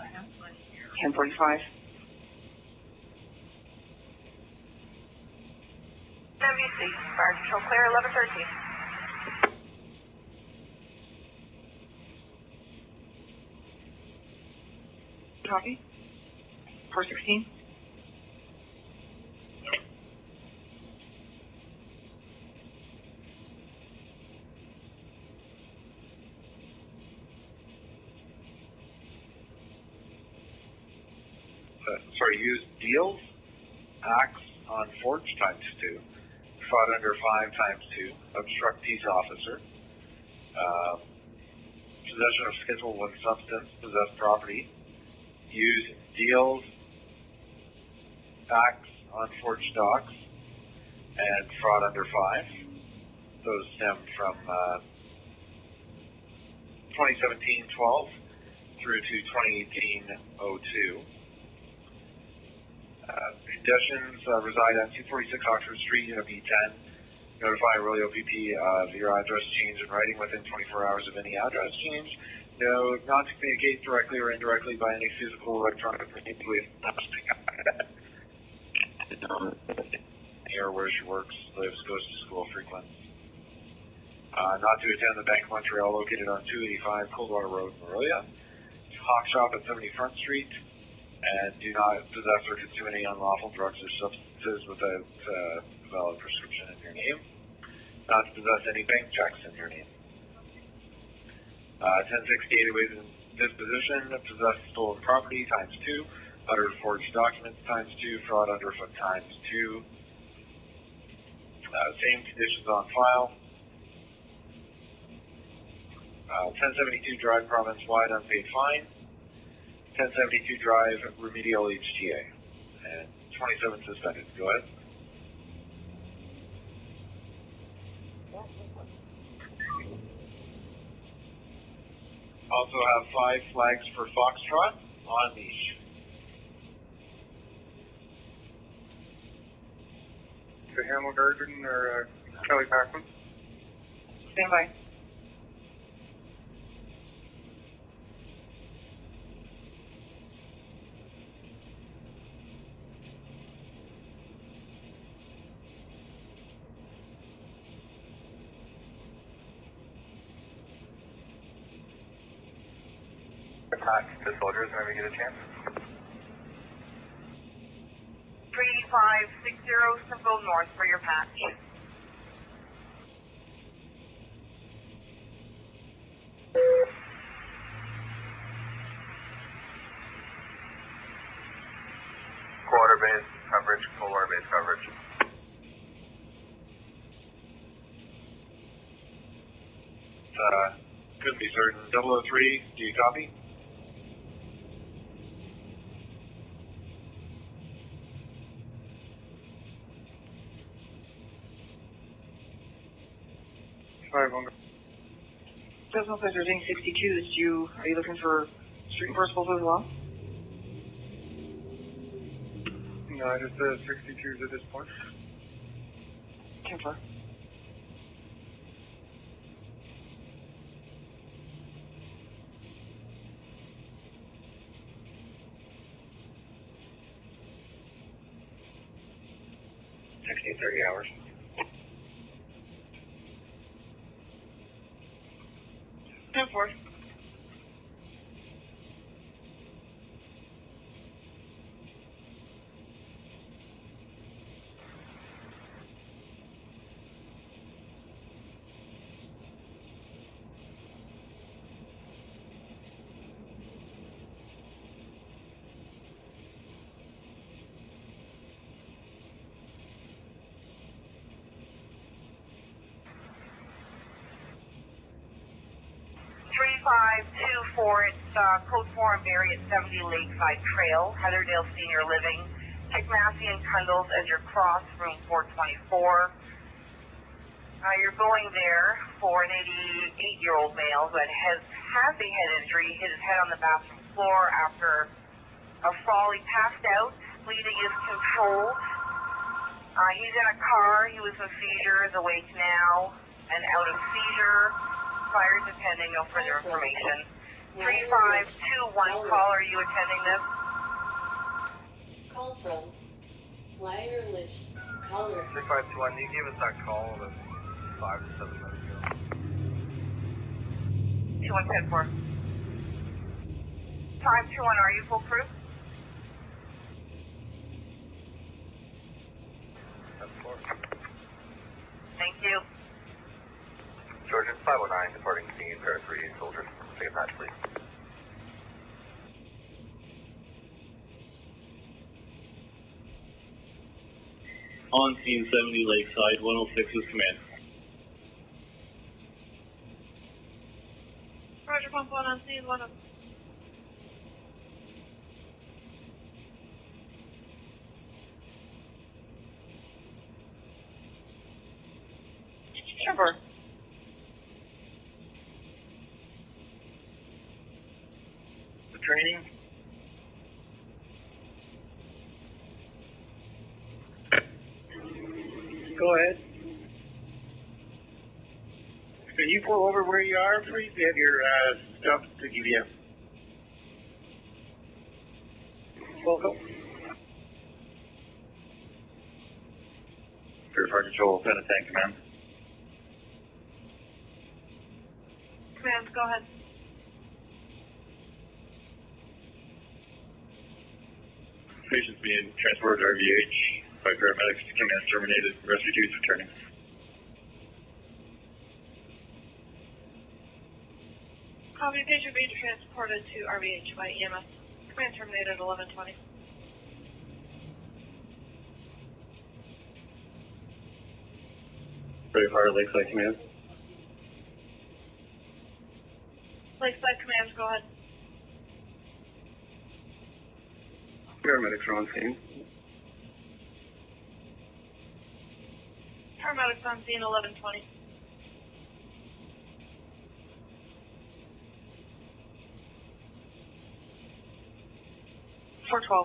10:45. NBC, fire control clear, 1113. Copy. 416. Sorry, use deals, acts on forge ×2, fraud under 5 ×2, obstruct peace officer, possession of Schedule 1 substance, possess property, use deals, acts on forged docs, and fraud under 5. Those stem from 2017-12 through to 2018-02. Conditions reside at 246 Oxford Street, Unit B10. Notify Arroyo PP of your address change in writing within 24 hours of any address change. No, not to communicate directly or indirectly by any physical or electronic means with near where she works, lives, goes to school, frequents. Not to attend the Bank of Montreal located on 285 Coldwater Road, Morelia. Hawk Shop at 70 Front Street. And do not possess or consume any unlawful drugs or substances without a valid prescription in your name. Not to possess any bank checks in your name. 1068 evading disposition, possess stolen property ×2, utter forged documents ×2, fraud underfoot ×2. Same conditions on file. 1072 Drive, Province Wide, unpaid fine. 1072 Drive, remedial HTA, and 27 suspended. Go ahead. Also have 5 flags for Foxtrot on leash. The Hamel Garden or Kelly Packman? Stand by. Attack the soldiers whenever you get a chance. 3560 Simcoe North for your patch. Quarter base coverage, full water base coverage. Couldn't be certain. 003, do you copy? Doesn't look like there's any 62s. Are you looking for street enforceables as well? No, just the 62s at this point. 10-4. Sixty 30 hours. 10-4. It's code 4 in Barrie at 70 Lakeside Trail, Heatherdale Senior Living. Take Massey and Cundles as your cross, room 424. You're going there for an 88-year-old male that has a head injury, hit his head on the bathroom floor after a fall. He passed out, bleeding is controlled. He's in a car, he was in seizures, awake now, and out of seizure. Fires attending, no further information. 3521 call, are you attending this? Call from wireless caller. 3521, you gave us that call 5 to 7 minutes ago. 2110-4. 521, are you full proof? That's 4. Thank you. Georgian 509, departing scene, pair 3 soldiers. Take a match, please. On scene 70 Lakeside, 106 is command. Roger, pump 1 on scene, 1 of. Sure. The training. Go ahead. Can you pull over where you are, please? You have your stuff to give you. Welcome. Air Fire Control, Lieutenant Tank Command. Command, go ahead. Patients being transported to RVH by paramedics. Command terminated. Rescue 2 is returning. Copy, patient being transported to RVH by EMS. Command terminated 1120. Ready Fire Lakeside Command. Lakeside Command, go ahead. Paramedics are on scene. Paramedics on scene 1120.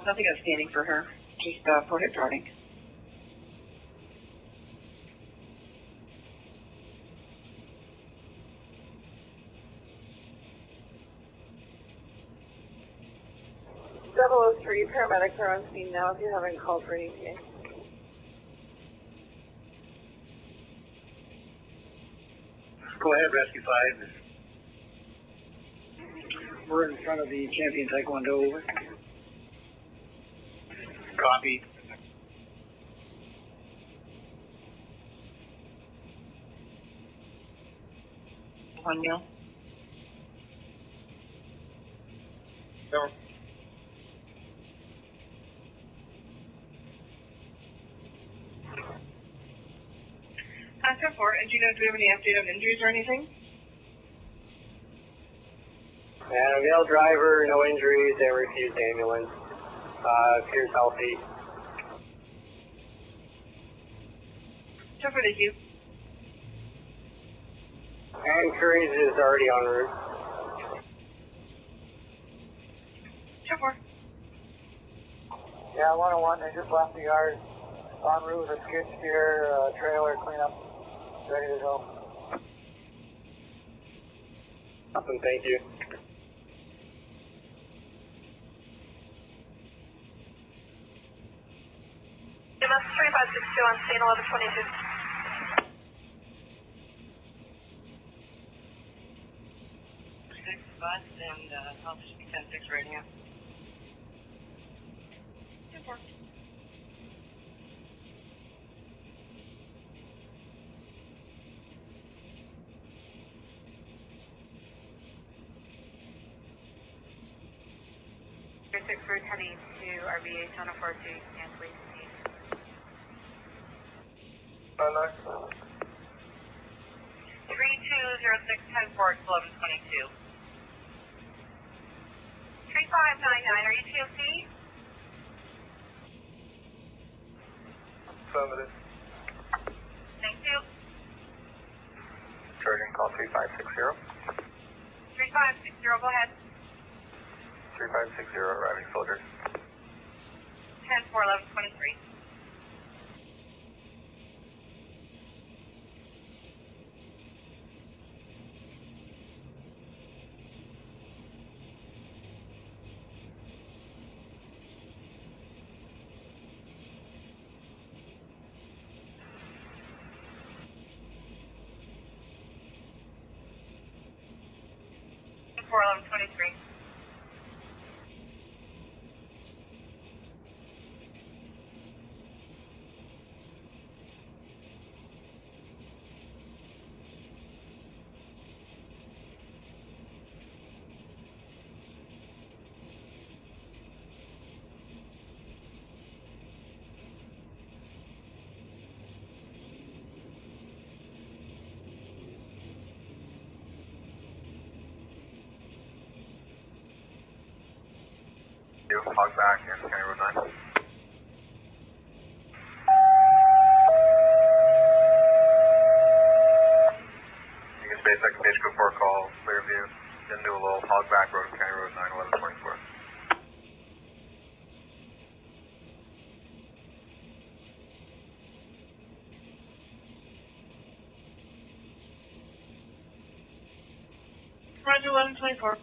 Nothing outstanding for her. Just prohibit driving. Three paramedics are on scene now if you haven't called for an ETA. Go ahead, Rescue 5. We're in front of the Champion Taekwondo, over. Copy. One mil. No. Aspen 4, and do you know, do we have any update on injuries or anything? Male driver, no injuries, they refused ambulance. Appears healthy. Check for the queue. And Curry's is already en route. Check for. Yeah, 101, they just left the yard. En route, a skid steer, trailer, cleanup, ready to go. Awesome, thank you. MS 3562 on scene 1122. Bus and officer 10-6 rating up. 10-4. Your 6 route heading to RVH on a 4G and please see. 3206 10-4, 1122. 3599, are you TOC? Affirmative. Thank you. Hotel 3560. 3560, go ahead. 3560, arriving soldiers. 10-4-11-23. For 1123. Hog back in County Road 9. You can space second page, go for a call, clear view. Then do a little hog back road, County Road 9, 1124. Roger, 1124.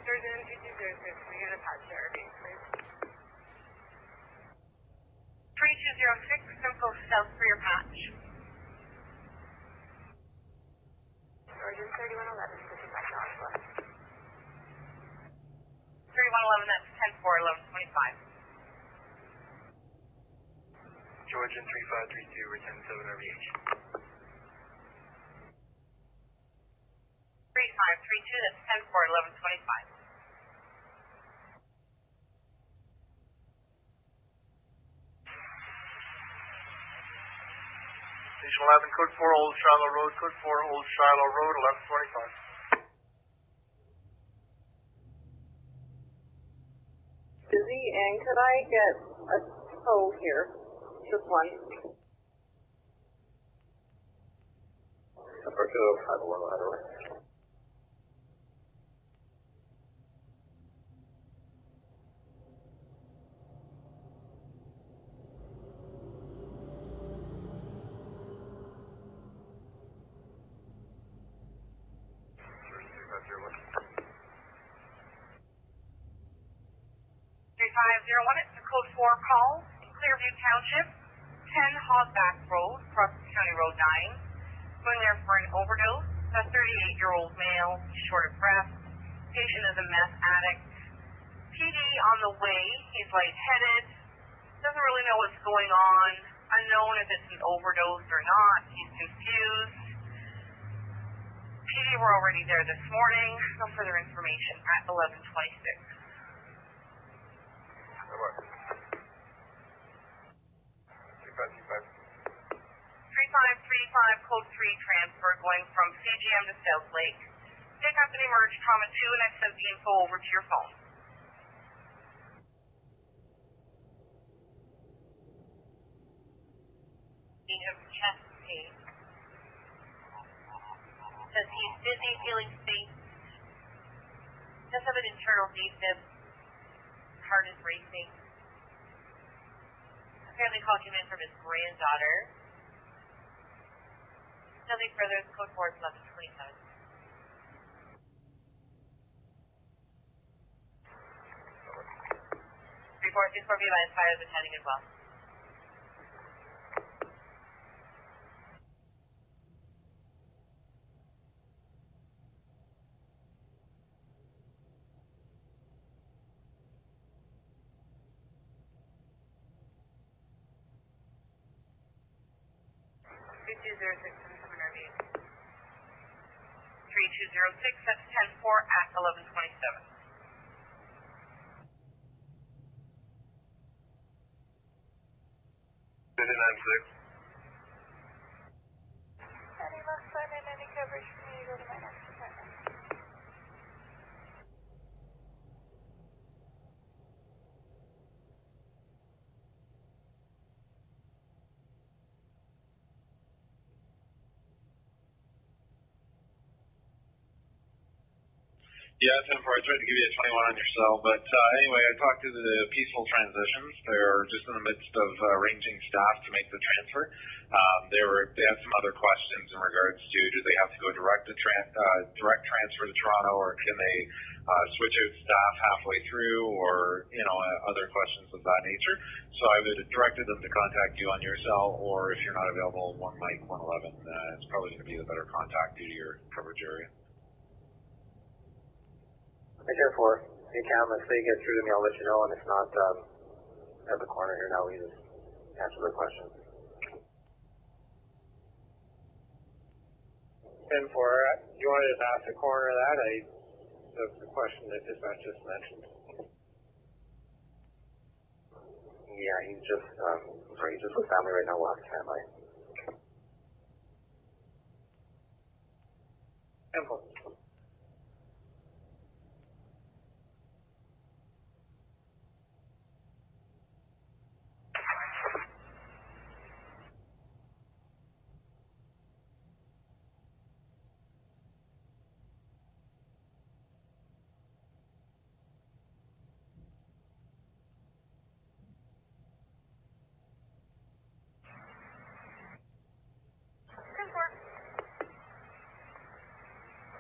Surgeon 2206, we get a patch RV, please. 3206, Simcoe South for your patch. Surgeon 3111, pushing back northwest. 3111, that's 10-4-11-25. Georgian 3532, return 7 RVH. 3532, that's 10-4-11-25. Station 11, code 4, Old Shiloh Road, code 4, Old Shiloh Road, 1125. Busy, and could I get a tow here? Just one. Approach to 501 lateral. It's a code 4 call, Clearview Township, 10 Hogback Road, Prospect County Road 9. Going there for an overdose. A 38-year-old male, short of breath. Patient is a meth addict. PD on the way. He's lightheaded. Doesn't really know what's going on. Unknown if it's an overdose or not. He's confused. PD were already there this morning. No further information at 1126. 3535, code 3 transfer going from CGM to South Lake. Pick up and emerge trauma 2 and I sent the info over to your phone. He has chest pain. Says he's dizzy, feeling faint. Does have an internal defib. Heart is racing. Apparently call came in from his granddaughter. Nothing further, the code 4 is 1127. Report 64 B line 5 is attending as well. Interview. 3206, that's 10-4 at 1127. 996. Any left side and any coverage for me to go to my next appointment. Yeah, 10-4. I tried to give you a 21 on your cell, but anyway, I talked to the Peaceful Transitions. They're just in the midst of arranging staff to make the transfer. They had some other questions in regards to do they have to go direct transfer to Toronto, or can they switch out staff halfway through, or other questions of that nature. So I would have directed them to contact you on your cell, or if you're not available, 1 Mike 111. It's probably going to be the better contact due to your coverage area. Hey, 10-4. Hey, Cam, if they get through to me, I'll let you know, and if not, at the corner here now, we just answer their questions. 10-4, you wanted to ask the corner of that? The question that dispatch just mentioned. Yeah, he's just with family right now. We'll have to stand by. 10-4.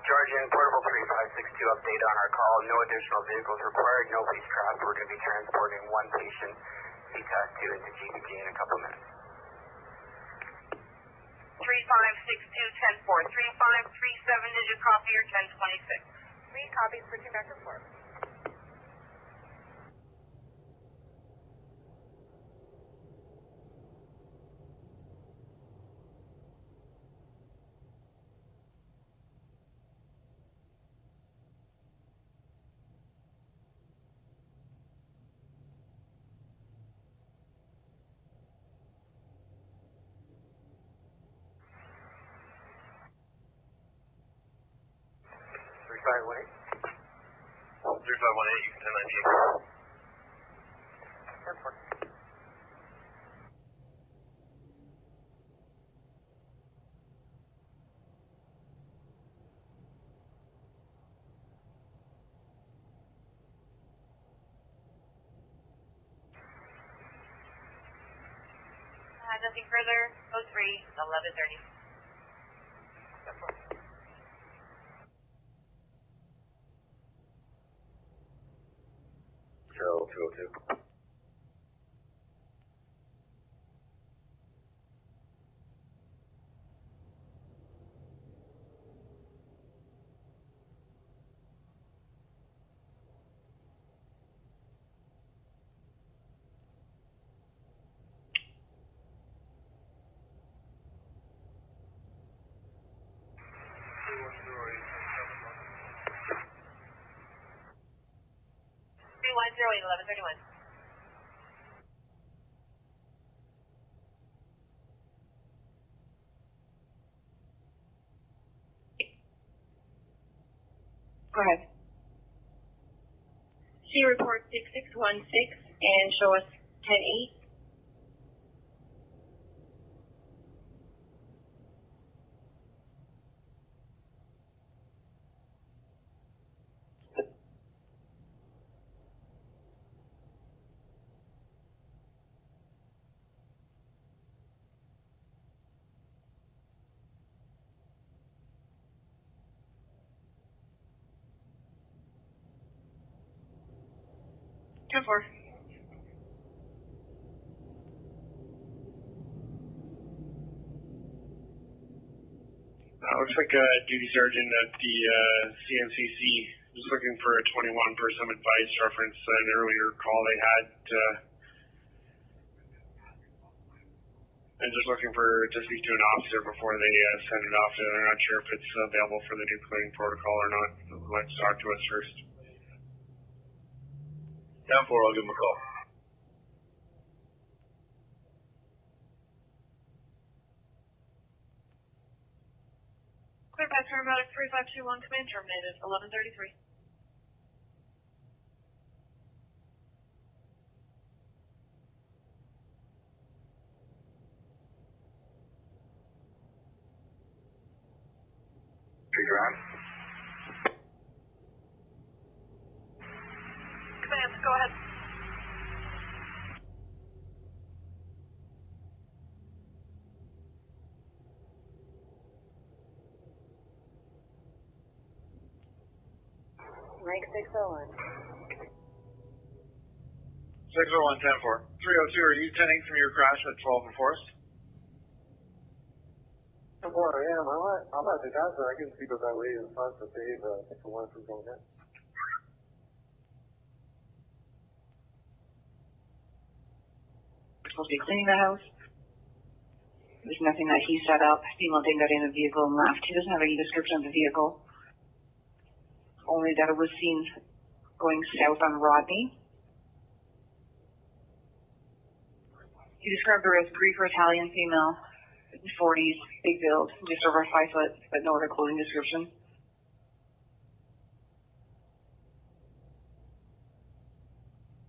Georgian Portable 3562 update on our call. No additional vehicles required. No police traffic. We're going to be transporting one patient, CTAC 2 into GBG in a couple minutes. 3562 10-4. 3537, did you copy or 1026? 3 copies, switching back to 4. Oh, 3518, you can 1019. 10-4. Nothing further. 03, 1130. 10-4. Cheryl 202. Zero 1131. Go ahead. She reports 6616 and show us 10-8. Ten four. Looks like a duty sergeant at the CNCC just looking for a 21 for some advice reference an earlier call they had. And just looking to speak to an officer before they send it off. They're not sure if it's available for the new cleaning protocol or not. Let's talk to us first. 10-4, I'll give him a call. Clear by paramedic 3521, command terminated, 1133. Figure out. Mike 601. 601, 10-4. 302, are you attending from your crash at 12 and Forest? I'm at the answer. I can speak with that lady in front of Dave, if the one from going in. We're supposed to be cleaning the house. There's nothing that he set up. Female thing got in the vehicle and left. He doesn't have any description of the vehicle. Only that it was seen going south on Rodney. He described her as briefer Italian female, 40s, big build, just over 5 foot, but no other clothing description.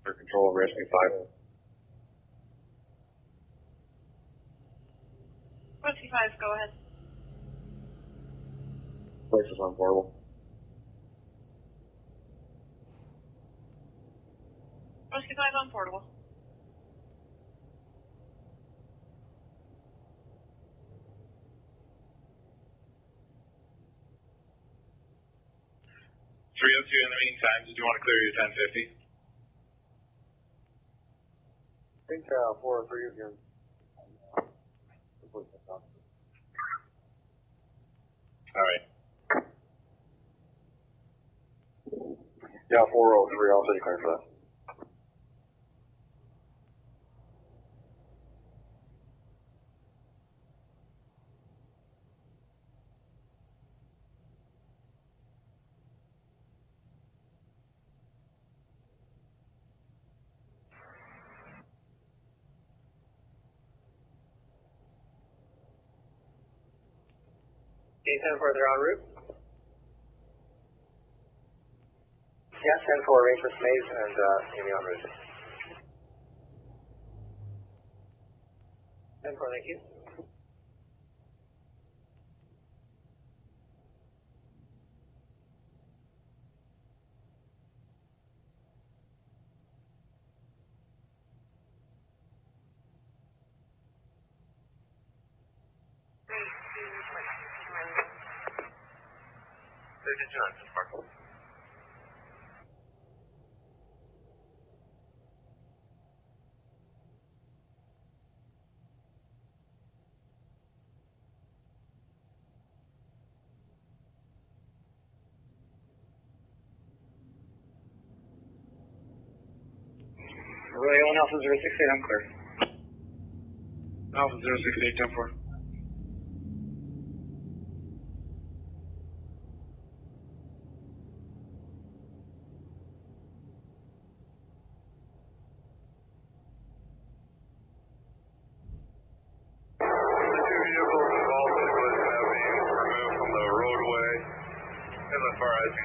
For control of rescue 5. Rescue 5, go ahead. Places on portable. Rescue 5 on portable. In the meantime, did you want to clear your 1050? I think 403 is going. All right. Yeah, 403. I'll say clear for that. K10 further en route. Yes, 10-4, arrangements made and Amy en route. 10-4, thank you. Royal and Alpha 068, I'm clear. Alpha 068, 10-4.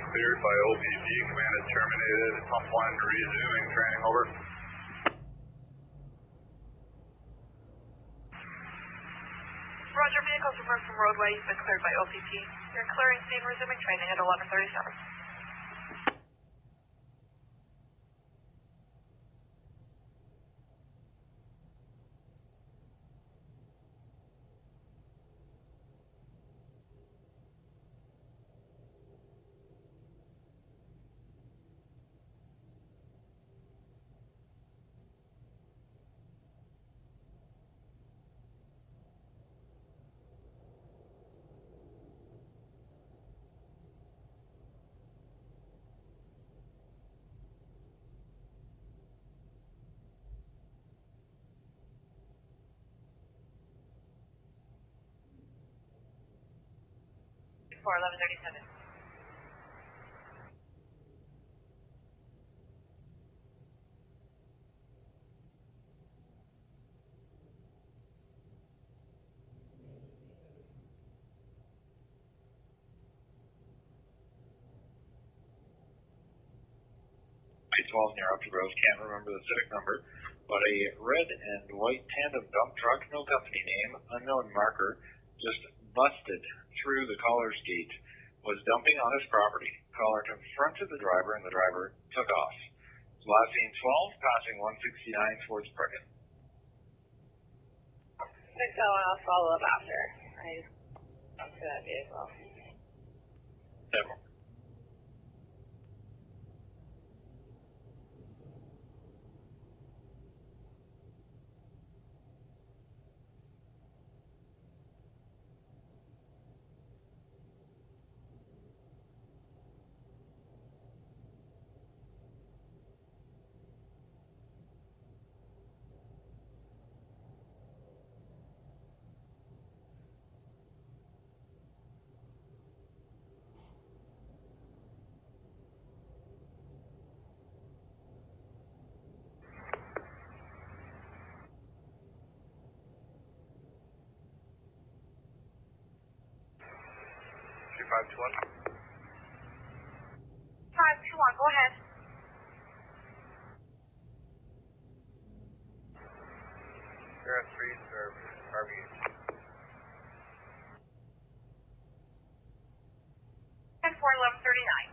Cleared by OPG, command is terminated. Pump 1 resuming training, over. Roger, vehicles removed from roadway, you've been cleared by OPG. You're clearing speed, resuming training at 11:37. For 11:37. I-12 near Upper Grove, can't remember the civic number, but a red and white tandem dump truck, no company name, unknown marker, just busted through the caller's gate, was dumping on his property. Caller confronted the driver and the driver took off. Last seen 12, passing 169 towards Brighton. 601, I'll follow up after. I just went to that vehicle. 7. 3521. 521, go ahead. Sierra 3, serve RVH. 10-4-1139.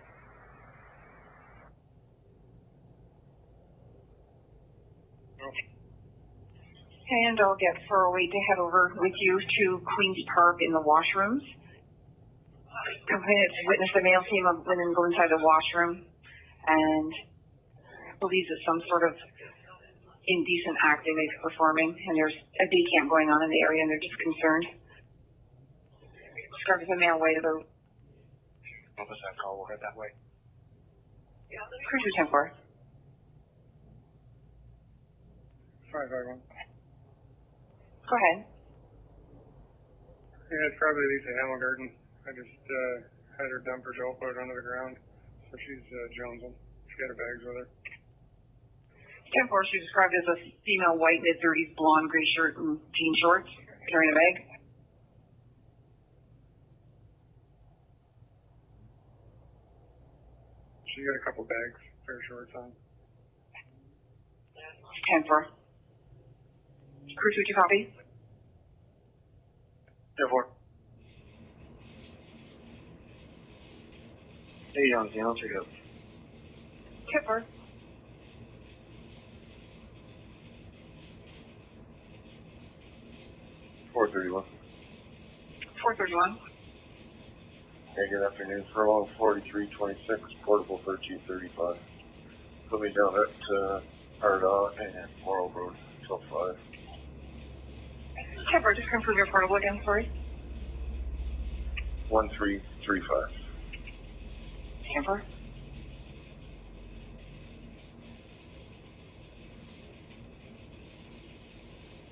And I'll get 408 to head over with you to Queen's Park in the washrooms. Complainant witnessed a male female women go inside the washroom and believes it's some sort of indecent act they may be performing, and there's a day camp going on in the area and they're just concerned. Described as a male white about. What was that call? We'll head that way. Cruiser 10-4. 551. Go ahead. Yeah, it's probably Lisa Hamilgarten. I just had her dump her dope out onto the ground, so she's jonesing. She got her bags with her. 10-4, she described as a female white, mid-30s, blonde, gray shirt and jean shorts, carrying a bag. She got a couple bags, pair of shorts on. 10-4. Cruise, would you copy? 10-4. Hey, on the answer goes. 10-4. $431. 431. Hey, good afternoon. Furlong 4326, portable 1335. Put me down at Ardagh and Morrow Road till 5. 10-4, just confirm your portable again, sorry. 1335. 10-4.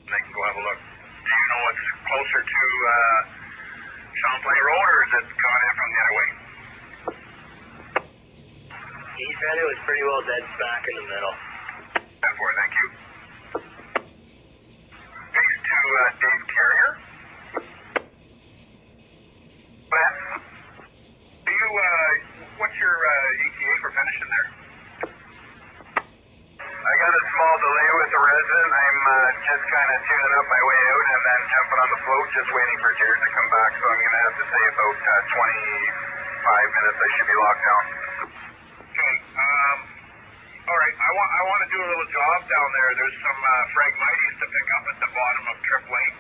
They can go have a look. Do you know what's closer to Champlain Road, or is it coming in from the other way? He said it was pretty well dead smack in the middle. 10-4, thank you. Thanks to Dave Carrier. But do you, what's your ETA for finishing there? I got a small delay with the resident. I'm just kind of tuning up my way out and then jumping on the float, just waiting for Jared to come back. So I'm going to have to say about 25 minutes I should be locked down. Okay. All right. I want to do a little job down there. There's some Phragmites to pick up at the bottom of Trip Lane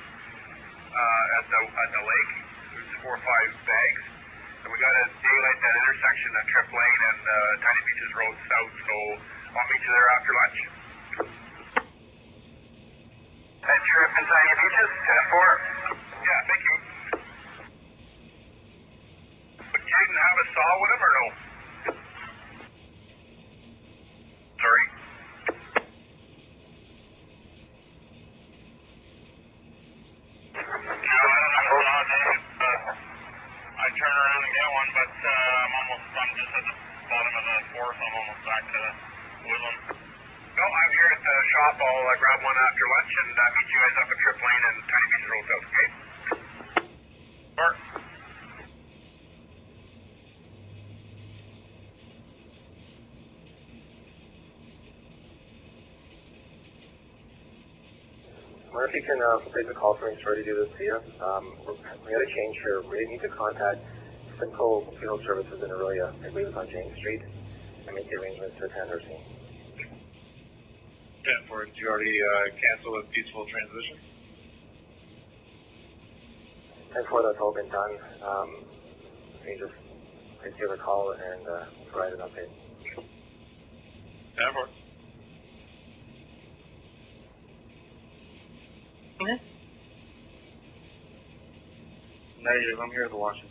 at the lake. There's 4 or 5 bags. So we got to daylight that intersection at Trip Lane and Tiny Beaches Road South. So I'll meet you there after lunch. At Trip and Tiny Beaches, 10-4. Yeah, thank you. Would Jaden have a saw with him or no? Sorry. I turn around and get one, but I'm just at the bottom of the fourth. I'm almost back to Woodland. No, I'm here at the shop. I'll grab one after lunch and meet you guys up at Trip Lane and Tiny Beach Road South, okay? Or Murphy can take the call for me. Sorry to do this to you. We had a change here. We need to contact Simcoe Funeral Services in Aurelia. I believe it's on James Street, and make the arrangements to attend our scene. 10-4, did you already cancel a peaceful transition? 10-4, that's all been done. We just receive a call and provide an update. 10-4. Negative, I'm here at the Washington.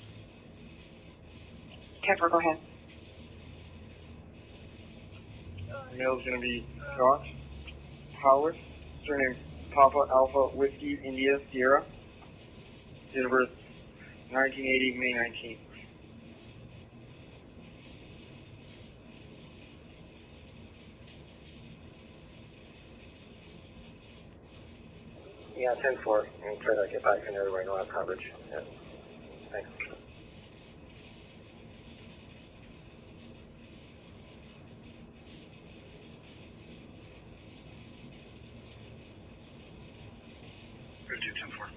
10-4, go ahead. The male's going to be Scott Howard, surname Papa Alpha Whiskey India Sierra, date of birth 1980, May 19th. Yeah, 10-4. And try to get back in there where I know I have coverage. Yeah. Thanks. 8-10-4.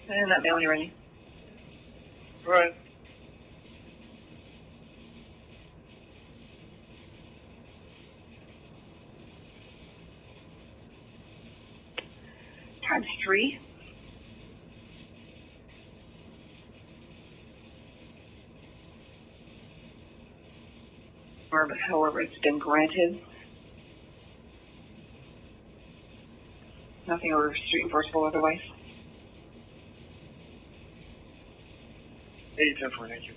And that mail when you're ready. Right. Times 3. Or however it's been granted. Nothing over street enforceable otherwise. 8-10-4, thank you.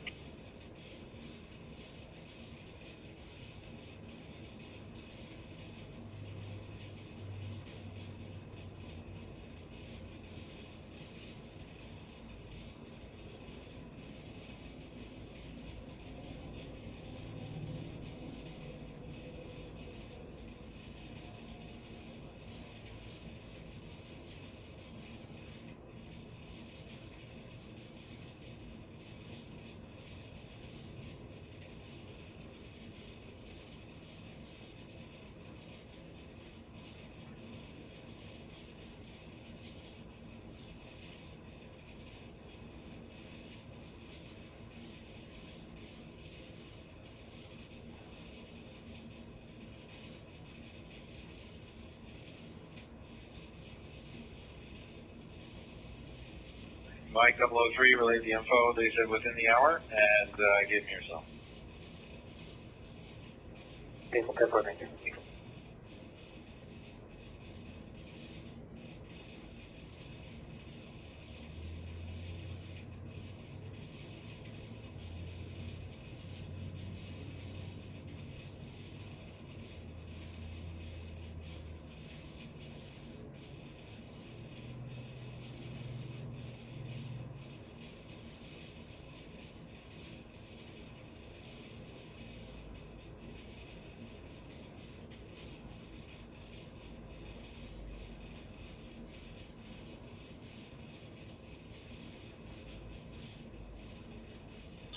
Mike 003 relayed the info. They said within the hour, and gave me your cell. Thank you.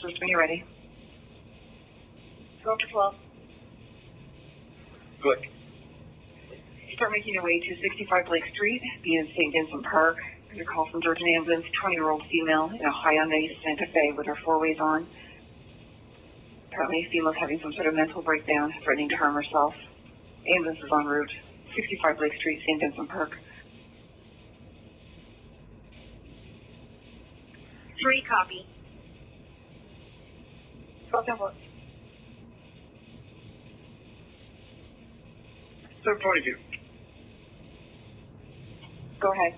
Just when you're ready. 12 to 12. Good. Start making your way to 65 Lake Street, be in St. Vincent Park. There's a call from Georgian ambulance, 20-year-old female in a Hyundai Santa Fe with her four-ways on. Apparently, female's having some sort of mental breakdown, threatening to harm herself. Ambulance is en route. 65 Lake Street, St. Vincent Park. 3 copy. 12-10-4. 722. Go ahead.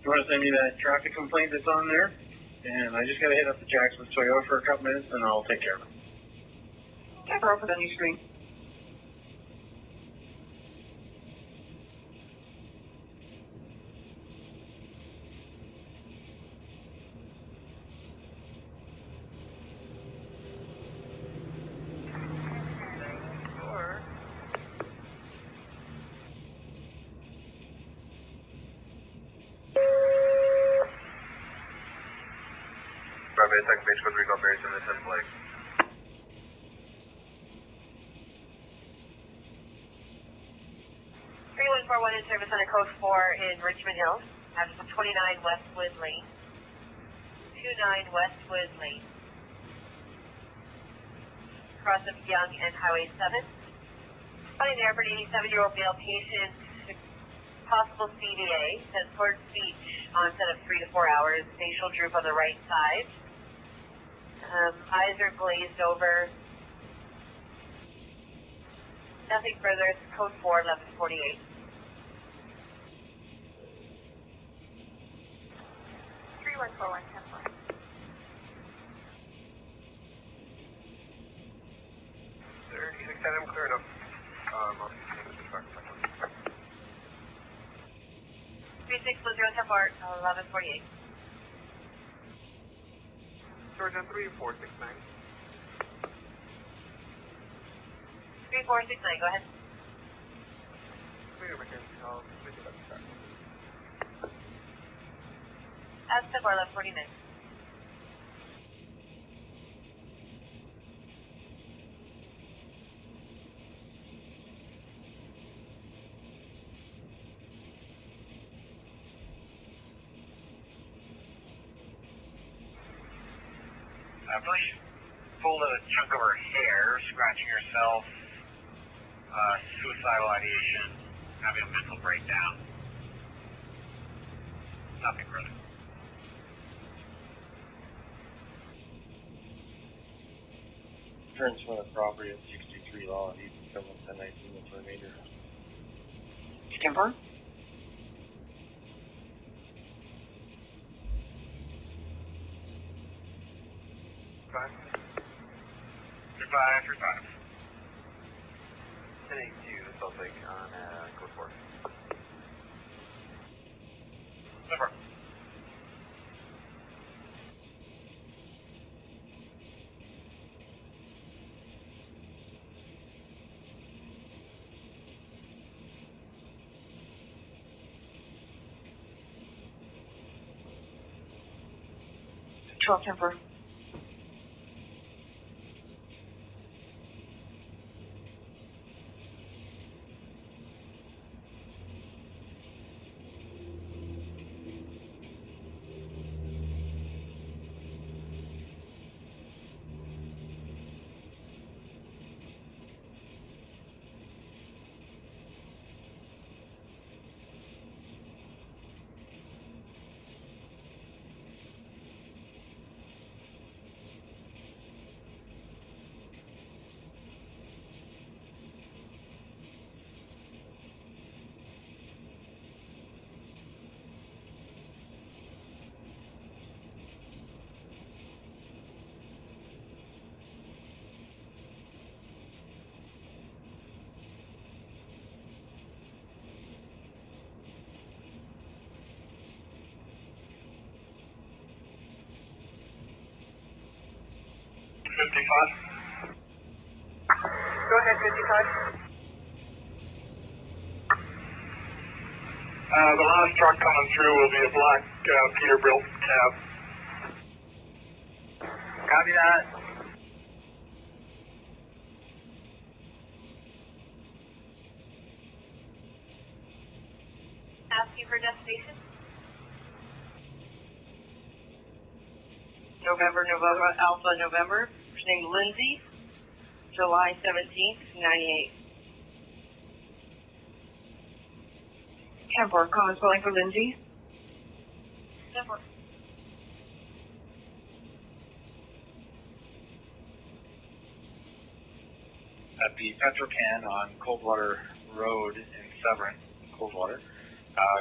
You want to send me that traffic complaint that's on there? And I just got to hit up the Jackson's Toyota for a couple minutes, and I'll take care of it. Tap her open on your screen. Bravo, second base with Rico operation in 10th Lake. In service on a code 4 in Richmond Hills, address of 29 Westwood Lane. 29 Westwood Lane. Cross of Young and Highway 7. Finding there for an 87-year-old male patient, possible CVA, says slurred speech, onset of 3 to 4 hours, facial droop on the right side. Eyes are glazed over. Nothing further, it's code 4, 1148. 3141-10-4. I'm clear enough. 3610-4, 1148. Georgia 3469. 3469, go ahead. That's the 1149. I believe you pulled a chunk of her hair, scratching herself, suicidal ideation, having a mental breakdown. Nothing critical. Turns from the property at 63 Law and East 719 for a major. Timber. Three five. 1082 Salt Lake on code 4. Number. Control Timber. Go ahead, 55. The last truck coming through will be a black Peterbilt cab. Copy that. Asking for destination. November, Alpha, November. Her name's Lindsay. July 17th, 98. Timber. Common spelling for Lindsay. Number. At the Petrocan on Coldwater Road in Severn, Coldwater,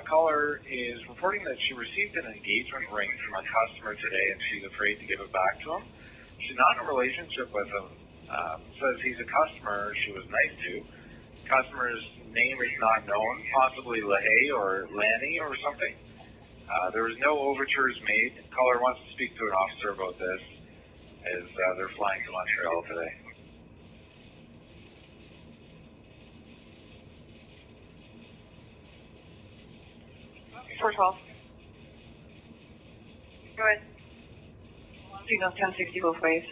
caller is reporting that she received an engagement ring from a customer today and she's afraid to give it back to him. She's not in a relationship with him. Says he's a customer she was nice to. Customer's name is not known, possibly LaHaye or Lanny or something. There was no overtures made. Caller wants to speak to an officer about this as they're flying to Montreal today. 412. Go ahead. Signal 1060 both ways.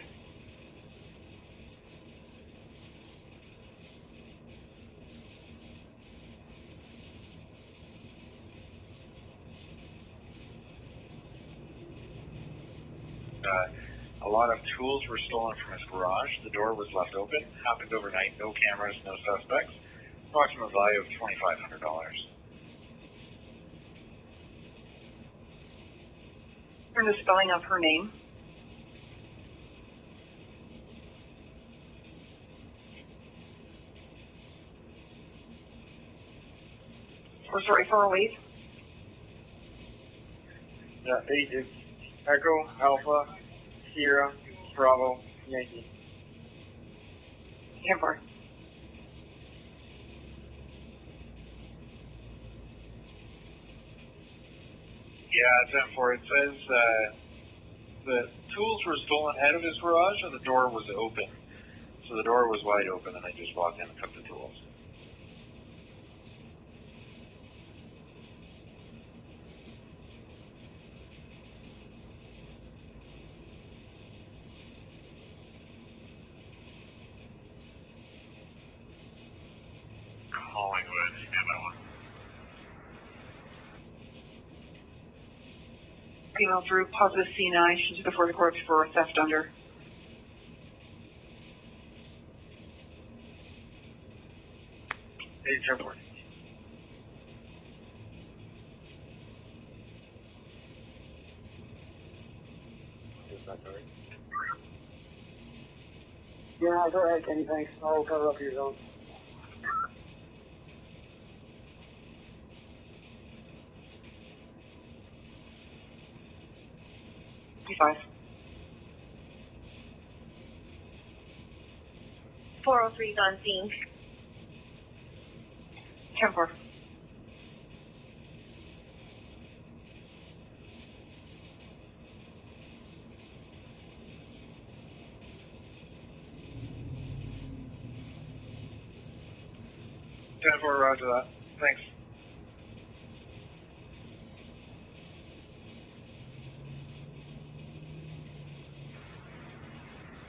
A lot of tools were stolen from his garage. The door was left open. Happened overnight. No cameras, no suspects. Approximate value of $2,500. Turn the spelling of her name. Or sorry, 408. Yeah, 8 is Echo, Alpha, Sierra, Bravo, Yankee. Timber. Yeah, 10-4. It says the tools were stolen out of his garage and the door was open. So the door was wide open and I just walked in and took the tools. Collingwood, stand by one. Female Drew, positive C9. She's before the court for theft under That's all right. Yeah, go ahead, Kenny, thanks. I'll cover up your zone. Five. 403 is on scene. 10-4. Roger that. Thanks.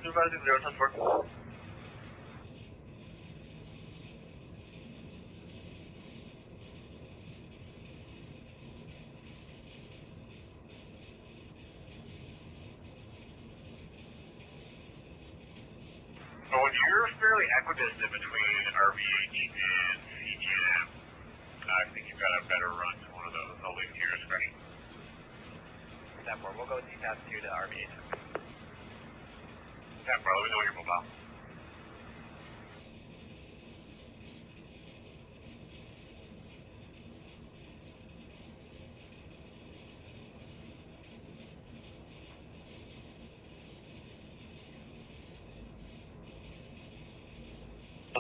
Supervisor 010-4. So when you're fairly equidistant between RVH and CGM, I think you've got a better run to one of those. I'll leave it to your discretion. 10-4, we'll go CTAS 2 to RVH. 10-4, let me know your mobile.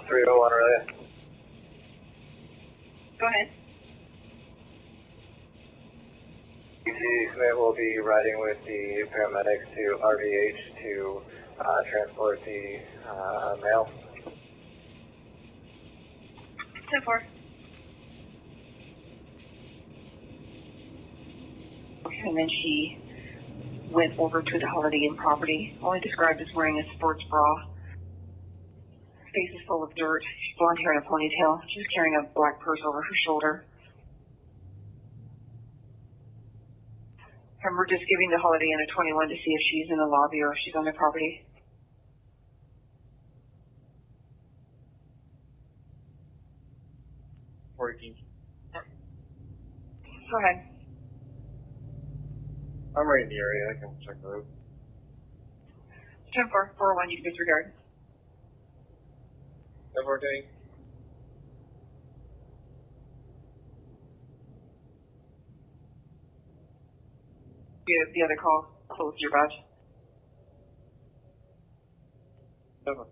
Relay. Go ahead. PC Smith will be riding with the paramedics to RVH to transport the male. 10-4. And then she went over to the Holiday Inn property, only described as wearing a sports bra. Face is full of dirt. She's blonde hair and a ponytail. She's carrying a black purse over her shoulder. And we're just giving the Holiday Inn a 21 to see if she's in the lobby or if she's on the property. Working. Go ahead. I'm right in the area. I can check the route. 10-4, 401, you can disregard. Everything. The other call, close your badge. 7.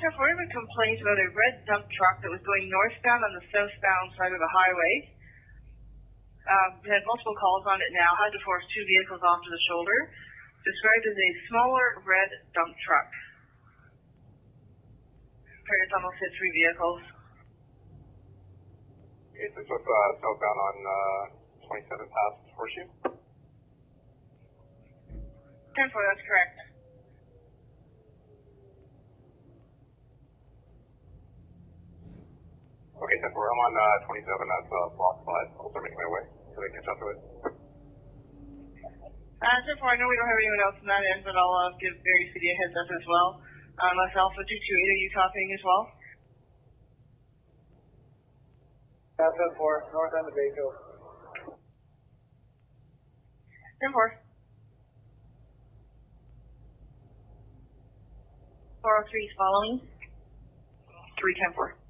Jeff, we have a complaint about a red dump truck that was going northbound on the southbound side of the highway. We had multiple calls on it now, had to force 2 vehicles off to the shoulder. Described as a smaller red dump truck. It's almost hit 3 vehicles. Okay, this was southbound on 27 past Horseshoe. 10-4, that's correct. Okay, 10-4, I'm on 27, that's block 5. I'll start making my way so they can catch up to it. 10-4, I know we don't have anyone else in that end, but I'll give Barrie City a heads up as well. Myself with 228, are you copying as well? 10-4, north end of Bayfield. 10-4. 403 is following. 3-10-4.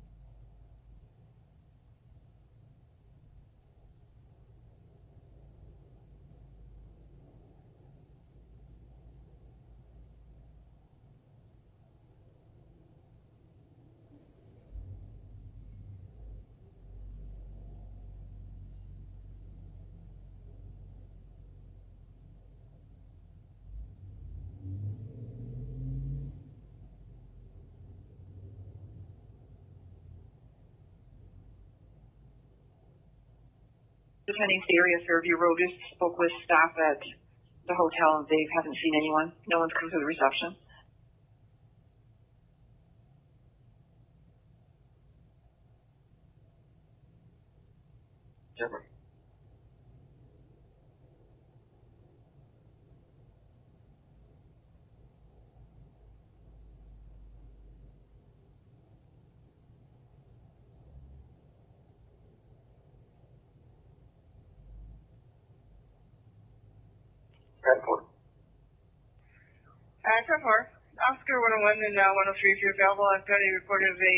Depending the area, Fairview Road just spoke with staff at the hotel and they haven't seen anyone. No one's come to the reception. Different. 10-4. 10-4. Oscar 101 and 103 if you're available. I've got a report of a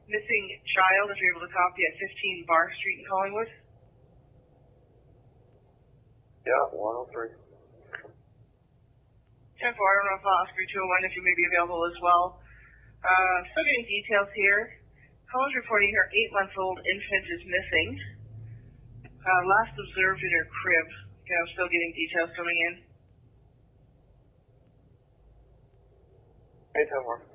missing child if you're able to copy at 15 Barr Street in Collingwood. Yeah, 103. 10-4, I don't know if Oscar 201 if you may be available as well. Still getting details here. Caller's reporting her 8-month-old infant is missing. Last observed in her crib. Okay, I'm still getting details coming in. Hey, 10-4.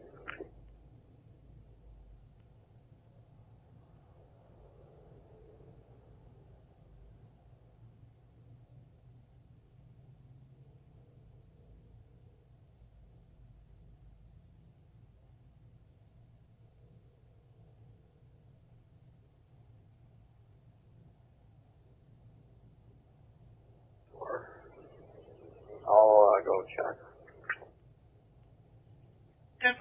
I'll go check. 10-4.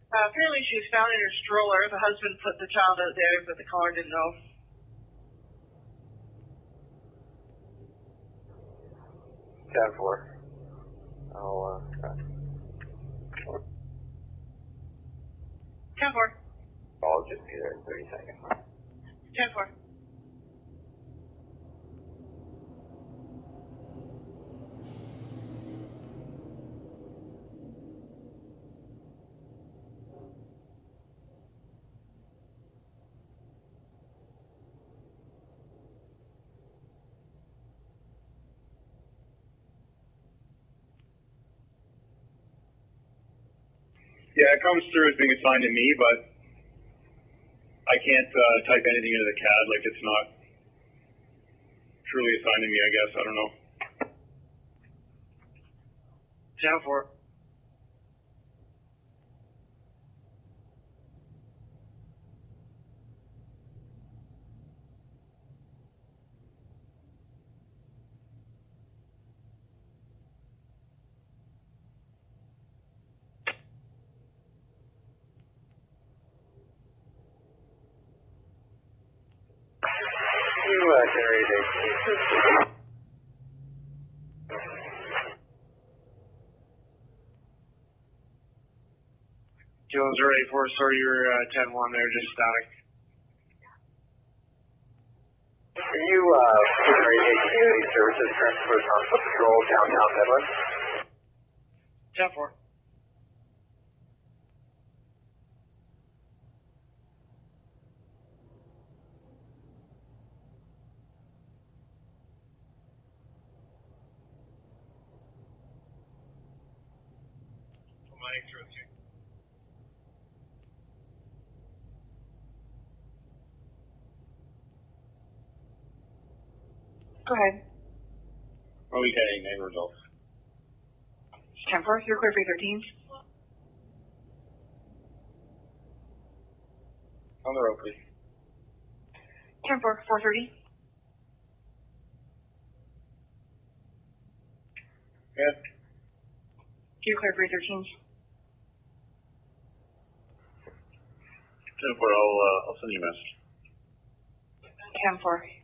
Apparently she was found in her stroller. The husband put the child out there, but the caller didn't know. 10-4. I'll check. 10-4. I'll just be there in 30 seconds. 10-4. Yeah, it comes through as being assigned to me, but I can't type anything into the CAD. Like, it's not truly assigned to me, I guess. I don't know. 10-4. Generate a Kilo 084, sorry, you're 10-1 there, just static. Can you generate a community services transport on patrol downtown Midland? 10-4. Go ahead. Are we getting any results? 10-4, you're clear for 13s. On the road, please. 10-4, 430. Yeah. You're clear for 13s. 10-4, I'll send you a message. 10-4.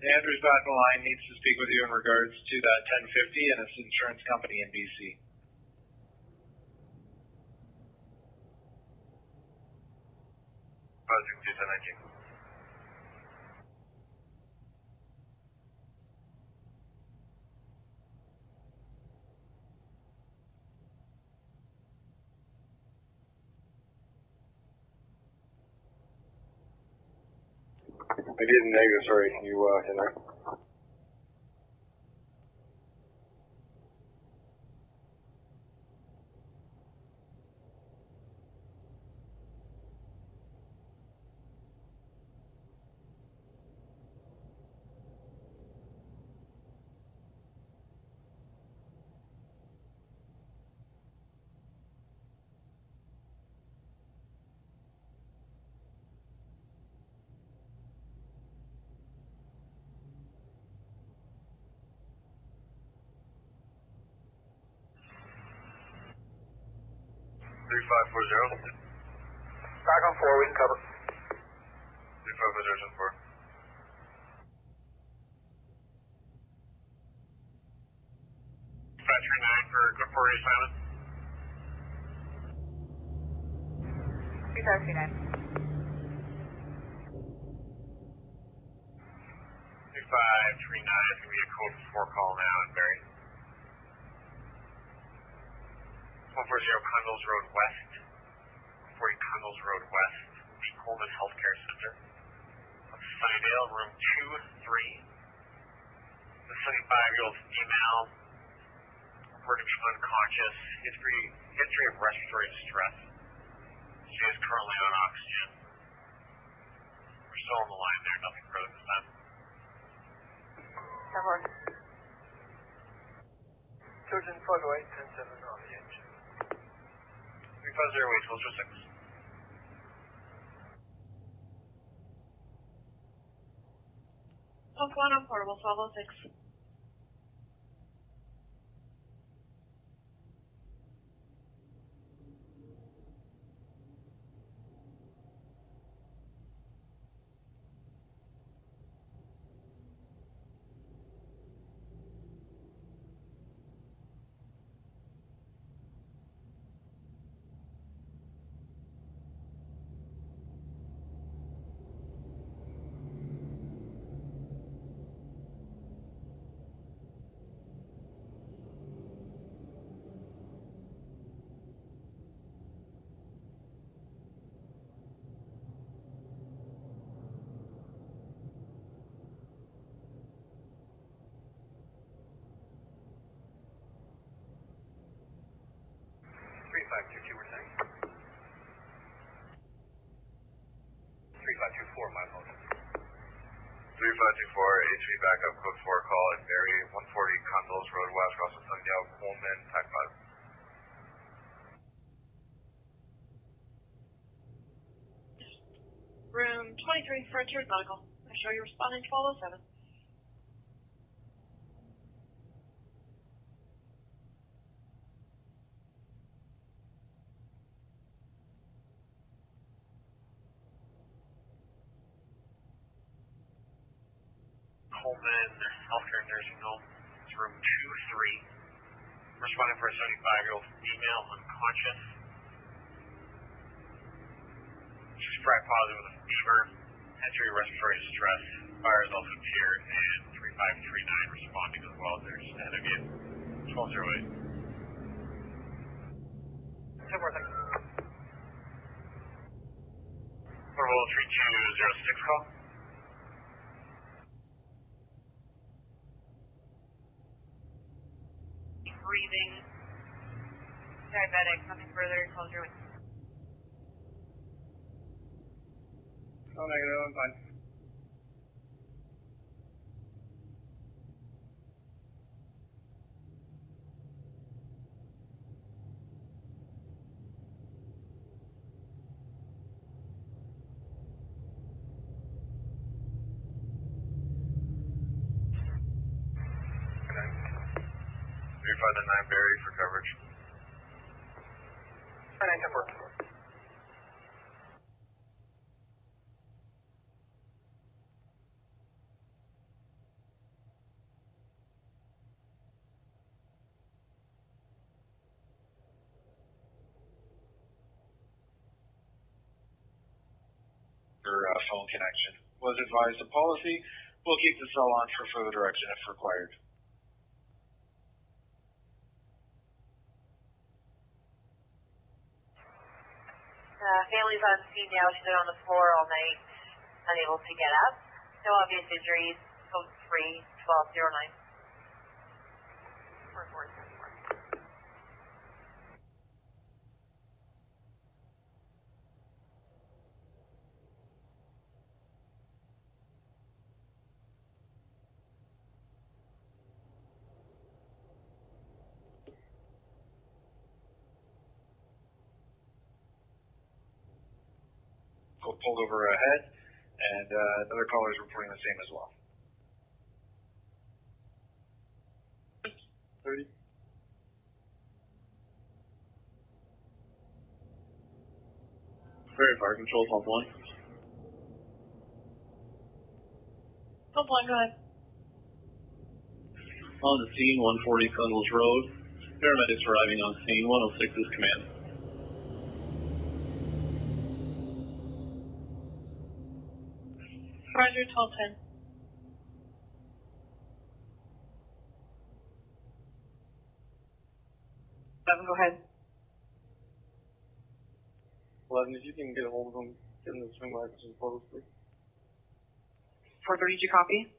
Andrew's back in the line, needs to speak with you in regards to that 1050 and its insurance company in BC. I did negative, sorry, can you hit that? 3540. Back on 4, we can cover. 3540, 4. Factory 9 for good 40 silent. 2039. 2539 is going to be a code 4 call now in Barrie. 140 Condos Road West. 40 Condos Road West. The Coleman Healthcare Center. Sunnydale, room 2-3. The 75-year-old female reported to be unconscious. History of respiratory distress. She is currently on oxygen. We're still on the line there, nothing further than that. Trojan Flight Away, 10-7 on the engine. 350 closer 6. Pump 1 on portable, 1206. We're saying. 3524, my apologies. 3524, HV backup, code 4 call in Barrie, 140 Condos Road West, across the Sunnydale, Coleman, TAC 5. Room 23, Frontier Medical. I show you responding 1207. Coleman Healthcare Nursing Home. It's room 2-3. Responding for a 75-year-old female unconscious. She's frag positive with a fever, history of respiratory distress, fire is also appeared, and 3539 responding as well. They're just ahead of you. 1208. 10 more things. Portable 3206 call. Breathing. Diabetic. Nothing further. Close your window. Oh, negative, I'm fine. Verify the 9 Barrie for coverage. 9-10-4. Phone connection. Was advised the policy. We'll keep the cell on for further direction if required. Family's on scene now. She's been on the floor all night, unable to get up. No obvious injuries. Code 3-1209. 4474. Pulled over ahead, and another caller is reporting the same as well. 30. Barrie Fire Control, pump 1. Pump 1, go ahead. On the scene, 140 Cundles Road. Paramedics arriving on scene, 106 is command. Roger, 1210. Go ahead. 11, if you can get a hold of them, get them to swing by some photos, please. 430, did you copy?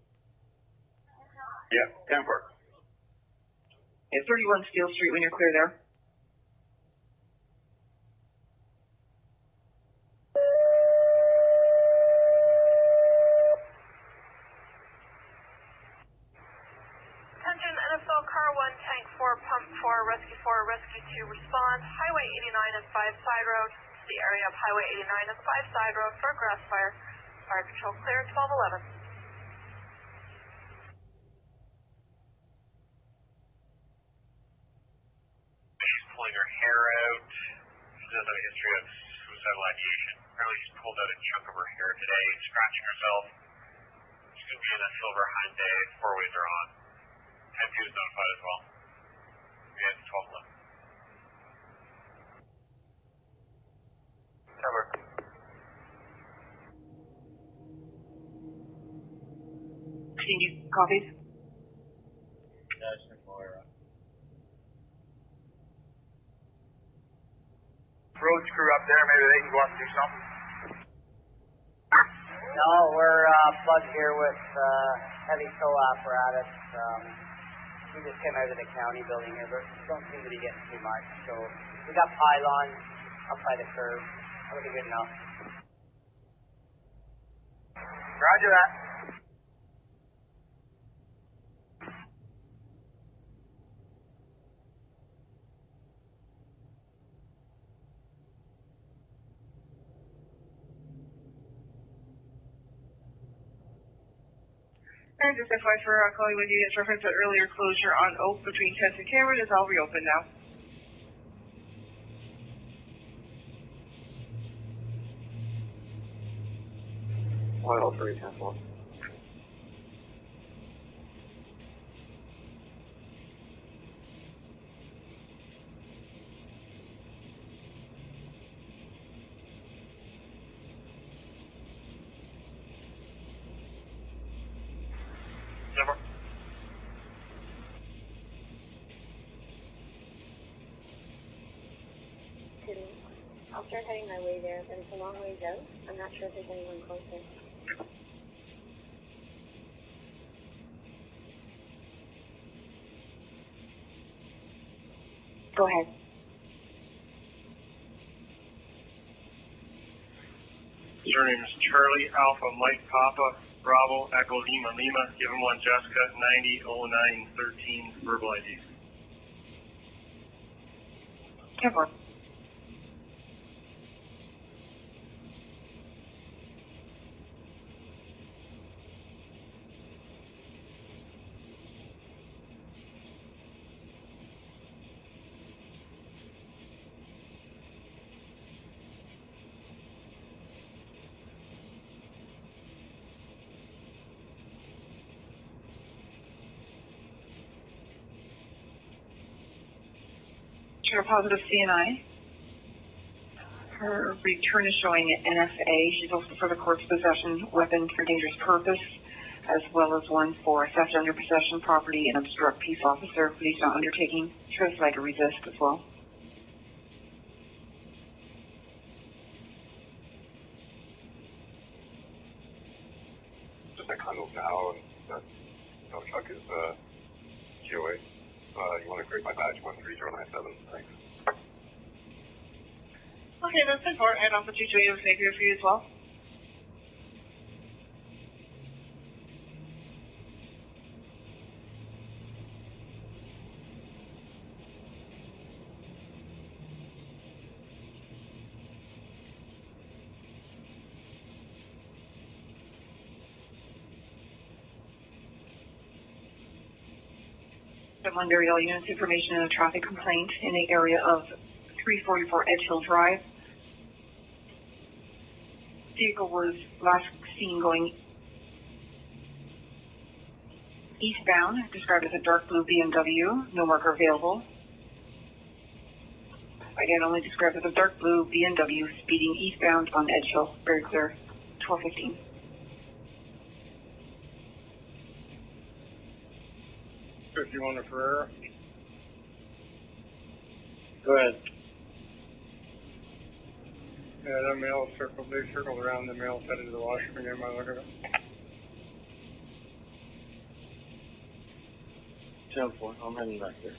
Yeah, 10-4. Yeah, 31 Steel Street when you're clear there. Attention, NFL Car 1, Tank 4, Pump 4, Rescue 4, Rescue 2, respond. Highway 89 and 5 Side Road. The area of Highway 89 and 5 Side Road for a grass fire. Fire control clear, 1211. She's pulling her hair out. She does have a history of suicidal ideation. Apparently she's pulled out a chunk of her hair today, scratching herself. She's going to be in a silver Hyundai. 4 ways are on. 10-2 is notified as well. Yeah, it's 1211. Cover. Can you copies? Yeah, I just think Moira. Road crew up there, maybe they can go up and do something. No, we're plugged here with heavy tow apparatus. We just came out of the county building here, but don't seem to be getting too much. So we got pylons up by the curb. That would be good enough. Roger that. And just FYI for calling with units reference that earlier closure on Oak between 10th and Cameron is all reopened now. Oil 310-4. Never. I'll start heading my way there, but it's a long ways out. I'm not sure if there's anyone closer. Go ahead. Your name is Charlie Alpha Mike Papa Bravo Echo Lima Lima. Give him 1 Jessica 900913 verbal ID. 10-4. A positive CNI. Her return is showing NFA. She's also for the court's possession, weapon for dangerous purpose, as well as one for theft under possession property and obstruct peace officer. Police not undertaking. She has right to resist as well. Just at Cundles now, and that truck is GOA. You want to create my badge 13097. Thanks. Okay, that's 10-4, and Alpha 228 was made here for you as well. Barrie, all units, information and a traffic complaint in the area of 344 Edge Hill Drive. vehicle was last seen going eastbound, described as a dark blue BMW, no marker available. Again, only described as a dark blue BMW speeding eastbound on Edge Hill, very clear, 12:15. 51 to Ferrera. Go ahead. Yeah, that male circled, they circled around, the male headed to the washroom again, I look at it. 10-4, I'm heading back there.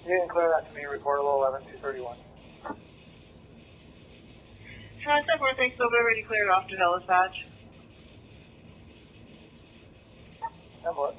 You can clear that to me, reportable 11-231. 10-4, thanks, they'll be already cleared off to Ellis Badge. 10-4.